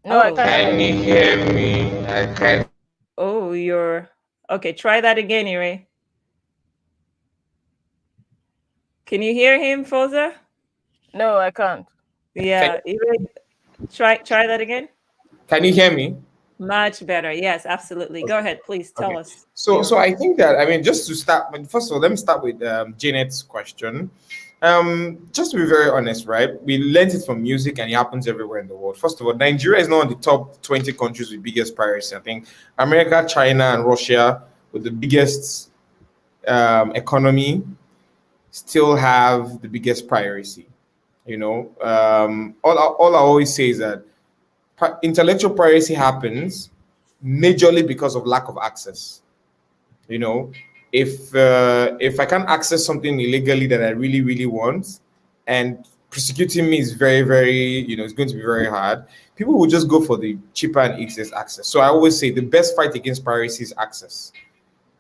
No, I can't. Can you hear me? I can't. Oh, you're okay. Try that again, Ire. Can you hear him, Foza? No, I can't. Yeah, try that again. Can you hear me? Much better. Yes, absolutely. Go ahead, please tell Okay. us So your. I think that, I mean, just to start, first of all, let me start with Janet's question. Just to be very honest, right? We learned it from music, and it happens everywhere in the world. First of all, Nigeria is not on the top 20 countries with biggest piracy. I think America, China, and Russia, with the biggest economy, still have the biggest piracy. All I always say is that intellectual piracy happens majorly because of lack of access. You know, if I can't access something illegally that I really really want, and prosecuting me is very very, it's going to be very hard. People will just go for the cheaper and easiest access. So I always say the best fight against piracy is access.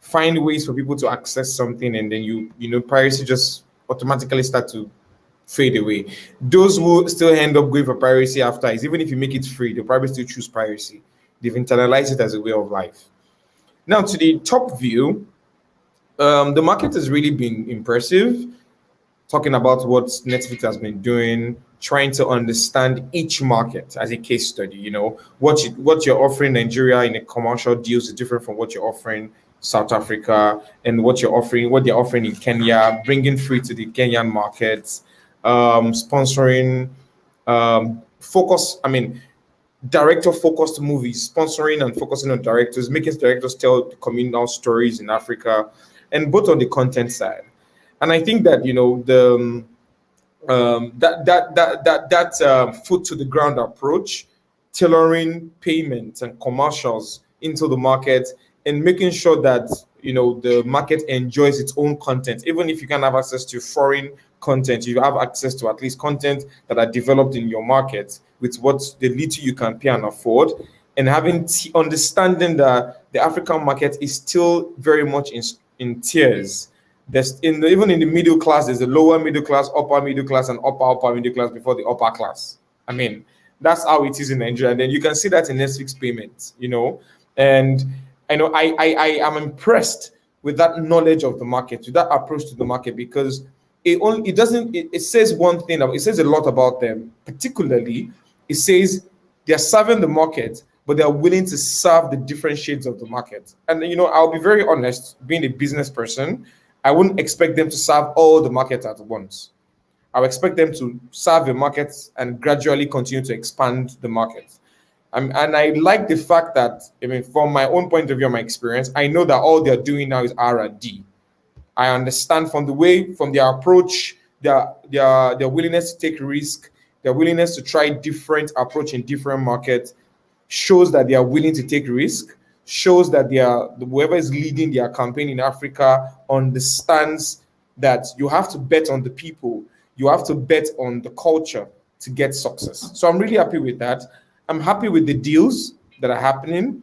Find ways for people to access something, and then piracy just automatically start to fade away. Those who still end up going for piracy after is, even if you make it free, they'll probably still choose piracy. They've internalized it as a way of life. Now, to the top view, the market has really been impressive. Talking about what Netflix has been doing, trying to understand each market as a case study. What you're offering Nigeria in a commercial deals is different from what you're offering South Africa, and what they're offering in Kenya, bringing free to the Kenyan markets, sponsoring, focus. I mean, director focused movies, sponsoring and focusing on directors, making directors tell communal stories in Africa, and both on the content side. And I think that the foot to the ground approach, tailoring payments and commercials into the market, and making sure that the market enjoys its own content. Even if you can have access to foreign content, you have access to at least content that are developed in your market with what the little you can pay and afford, and having understanding that the African market is still very much in tiers. Even in the middle class, there's a lower middle class, upper middle class, and upper middle class before the upper class. I mean, that's how it is in Nigeria. And then you can see that in Netflix payments, And I know I am impressed with that knowledge of the market, with that approach to the market, because it says one thing, it says a lot about them. Particularly, it says they're serving the market, but they're willing to serve the different shades of the market. And I'll be very honest, being a business person, I wouldn't expect them to serve all the market at once. I would expect them to serve the market and gradually continue to expand the market. And I like the fact that, I mean, from my own point of view, my experience, I know that all they're doing now is R&D. I understand from their approach, their willingness to take risk, their willingness to try different approach in different markets, shows that they are willing to take risk, shows that whoever is leading their campaign in Africa understands that you have to bet on the people, you have to bet on the culture to get success. So I'm really happy with that. I'm happy with the deals that are happening.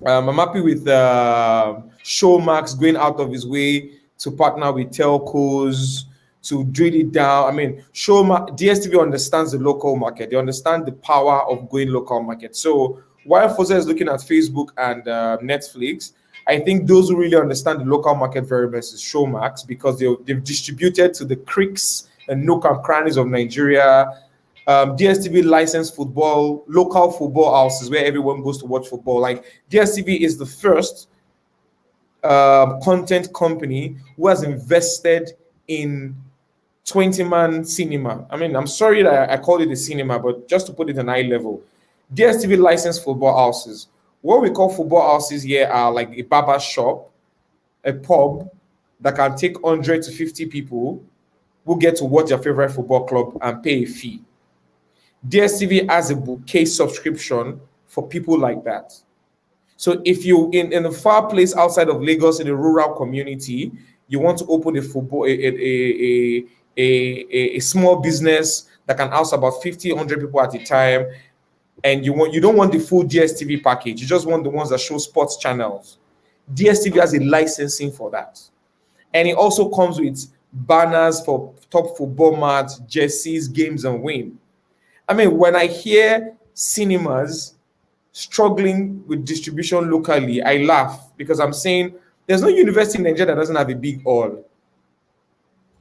I'm happy with Showmax going out of his way to partner with telcos to drill it down. I mean, DSTV understands the local market. They understand the power of going local market. So while Foza is looking at Facebook and Netflix, I think those who really understand the local market very best is Showmax, because they've distributed to the creeks and nook and crannies of Nigeria. DSTV licensed local football houses where everyone goes to watch football. Like, DSTV is the first content company who has invested in 20-man cinema. I mean, I'm sorry that I called it a cinema, but just to put it on eye level, DSTV licensed football houses. What we call football houses here are like a barber shop, a pub that can take 100 to 50 people who get to watch their favorite football club and pay a fee. DSTV has a bouquet subscription for people like that. So if you in a far place outside of Lagos, in a rural community, you want to open a small business that can house about 50, 100 people at a time, and you don't want the full DSTV package, you just want the ones that show sports channels. DSTV has a licensing for that. And it also comes with banners for top football match, jerseys, games, and win. I mean, when I hear cinemas struggling with distribution locally, I laugh, because I'm saying there's no university in Nigeria that doesn't have a big hall.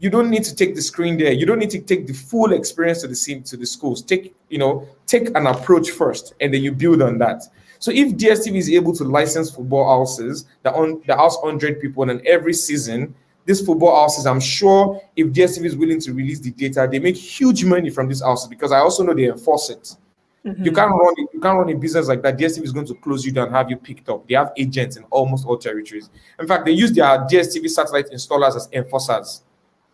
You don't need to take the screen there. You don't need to take the full experience to the schools. Take an approach first, and then you build on that. So if DSTV is able to license football houses that house 100 people, and every season these football houses, I'm sure if DSTV is willing to release the data, they make huge money from these houses, because I also know they enforce it. Mm-hmm. You can't run a business like that. DSTV is going to close you down, have you picked up. They have agents in almost all territories. In fact, they use their DSTV satellite installers as enforcers,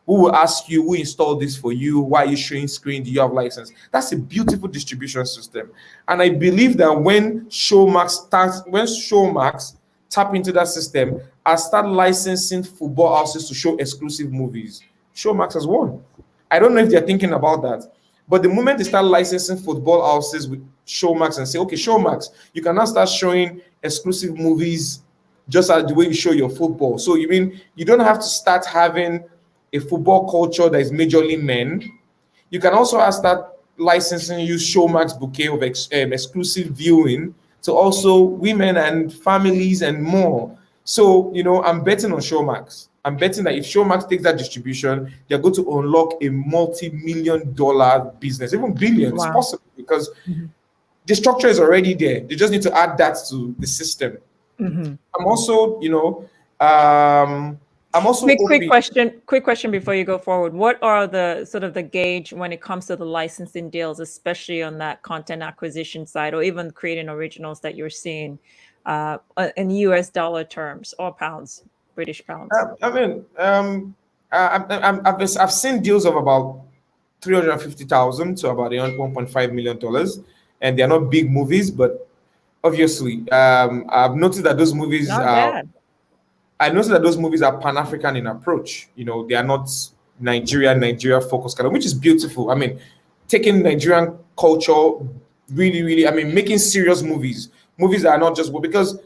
who will ask you, who installed this for you? Why are you showing screen? Do you have license? That's a beautiful distribution system. And I believe that when Showmax tap into that system and start licensing football houses to show exclusive movies, Showmax has won. I don't know if they're thinking about that. But the moment they start licensing football houses with Showmax and say, okay, Showmax, you can now start showing exclusive movies just as the way you show your football. So you mean you don't have to start having a football culture that is majorly men. You can also start licensing, use Showmax bouquet of exclusive viewing to also women and families and more. So, I'm betting on Showmax. I'm betting that if Showmax takes that distribution, they're going to unlock a multi-million-dollar business, even billions, possible, because the structure is already there. They just need to add that to the system. Mm-hmm. I'm also, quick question before you go forward. What are the sort of the gauge when it comes to the licensing deals, especially on that content acquisition side, or even creating originals that you're seeing in US dollar terms or pounds? British pounds. I've seen deals of about $350,000 to about $1.5 million, and they're not big movies, but obviously, I've noticed that those movies I noticed that those movies are Pan-African in approach. They are not Nigeria focused kind of, which is beautiful. I mean, taking Nigerian culture really, really, making serious movies that are not just because.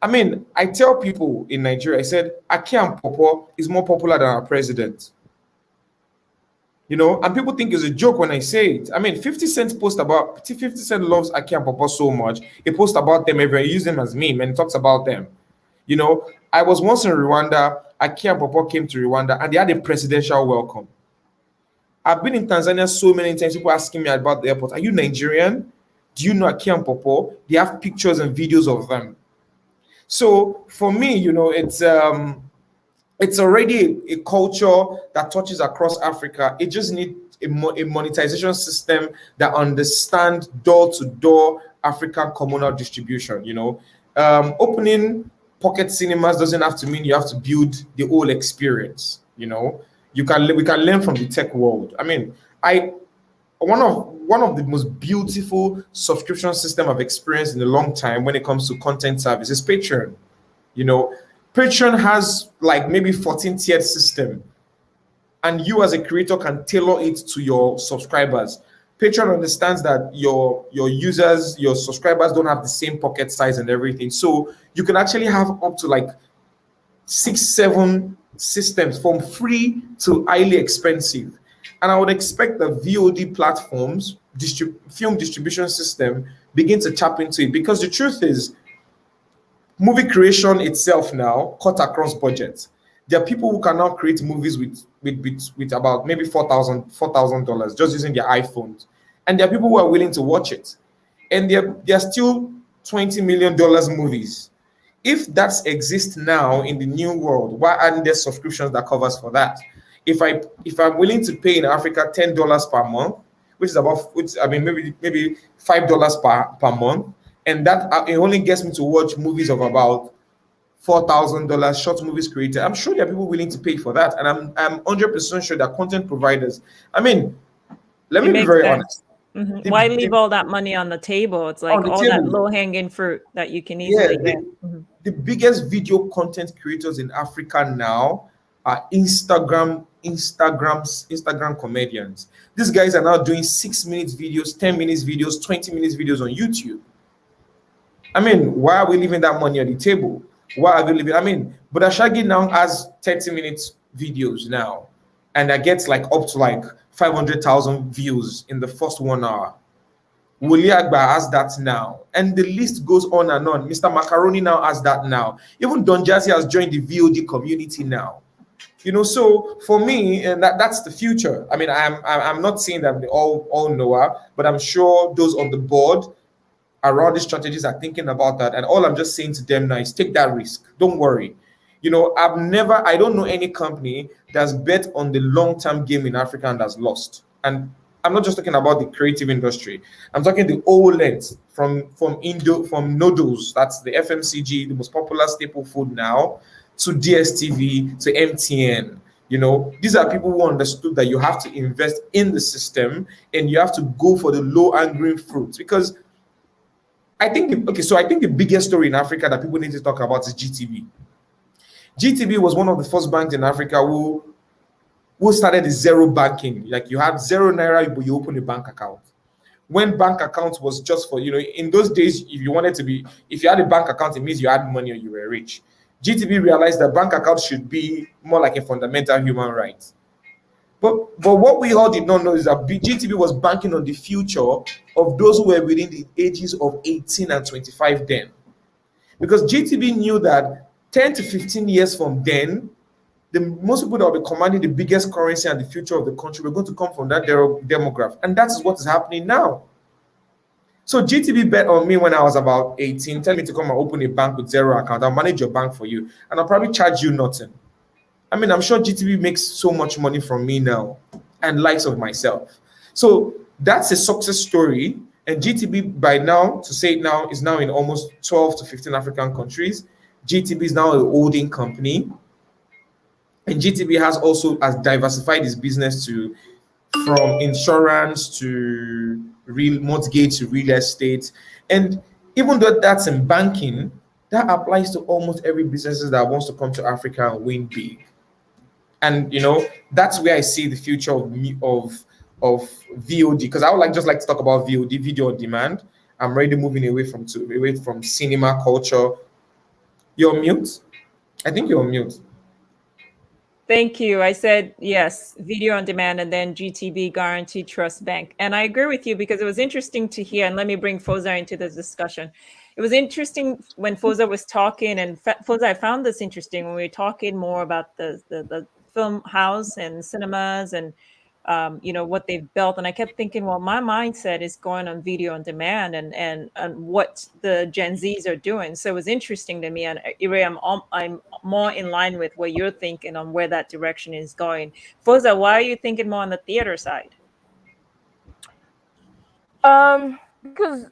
I tell people in Nigeria, I said, Aki and Popo is more popular than our president. And people think it's a joke when I say it. 50 Cent loves Aki and Popo so much. He posts about them everywhere. He uses them as meme and he talks about them. I was once in Rwanda. Aki and Popo came to Rwanda and they had a presidential welcome. I've been in Tanzania so many times. People asking me about the airport. Are you Nigerian? Do you know Aki and Popo? They have pictures and videos of them. So for me, it's already a culture that touches across Africa. It just needs a monetization system that understands door-to-door African communal distribution. Opening pocket cinemas doesn't have to mean you have to build the whole experience. We can learn from the tech world. One of the most beautiful subscription system I've experienced in a long time when it comes to content service is Patreon. Patreon has like maybe 14 tiered system, and you as a creator can tailor it to your subscribers. Patreon understands that your users, your subscribers don't have the same pocket size and everything. So you can actually have up to like 6-7 systems from free to highly expensive. And I would expect the VOD platforms, film distribution system, begin to tap into it, because the truth is, movie creation itself now cut across budgets. There are people who can now create movies with about maybe $4,000 just using their iPhones, and there are people who are willing to watch it, and they're still $20 million movies. If that exists now in the new world, why aren't there subscriptions that covers for that? If I'm willing to pay in Africa $10 per month, maybe $5 per month, and that it only gets me to watch movies of about $4,000, short movies created. I'm sure there are people willing to pay for that, and I'm 100% sure that content providers. Let me be very honest. Mm-hmm. Why leave all that money on the table? It's like all that low-hanging fruit that you can easily get. The biggest video content creators in Africa now are Instagram comedians. These guys are now doing 6 minutes videos, 10 minutes videos, 20 minutes videos on YouTube. Why are we leaving that money on the table? Why are we leaving? But Ashagi now has 30 minutes videos now, and that gets like up to like 500,000 views in the first 1 hour. Wuli Agba has that now, and the list goes on and on. Mr. Macaroni now has that now. Even Don Jazzy has joined the VOD community now. So for me, and that's the future. I mean, I'm not saying that they all know her, but I'm sure those on the board around these strategies are thinking about that. And all I'm just saying to them now is take that risk. Don't worry. I don't know any company that's bet on the long-term game in Africa and has lost. And I'm not just talking about the creative industry. I'm talking the whole length from noodles, that's the FMCG, the most popular staple food now, to DSTV, to MTN. These are people who understood that you have to invest in the system and you have to go for the low hanging fruits. Because I think the biggest story in Africa that people need to talk about is GTB. GTB was one of the first banks in Africa who started the zero banking. Like, you had 0 naira, but you open a bank account. When bank account was just for, in those days, if you had a bank account, it means you had money or you were rich. GTB realized that bank account should be more like a fundamental human right. But what we all did not know is that GTB was banking on the future of those who were within the ages of 18 and 25 then. Because GTB knew that 10 to 15 years from then, the most people that will be commanding the biggest currency and the future of the country were going to come from that demographic. And that is what is happening now. So GTB bet on me when I was about 18, tell me to come and open a bank with zero account. I'll manage your bank for you. And I'll probably charge you nothing. I mean, I'm sure GTB makes so much money from me now and likes of myself. So that's a success story. And GTB by now, to say it now, is now in almost 12 to 15 African countries. GTB is now a holding company. And GTB has diversified its business from insurance to real mortgage to real estate. And even though that's in banking, that applies to almost every business that wants to come to Africa and win big. And that's where I see the future of VOD, because I would just like to talk about VOD, video on demand. I'm already moving away from cinema culture. You're on mute. I think you're on mute. Thank you. I said yes, video on demand, and then GTB, Guaranteed Trust Bank. And I agree with you because it was interesting to hear, and let me bring Foza into this discussion. It was interesting when Foza was talking, and Foza, I found this interesting when we were talking more about the film house and cinemas and what they've built. And I kept thinking, well, my mindset is going on video on demand and what the Gen Zs are doing. So it was interesting to me. And Ire, I'm more in line with what you're thinking on where that direction is going. Foza, why are you thinking more on the theater side? Because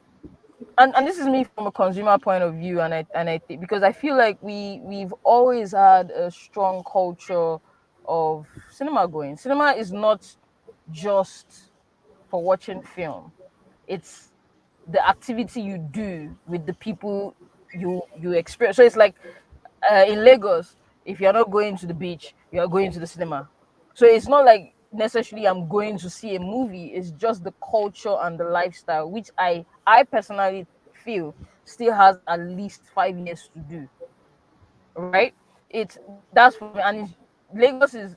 and this is me from a consumer point of view, and I think because I feel like we've always had a strong culture of cinema going. Cinema is not just for watching film. It's the activity you do with the people you experience. So it's like in Lagos, if you're not going to the beach, you are going to the cinema. So it's not like necessarily I'm going to see a movie. It's just the culture and the lifestyle, which I personally feel still has at least 5 years to do. Right? That's for me. And Lagos is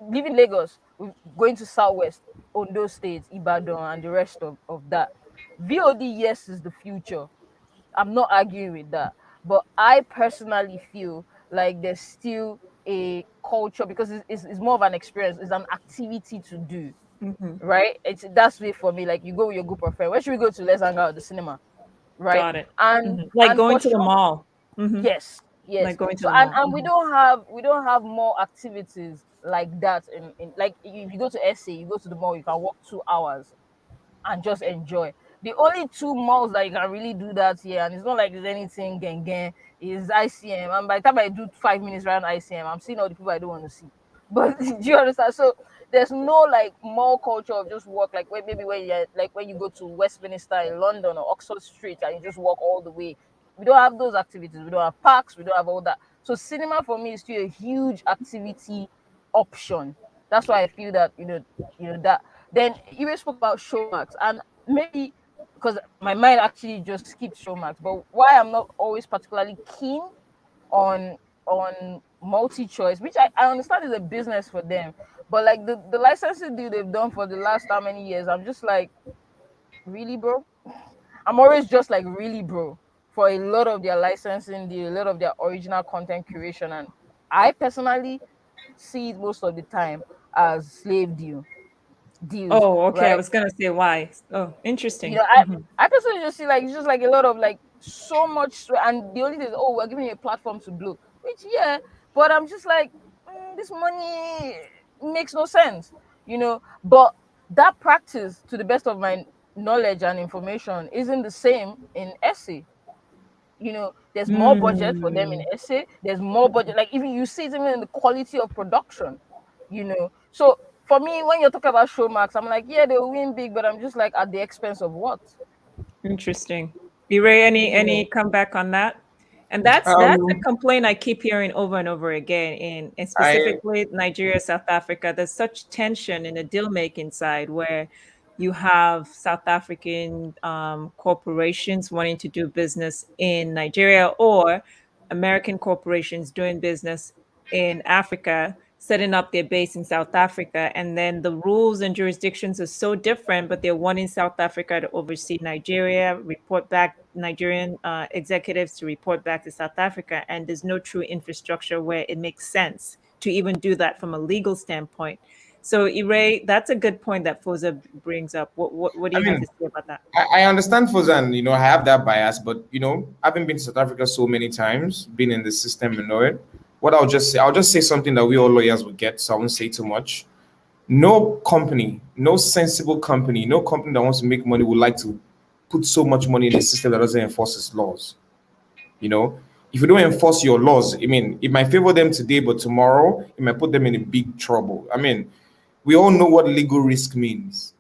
leaving Lagos, we're going to Southwest, Ondo State, Ibadan, and the rest of that. VOD, yes, is the future. I'm not arguing with that. But I personally feel like there's still a culture because it's more of an experience, it's an activity to do. Right? That's way for me. Like, you go with your group of friends. Where should we go to? Let's hang out at the cinema. Right? Got it. And like and going for to the sure, mall. yes. Like going to So the mall. and we don't have more activities like that in like if you go to SA, you go to the mall, you can walk 2 hours and just enjoy. The only two malls that you can really do that here, and it's not like there's anything gang is ICM. And by the time I do 5 minutes around ICM, I'm seeing all the people I don't want to see. But do you understand? So there's no like mall culture of just walk like maybe when you like when you go to Westminster in London or Oxford Street and you just walk all the way. We don't have those activities. We don't have parks. We don't have all that. So cinema for me is still a huge activity option. That's why I feel that that. Then you spoke about Showmax, and maybe because my mind actually just skipped Showmax, but why I'm not always particularly keen on multi-choice, which I understand is a business for them, but like the licensing deal they've done for the last how many years, I'm just like, really, bro? I'm always just like, really, bro, for a lot of their licensing deal, a lot of their original content curation. And I personally see it most of the time as slave deals, Oh, okay. I right? was gonna say why. Oh, You interesting. know, I Mhm. I personally just see like it's just like a lot of like so much, and the only thing is, oh, we're giving you a platform to blow, which yeah, but I'm just like, this money makes no sense, But that practice, to the best of my knowledge and information, isn't the same in essay. There's more budget for them in Mm, essay. There's more budget, like even you see it even in the quality of production. So for me, when you're talking about Showmax, I'm like, yeah, they'll win big, but I'm just like, at the expense of what? interesting. Ray, You any know, comeback on that? And that's a Um, complaint I keep hearing over and over again in I specifically Nigeria, South Africa. There's such tension in the deal making side where you have South African corporations wanting to do business in Nigeria or American corporations doing business in Africa, setting up their base in South Africa. And then the rules and jurisdictions are so different, but they're wanting South Africa to oversee Nigeria, report back Nigerian executives to report back to South Africa. And there's no true infrastructure where it makes sense to even do that from a legal standpoint. So, Ire, that's a good point that Foza brings up. What do I you have mean, to say about that? I understand Fozan, I have that bias, but having been to South Africa so many times, been in the system and know it, what I'll just say something that we all lawyers would get, so I won't say too much. No company, no sensible company, no company that wants to make money would like to put so much money in a system that doesn't enforce its laws. You know, if you don't enforce your laws, I mean, it might favor them today, but tomorrow it might put them in a big trouble. I mean, we all know what legal risk means.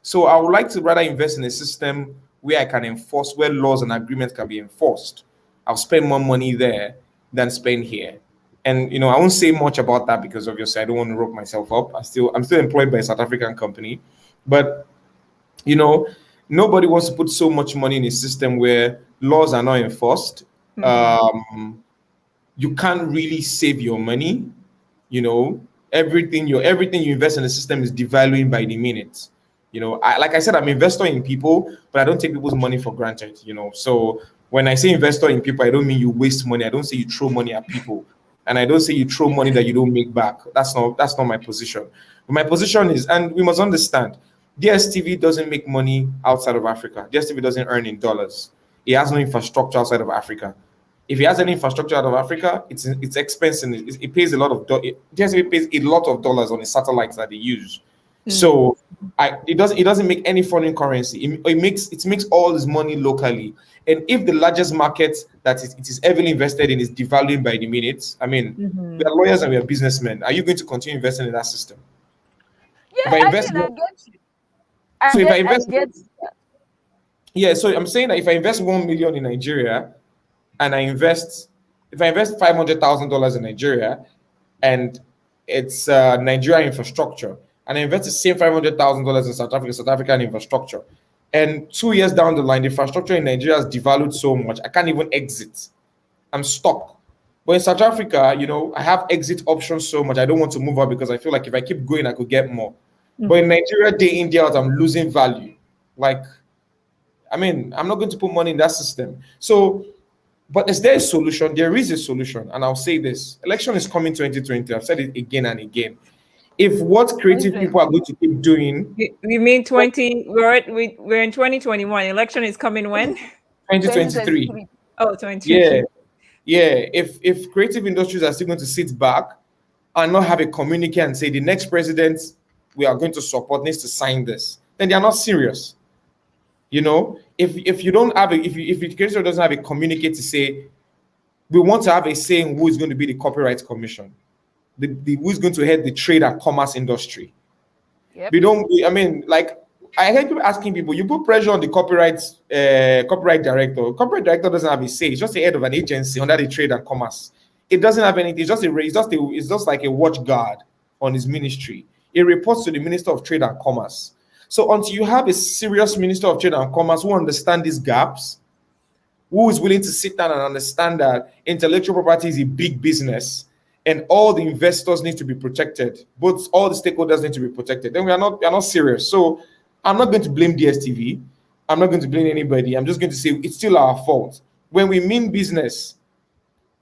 So I would like to rather invest in a system where I can enforce, where laws and agreements can be enforced. I'll spend more money there than spend here. And I won't say much about that because obviously I don't want to rope myself up. I'm still employed by a South African company, but you know, nobody wants to put so much money in a system where laws are not enforced. Mm-hmm. Um, you can't really save your money. You know, everything you invest in the system is devaluing by the minute. Like I said, I'm investor in people, but I don't take people's money for granted. So when I say investor in people, I don't mean you waste money. I don't say you throw money at people, and I don't say you throw money that you don't make back. That's not my position. But my position is, and we must understand, DSTV doesn't make money outside of Africa. DSTV doesn't earn in dollars. It has no infrastructure outside of Africa. If he has any infrastructure out of Africa, it's expensive. It pays a lot of DSTV pays a lot of dollars on the satellites that they use. Mm. So it doesn't make any foreign currency. It makes all this money locally. And if the largest market that it is heavily invested in is devaluing by the minute, I mean, we Mm-hmm. are lawyers and we are businessmen. Are you going to continue investing in that system? If yeah, I I invest, mean, I get you. I so if I get, I invest, get. yeah. So I'm saying that if I invest 1 million in Nigeria, and if I invest $500,000 in Nigeria, and it's Nigeria infrastructure, and I invest the same $500,000 in South African infrastructure, and 2 years down the line, the infrastructure in Nigeria has devalued so much, I can't even exit. I'm stuck. But in South Africa, I have exit options so much. I don't want to move out because I feel like if I keep going, I could get more. But in Mm-hmm. Nigeria, day in, day out, I'm losing value. Like, I mean, I'm not going to put money in that system. So, but is there a solution? There is a solution. And I'll say this election is coming 2020. I've said it again and again. If what creative people are 2020. going to keep doing, We mean what 20, we're in 2021. Election is coming when? 2023, 2023. Oh, yeah, 2020. yeah. If creative industries are still going to sit back and not have a communique and say the next president we are going to support needs to sign this, then they are not serious. If you don't have a if the creator doesn't have a communique to say we want to have a say in who is going to be the copyright commission, the who's going to head the trade and commerce industry. Yep. We don't. I mean, like I heard people asking people, you put pressure on the copyright director. Copyright director doesn't have a say. It's just the head of an agency under the trade and commerce. It doesn't have anything. It's just like a watch guard on his ministry. It reports to the Minister of Trade and Commerce. So until you have a serious Minister of Trade and Commerce who understand these gaps, who is willing to sit down and understand that intellectual property is a big business and all the investors need to be protected, both all the stakeholders need to be protected, then we are not serious. So I'm not going to blame DSTV. I'm not going to blame anybody. I'm just going to say it's still our fault. When we mean business,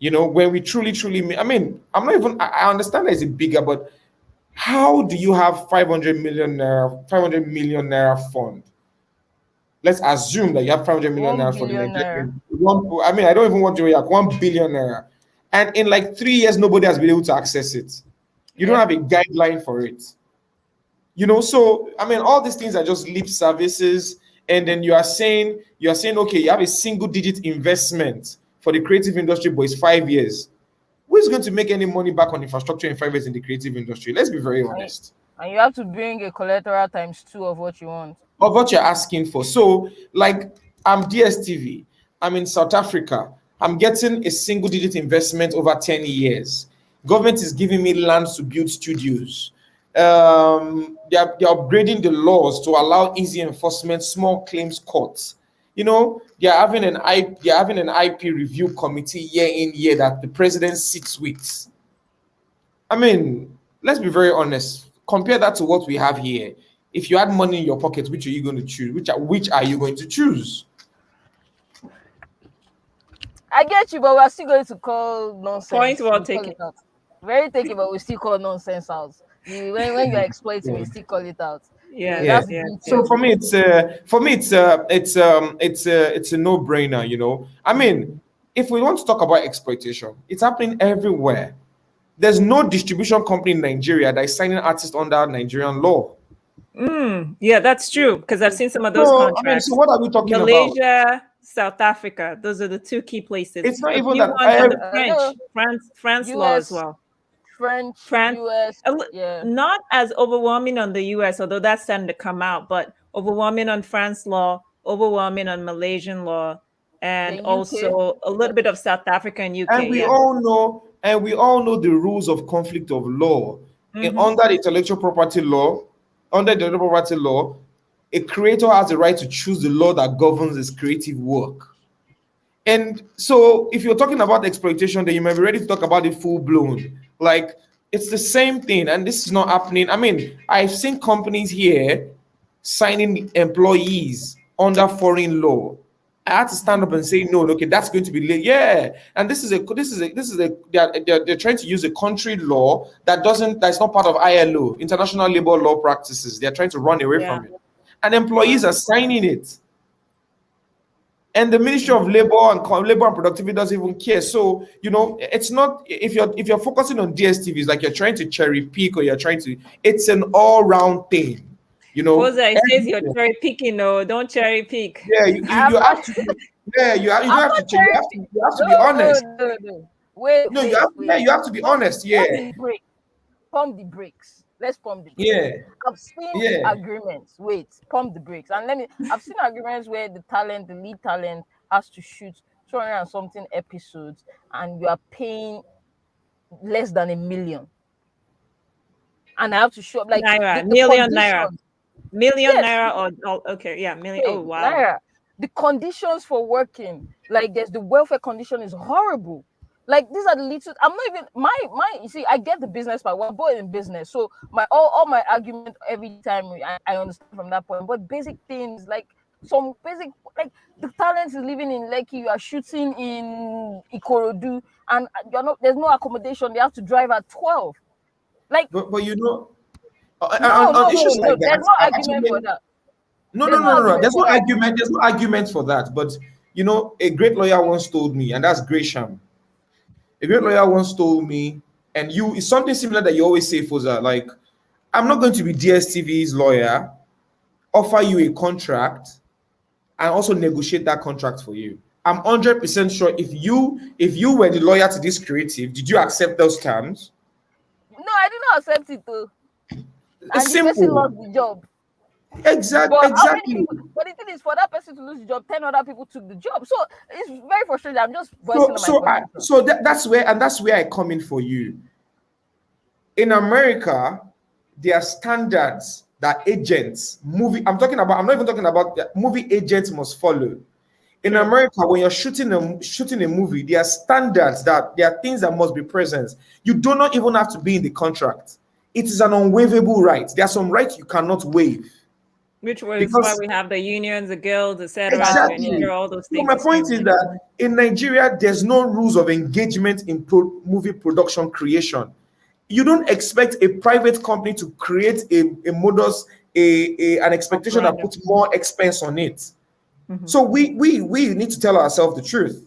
You know, when we truly, I mean, I understand that it's bigger, but how do you have 500 million naira fund? Let's assume that you have 500 million 1 naira for the billion naira. Nigerian. I mean, I don't even want to react. 1 billion naira, and in like 3 years, nobody has been able to access it. You don't Yeah. have a guideline for it. You know, so I mean, all these things are just lip services, and then you are saying, okay, you have a single digit investment for the creative industry, but it's 5 years. Who is going to make any money back on infrastructure in 5 years in the creative industry? Let's be very honest. And you have to bring a collateral times 2 of what you want. Of what you're asking for. So, like, I'm DSTV, I'm in South Africa, I'm getting a single digit investment over 10 years. Government is giving me land to build studios. They're upgrading the laws to allow easy enforcement, small claims courts. You know, they're having an IP review committee year in, year that the president sits with. I mean, let's be very honest. Compare that to what we have here. If you had money in your pocket, which are you going to choose? Which are you going to choose? I get you, but we're still going to call nonsense. Point well We call taken. it out. Very taken, but we still call nonsense out. When you're exploiting, we still call it out. Yeah, That's yeah. the So beauty of it. for me, it's a no-brainer. You know, I mean, if we want to talk about exploitation, it's happening everywhere. There's no distribution company in Nigeria that is signing artists under Nigerian law. Yeah, that's true. Because I've seen some of those So, I mean, contracts. so what are we talking about? Malaysia, South Africa. Those are the two key places. It's not A even few that. ones on the no. France law as US, well. France, US, yeah. Not as overwhelming on the US, although that's starting to come out, but overwhelming on France law, overwhelming on Malaysian law, and The UK. also a little bit of South Africa and UK. And we all know the rules of conflict of law. Under the intellectual property law, a creator has the right to choose the law that governs his creative work. And so, if you're talking about exploitation, then you might be ready to talk about it full blown. Like, it's the same thing, and this is not happening. I mean, I've seen companies here signing employees under foreign law. I had to stand up and say, no, okay, that's going to be late. Yeah, and they're trying to use a country law that's not part of ILO, International Labor Law Practices. They're trying to run away from it, and employees are signing it. And the Ministry of Labor and Productivity doesn't even care. So, you know, it's not, if you're focusing on DSTV, it's like you're trying to cherry pick, or it's an all-round thing. You know, Foza, it says you're cherry picking. No, don't cherry pick. Yeah, you have to. Yeah, you have to be honest. No. Wait. You have to be honest. Yeah. Pump the brakes. Let's pump the brakes. Yeah. I've seen agreements. Wait, pump the brakes. And I've seen agreements where the lead talent has to shoot 200 and something episodes, and you are paying less than $1 million. And I have to show up like naira, million naira or okay, yeah, million. Oh wow. Naira. The conditions for working, like the welfare condition is horrible. Like, these are the little. I'm not even my. You see, I get the business part. We're both in business, so all my argument every time I understand from that point. But basic things like some basic, like the talent is living in Lekki, you are shooting in Ikorodu, and there's no accommodation. They have to drive at 12. Like, but you know, there's no argument for that. No. There's no argument. There's no argument for that. But you know, a great lawyer once told me, and that's Gresham. A great lawyer once told me, and it's something similar that you always say, Foza, like, I'm not going to be DSTV's lawyer, offer you a contract, and also negotiate that contract for you. I'm 100% sure if you were the lawyer to this creative, did you accept those terms? No, I did not accept it though. It's simple. The person lost the job. Exactly. But the thing is, for that person to lose the job, 10 other people took the job. So it's very frustrating. I'm just voicing my question. That's where I come in for you. In America, there are standards that agents, I'm not even talking about movie agents must follow. In America, when you're shooting a movie, there are standards there are things that must be present. You do not even have to be in the contract. It is an unwaivable right. There are some rights you cannot waive. Which was why because we have the unions, the guilds, etc., to exactly. ensure all those So things my are point is streamlined. that in Nigeria, there's no rules of engagement in movie production creation. You don't expect a private company to create a modus, an expectation that Operandi. puts more expense on it. Mhm. So we need to tell ourselves the truth.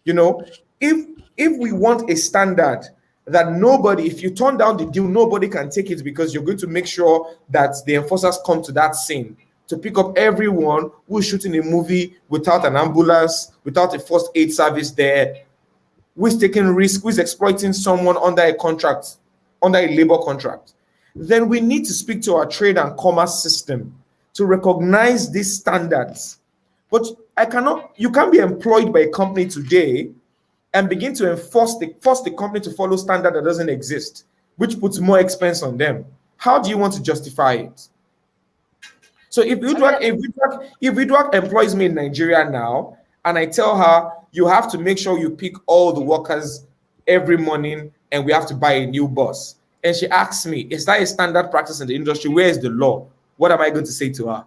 You know, if we want a standard that nobody, if you turn down the deal, nobody can take it because you're going to make sure that the enforcers come to that scene to pick up everyone who's shooting a movie without an ambulance, without a first aid service there, who's taking risk, who's exploiting someone under a contract, under a labor contract. Then we need to speak to our trade and commerce system to recognize these standards. But you can't be employed by a company today and begin to force the company to follow standard that doesn't exist, which puts more expense on them. How do you want to justify it? So I mean, If Uduak employs me in Nigeria now, and I tell her you have to make sure you pick all the workers every morning, and we have to buy a new bus, and she asks me, "Is that a standard practice in the industry? Where is the law?" What am I going to say to her?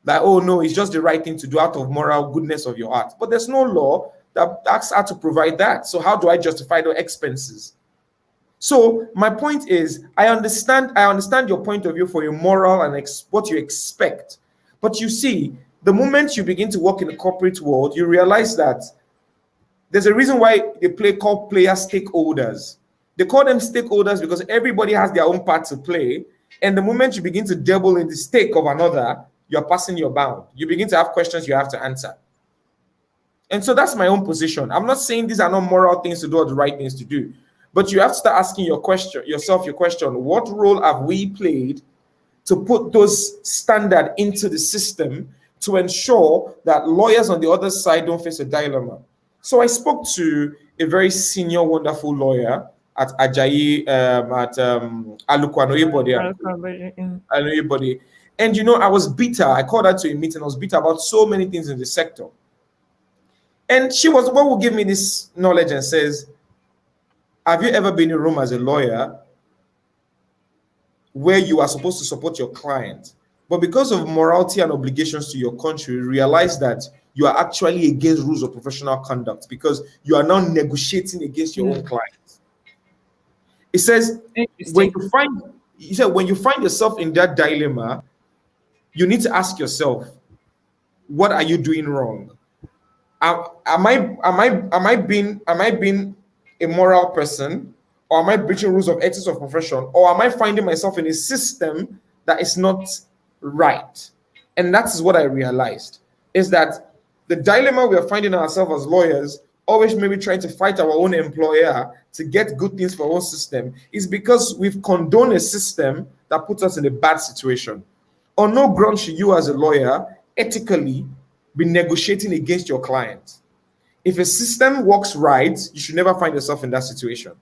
Like, oh no, it's just the right thing to do out of moral goodness of your heart. But there's no law that asks her to provide that. So how do I justify the expenses? So my point is, I understand your point of view for your moral and what you expect. But you see, the moment you begin to work in the corporate world, you realize that there's a reason why they call players stakeholders. They call them stakeholders because everybody has their own part to play. And the moment you begin to dabble in the stake of another, you're passing your bound. You begin to have questions you have to answer. And so that's my own position. I'm not saying these are not moral things to do or the right things to do, but you have to start asking yourself your question: what role have we played to put those standards into the system to ensure that lawyers on the other side don't face a dilemma? So I spoke to a very senior, wonderful lawyer at Ajayi, at Alukwano Anybody. And I was bitter. I called her to a meeting. I was bitter about so many things in the sector. And she was the one who gave me this knowledge and says, have you ever been in a room as a lawyer where you are supposed to support your client, but because of morality and obligations to your country, realize that you are actually against rules of professional conduct because you are now negotiating against your own client? It says, Interesting. when you find yourself in that dilemma, you need to ask yourself, what are you doing wrong? Am I being a moral person, or am I breaching rules of ethics of profession, or am I finding myself in a system that is not right? And that is what I realized, is that the dilemma we are finding ourselves as lawyers, always maybe trying to fight our own employer to get good things for our own system, is because we've condoned a system that puts us in a bad situation. On no ground should you, as a lawyer, ethically be negotiating against your client. If a system works right, you should never find yourself in that situation,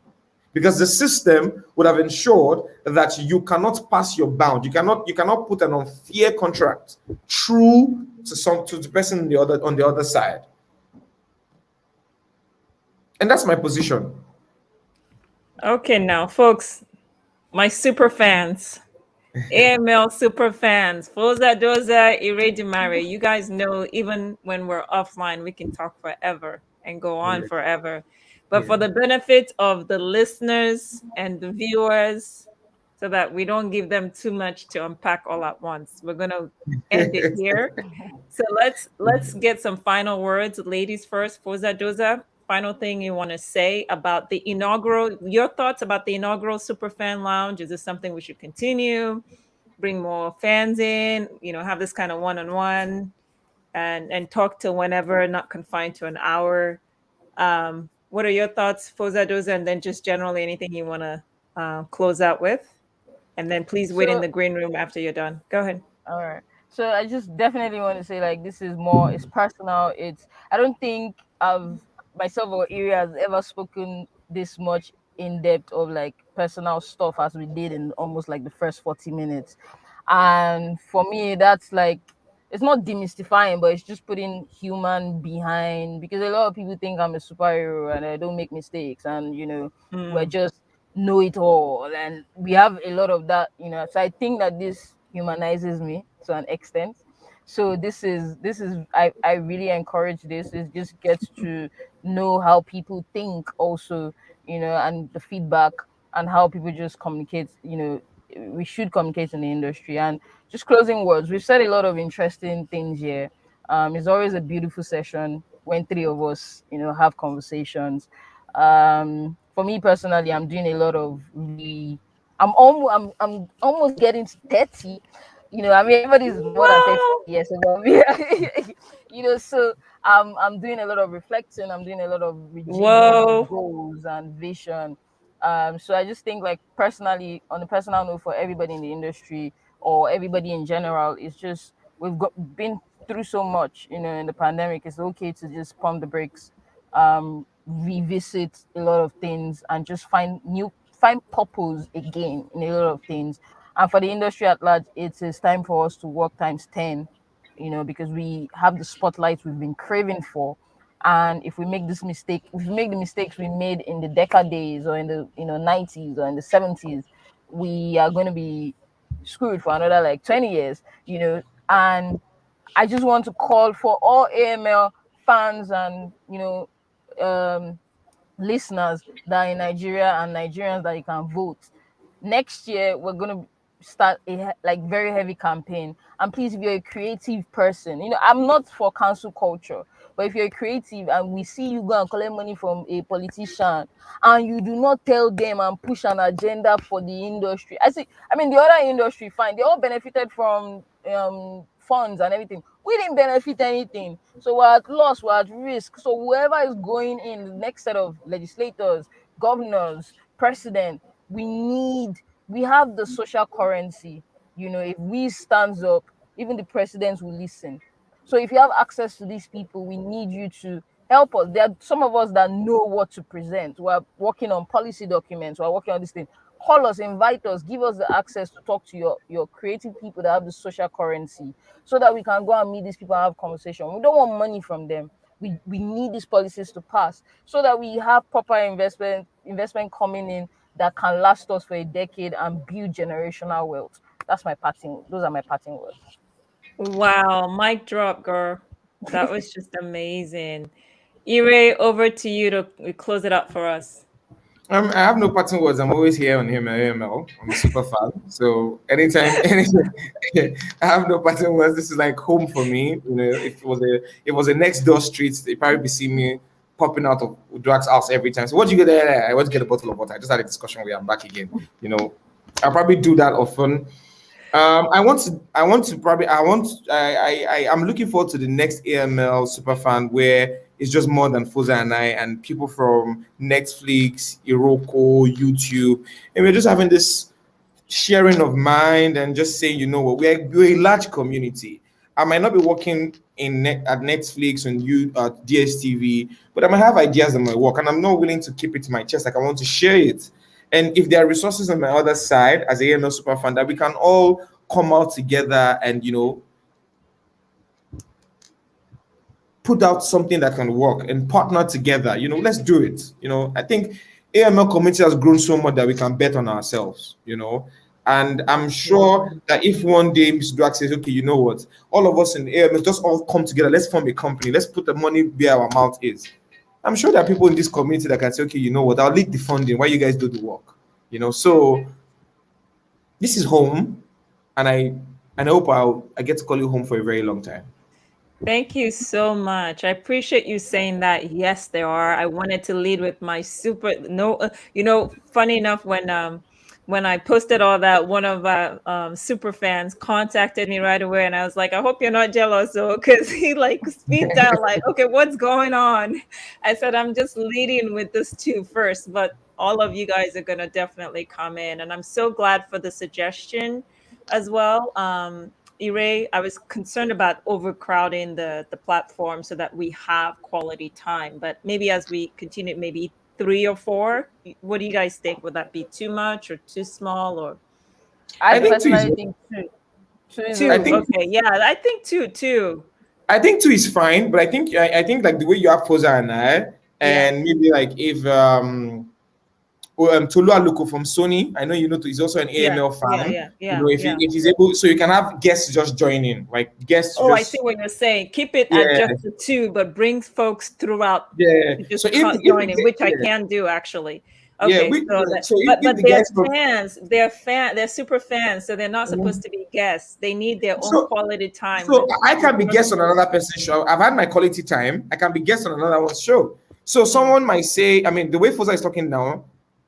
because the system would have ensured that you cannot pass your bound. You cannot put an unfair contract through to the person on the other side. And that's my position. Okay, now, folks, my super fans, AML super fans, Foza Doza Iredumare. You guys know, even when we're offline, we can talk forever and go on Yeah. forever. But Yeah. for the benefit of the listeners and the viewers, so that we don't give them too much to unpack all at once, we're gonna end it here. So let's get some final words, ladies first. Foza Doza, final thing you want to say about the inaugural? Your thoughts about the inaugural Superfan Lounge? Is this something we should continue? Bring more fans in? Have this kind of one-on-one and talk to whenever, not confined to an hour. What are your thoughts, Foza Doza, and then just generally anything you want to close out with? And then please wait in so the green room after you're done. Go ahead. all right. So I just definitely want to say, like, this is more, it's personal. I don't think I've myself or Iri has ever spoken this much in depth of like personal stuff as we did in almost like the first 40 minutes. And for me, that's like, it's not demystifying, but it's just putting human behind, because a lot of people think I'm a superhero and I don't make mistakes, and we're Mm. just know it all, and we have a lot of that. So I think that this humanizes me. to an extent. So this is I really encourage this. Is just get to know how people think also, and the feedback and how people just communicate. We should communicate in the industry. And just closing words, we've said a lot of interesting things here. It's always a beautiful session when three of us, have conversations. For me personally, I'm doing a lot of I'm almost getting to 30. I mean, everybody's more than 30 Wow. years above me. So I'm doing a lot of reflecting. I'm doing a lot of rejigging of Whoa. goals and vision. So I just think, like, personally, on a personal note, for everybody in the industry or everybody in general, it's just been through so much, in the pandemic. It's okay to just pump the brakes, revisit a lot of things, and just find purpose again in a lot of things. And for the industry at large, it is time for us to work times 10, because we have the spotlight we've been craving for. And if we make this mistake, if we make the mistakes we made in the Decca days, or in the 90s, or in the 70s, we are going to be screwed for another like 20 years. And I just want to call for all AML fans and um listeners that are in Nigeria, and Nigerians that you can vote. Next year, we're gonna start a like very heavy campaign. And please, if you're a creative person, I'm not for cancel culture, but if you're a creative and we see you go and collect money from a politician, and you do not tell them and push an agenda for the industry, I mean, the other industry, fine, they all benefited from funds and everything. We didn't benefit anything, so we're at loss, we're at risk. So whoever is going in, the next set of legislators, governors, president, we need we have the social currency. If we stands up, even the presidents will listen. So if you have access to these people, we need you to help us. There are some of us that know what to present. We're working on policy documents, we're working on this thing. Call us, invite us, give us the access to talk to your creative people that have the social currency, so that we can go and meet these people and have conversation. We don't want money from them. We need these policies to pass, so that we have proper investment coming in, that can last us for a decade and build generational wealth. Those are my parting words. Wow. Mic drop, girl. That was just amazing. Ire, over to you to close it up for us. I have no parting words. I'm always here on him AML. I'm a super fan. So anytime, I have no parting words. This is like home for me. If it was a next door street, they probably be seeing me popping out of Uduak's house every time. So what you get there? I went to get a bottle of water. I just had a discussion with you. I'm back again. I'll probably do that often. I'm looking forward to the next AML Superfan, where it's just more than Foza and I, and people from Netflix, Iroko, YouTube, and we're just having this sharing of mind and just saying, what, we're a large community. I might not be working at Netflix and DSTV, but I might have ideas in my work, and I'm not willing to keep it to my chest. Like, I want to share it. And if there are resources on my other side as a AML Superfan, that we can all come out together and put out something that can work and partner together. Let's do it. I think AML community has grown so much that we can bet on ourselves. And I'm sure that if one day Mr. Uduak says, okay, you know what, all of us in AML just all come together, let's form a company, let's put the money where our mouth is. I'm sure there are people in this community that can say, okay, you know what, I'll lead the funding while you guys do the work. So this is home, and I hope I get to call you home for a very long time. Thank you so much. I appreciate you saying that. Yes, there are. I wanted to lead with my funny enough, when I posted all that, one of our super fans contacted me right away, and I was like, I hope you're not jealous, though, because he like speed down, like, okay, what's going on? I said, I'm just leading with this two first, but all of you guys are gonna definitely come in, and I'm so glad for the suggestion as well. Ire, I was concerned about overcrowding the platform so that we have quality time. But maybe as we continue, maybe 3 or 4. What do you guys think? Would that be too much or too small? Or I think two is personally think two. Two is two? okay. Okay, yeah, I think two. I think two is fine, but I think like the way you have Foza and I, and maybe like if Tolu Aluko from Sony. I know you know he's also an AML fan. If he's able, so you can have guests just join in, like guests. I see what you're saying. Keep it at just the two, but bring folks throughout. Yeah. So join in, which I can do actually. Okay, but they're fans. They're super fans, so they're not supposed to be guests. They need their own quality time. So I can be guest on another person's show. I've had my quality time. I can be guest on another one's show. So someone might say, I mean, the way Foza is talking now,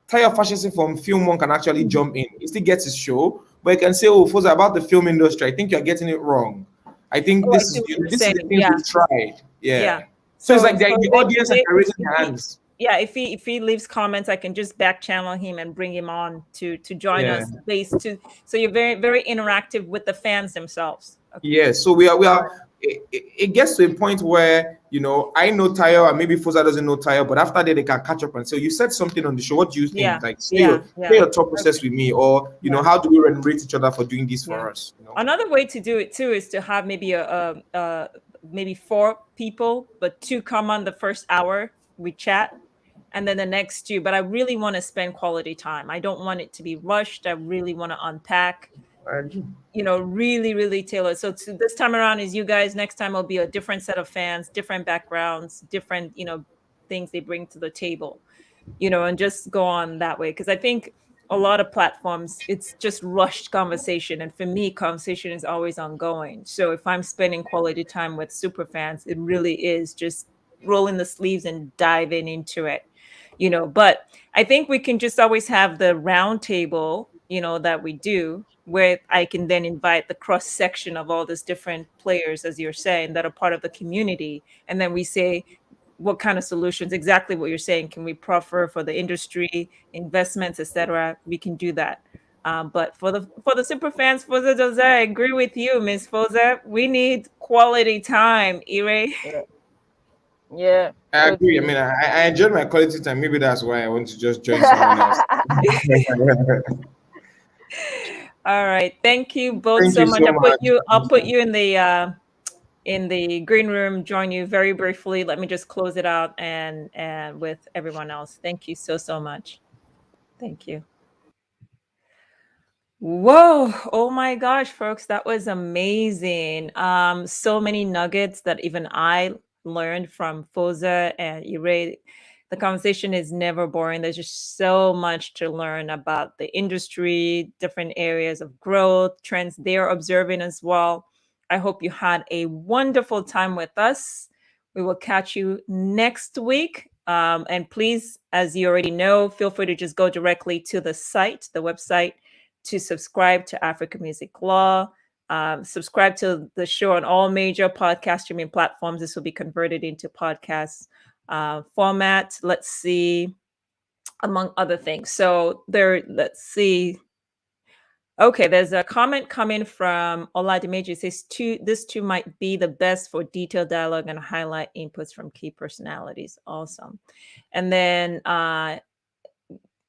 Tayo Fashion from Film One can actually jump in. He still gets his show, but he can say, "Oh, Foza, about the film industry, I think you're getting it wrong. I think this is the thing we've tried." Yeah. So it's like the audience and raising their hands. Yeah, if he leaves comments, I can just back channel him and bring him on to join us. So you're very, very interactive with the fans themselves. Okay. Yeah, so we are. It gets to a point where I know Tayo and maybe Foza doesn't know Tayo, but after that they can catch up and say, "You said something on the show. What do you think? Like, say your thought process with me, or how do we remunerate each other for doing this for us?" Another way to do it too is to have maybe maybe 4 people, but 2 come on the first hour, we chat, and then the next 2. But I really want to spend quality time. I don't want it to be rushed. I really want to unpack. Really, really tailored. So this time around is you guys. Next time will be a different set of fans, different backgrounds, different, things they bring to the table, and just go on that way. Because I think a lot of platforms, it's just rushed conversation. And for me, conversation is always ongoing. So if I'm spending quality time with super fans, it really is just rolling the sleeves and diving into it, But I think we can just always have the round table, that we do, where I can then invite the cross section of all these different players, as you're saying, that are part of the community. And then we say, what kind of solutions, exactly what you're saying, can we proffer for the industry, investments, etc. We can do that. But for the super fans, Foza, I agree with you, Miss Foza. We need quality time, Ire. Yeah, I agree. I mean, I enjoyed my quality time. Maybe that's why I want to just join someone else. All right, thank you both so much. I'll put you in the green room. Join you very briefly. Let me just close it out and with everyone else. Thank you so much. Thank you. Whoa! Oh my gosh, folks, that was amazing. So many nuggets that even I learned from Foza and Ire. The conversation is never boring. There's just so much to learn about the industry, different areas of growth, trends they're observing as well. I hope you had a wonderful time with us. We will catch you next week. And please, as you already know, feel free to just go directly to the website, to subscribe to Africa Music Law. Subscribe to the show on all major podcast streaming platforms. This will be converted into podcast format. Let's see, among other things. So let's see. Okay, there's a comment coming from Oladimeji. It says, this too might be the best for detailed dialogue and highlight inputs from key personalities. Awesome. And then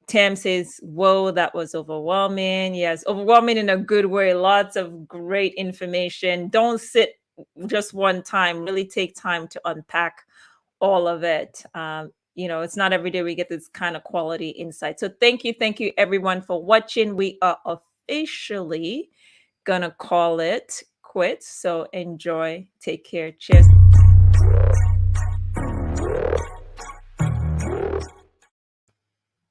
Tam says, whoa, that was overwhelming. Yes, overwhelming in a good way. Lots of great information. Don't sit just one time. Really take time to unpack all of it. It's not every day we get this kind of quality insight. So thank you everyone for watching. We are officially gonna call it quits. So enjoy. Take care. Cheers.